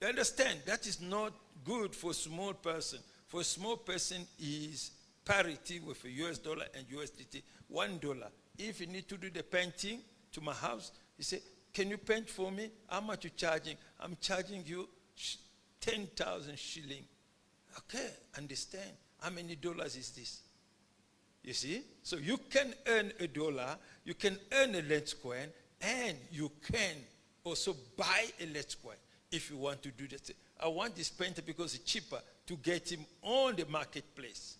I: You understand? That is not good for a small person. For a small person is parity with a US dollar and USDT, $1. If you need to do the painting to my house, you say, can you paint for me? How much you charging? I'm charging you 10,000 shilling. Okay, understand. How many dollars is this? You see? So you can earn $1, you can earn a Litecoin, and you can also buy a Litecoin if you want to do that. I want this painter because it's cheaper to get him on the marketplace.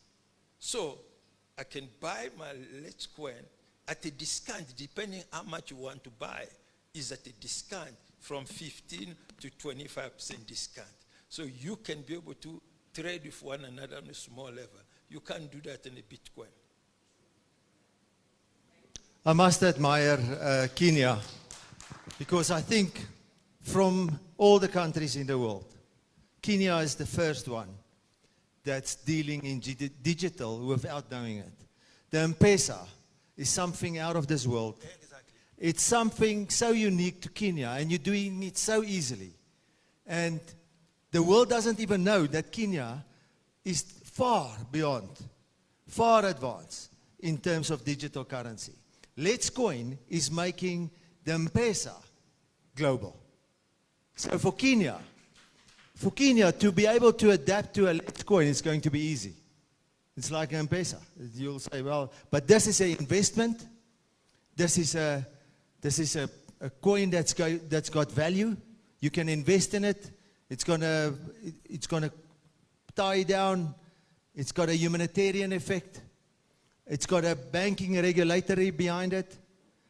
I: So I can buy my Litecoin at a discount, depending how much you want to buy, is at a discount from 15 to 25% discount. So you can be able to trade with one another on a small level. You can't do that in a Bitcoin.
C: I must admire Kenya, because I think from all the countries in the world, Kenya is the first one that's dealing in digital without knowing it. The M-Pesa is something out of this world. Exactly. It's something so unique to Kenya, and you're doing it so easily. And the world doesn't even know that Kenya is far beyond, far advanced in terms of digital currency. Litecoin is making the M-Pesa global. So for Kenya to be able to adapt to a Litecoin is going to be easy. It's like an M-Pesa. You'll say, well, but this is an investment. This is a coin that's got value. You can invest in it. It's gonna tie down. It's got a humanitarian effect. It's got a banking regulatory behind it.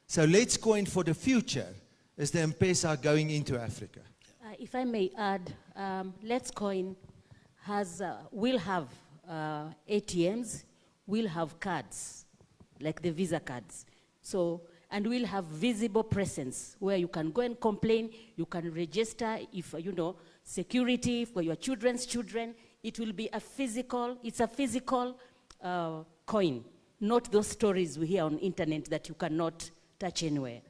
C: So Litecoin for the future is the M-Pesa going into Africa.
H: If I may add, Litecoin will have ATMs, will have cards, like the Visa cards. So, and we'll have visible presence where you can go and complain, you can register if, security for your children's children. It will be it's a physical coin, not those stories we hear on internet that you cannot touch anywhere.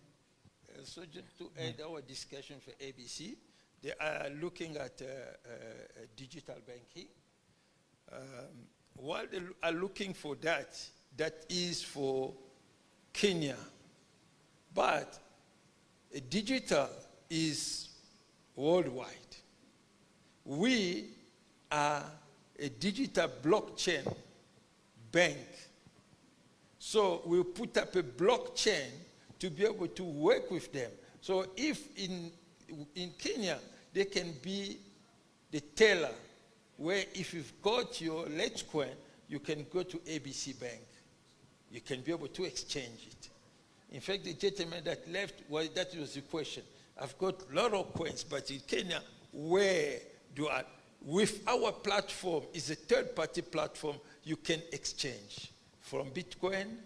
I: So just to add our discussion for ABC, they are looking at digital banking. While they are looking for that is for Kenya. But digital is worldwide. We are a digital blockchain bank. So we'll put up a blockchain to be able to work with them. So if in Kenya, they can be the teller, where if you've got your Litecoin, you can go to ABC Bank. You can be able to exchange it. In fact, the gentleman that left, well, that was the question. I've got a lot of coins, but in Kenya, where do I? With our platform, is a third-party platform, you can exchange from Bitcoin,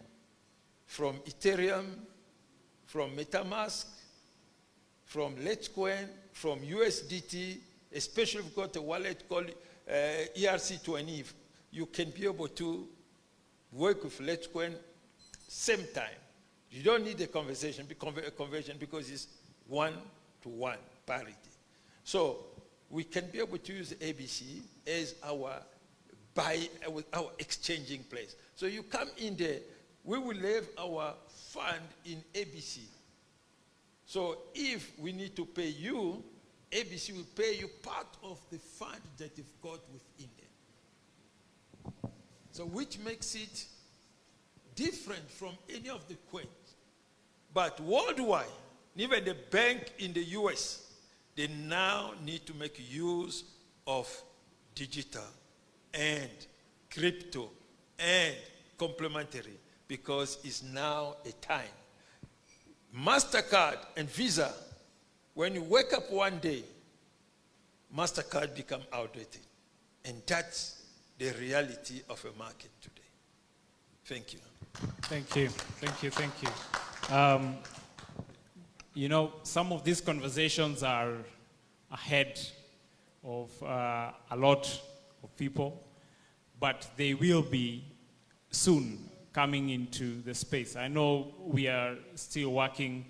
I: from Ethereum, from MetaMask, from Litecoin, from USDT, especially if you've got a wallet called ERC20, you can be able to work with Litecoin same time. You don't need a conversion because it's 1-to-1 parity. So we can be able to use ABC as our exchanging place. So you come in there, we will have our fund in ABC. So if we need to pay you, ABC will pay you part of the fund that you've got within there. So which makes it different from any of the coins. But worldwide, even the bank in the US, they now need to make use of digital and crypto and complementary, because it's now a time. MasterCard and Visa, when you wake up one day, MasterCard become outdated. And that's the reality of a market today. Thank you.
D: Thank you, thank you, thank you. You know, some of these conversations are ahead of a lot of people, but they will be soon coming into the space. I know we are still working,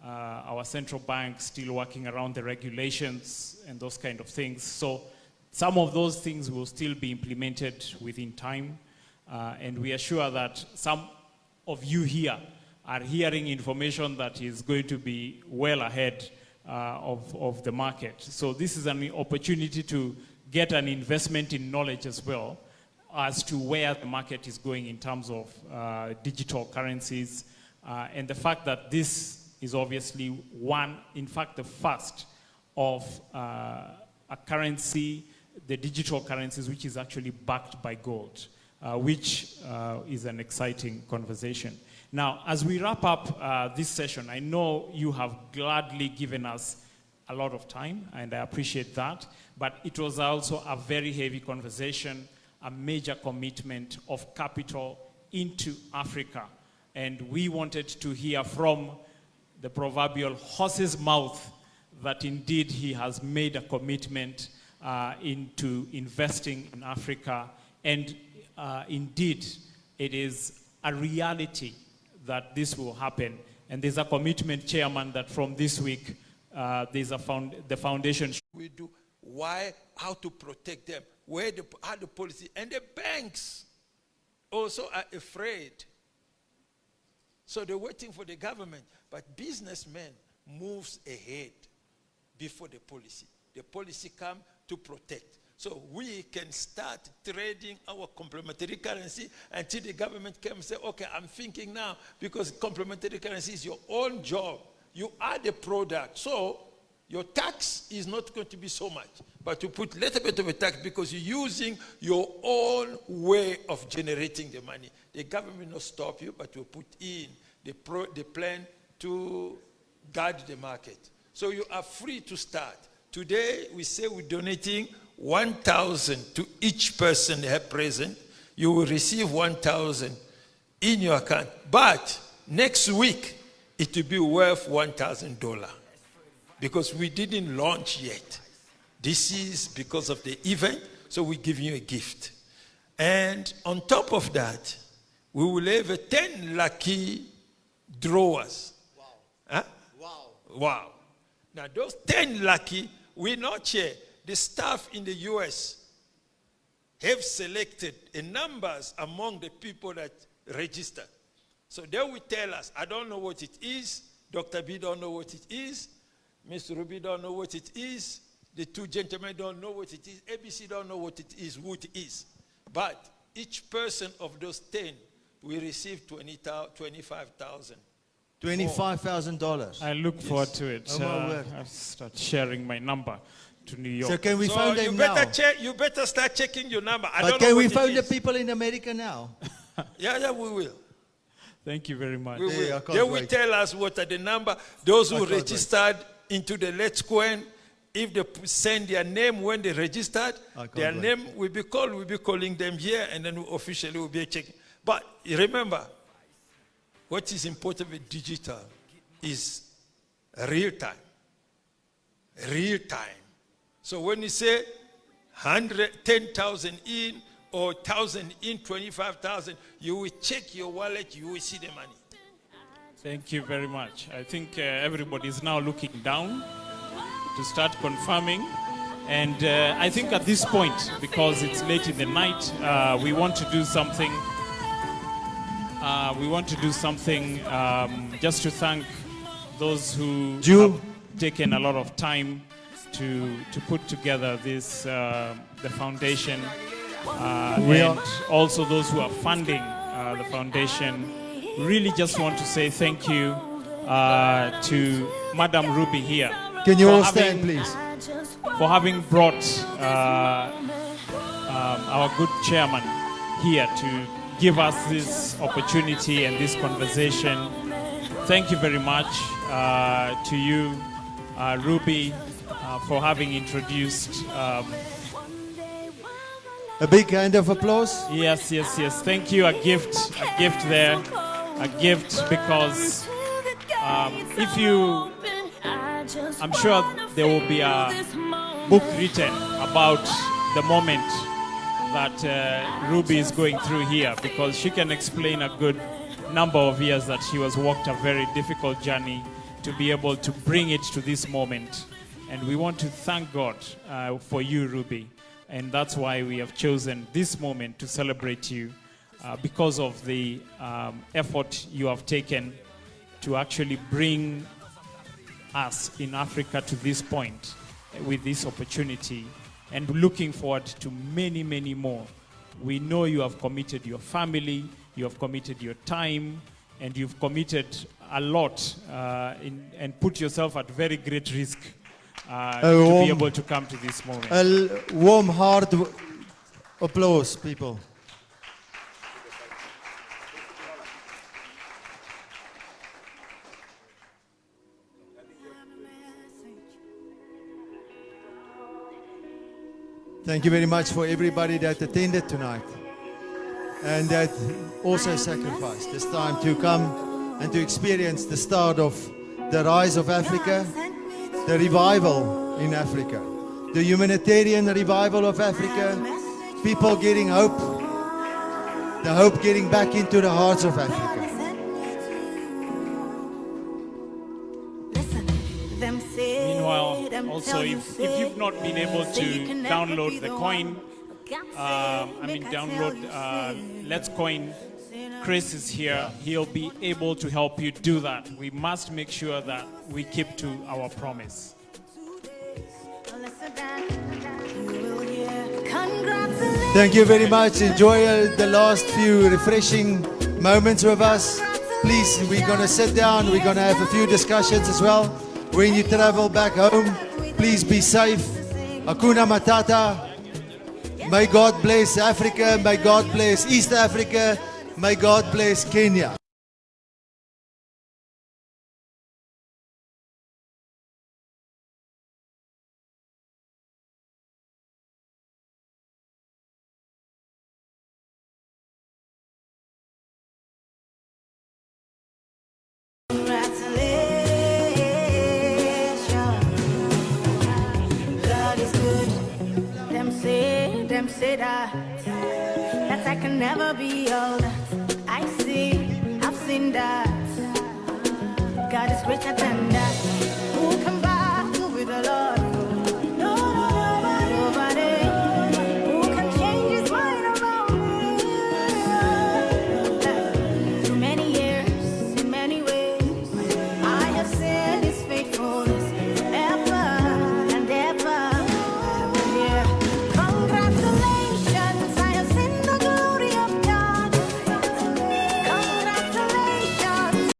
D: our central bank still working around the regulations and those kind of things. So some of those things will still be implemented within time. And we are sure that some of you here are hearing information that is going to be well ahead of the market. So this is an opportunity to get an investment in knowledge as well as to where the market is going in terms of digital currencies. And the fact that this is obviously one, in fact, the first of a currency, the digital currencies, which is actually backed by gold, which is an exciting conversation. Now, as we wrap up this session, I know you have gladly given us a lot of time, and I appreciate that, but it was also a very heavy conversation, a major commitment of capital into Africa. And we wanted to hear from the proverbial horse's mouth that indeed he has made a commitment into investing in Africa. And indeed, it is a reality that this will happen. And there's a commitment, Chairman, that from this week, there's the foundation.
I: We do why, how to protect them, how the policy, and the banks also are afraid. So they're waiting for the government, but businessmen moves ahead before the policy. The policy come to protect. So we can start trading our complementary currency until the government can say, okay, I'm thinking now, because complementary currency is your own job. You are the product. So your tax is not going to be so much, but you put a little bit of a tax because you're using your own way of generating the money. The government will not stop you, but will put in the plan to guard the market. So you are free to start. Today, we say we're donating 1,000 to each person here present. You will receive 1,000 in your account. But next week, it will be worth $1,000 because we didn't launch yet. This is because of the event, so we're giving you a gift. And on top of that, we will have 10 lucky drawers. Wow. Huh? Wow. Wow. Now, those 10 lucky, we're not here. The staff in the US have selected a numbers among the people that register. So they will tell us, I don't know what it is, Dr. B don't know what it is, Mr. Ruby don't know what it is, the two gentlemen don't know what it is, ABC don't know what it is, who it is. But each person of those 10 will receive $25,000.
C: $25,000.
D: I look forward to it. I'll start sharing my number to New York.
C: So can we phone them now?
I: You better start checking your number.
C: But can we phone the people in America now?
I: Yeah, we will.
D: Thank you very much.
I: We will. They will tell us what are the number. Those who registered into the Let's Coin, if they send their name when they registered, their name will be called. We'll be calling them here, and then officially we'll be checking. But remember, what is important with digital is real time. Real time. So when you say 10,000 in or 1,000 in, 25,000, you will check your wallet, you will see the money.
D: Thank you very much. I think everybody is now looking down to start confirming. And I think at this point, because it's late in the night, we want to do something. Just to thank those who have taken a lot of time to put together this the foundation, and also those who are funding the foundation. Really just want to say thank you to Madam Ruby here.
C: Can you all stand, please?
D: For having brought our good chairman here to give us this opportunity and this conversation. Thank you very much to you, Ruby, for having introduced.
C: A big hand of applause.
D: Yes. Thank you. A gift there. A gift because if you, I'm sure there will be a book written about the moment that Ruby is going through here, because she can explain a good number of years that she has walked a very difficult journey to be able to bring it to this moment. And we want to thank God for you, Ruby. And that's why we have chosen this moment to celebrate you because of the effort you have taken to actually bring us in Africa to this point with this opportunity, and looking forward to many, many more. We know you have committed your family, you have committed your time, and you've committed a lot and put yourself at very great risk to be able to come to this moment.
C: A warm, hard applause, people. Thank you very much for everybody that attended tonight and that also sacrificed this time to come and to experience the start of the rise of Africa, the revival in Africa, the humanitarian revival of Africa, people getting hope, the hope getting back into the hearts of Africa.
D: Meanwhile, also, if you've not been able to download the coin, Let's Coin, Chris is here. He'll be able to help you do that. We must make sure that we keep to our promise.
C: Thank you very much. Enjoy the last few refreshing moments with us. Please, we're going to sit down. We're going to have a few discussions as well. When you travel back home, please be safe. Hakuna Matata. May God bless Africa. May God bless East Africa. May God bless Kenya.
F: Them say that I can never be all that I see. I've seen that God is greater than that.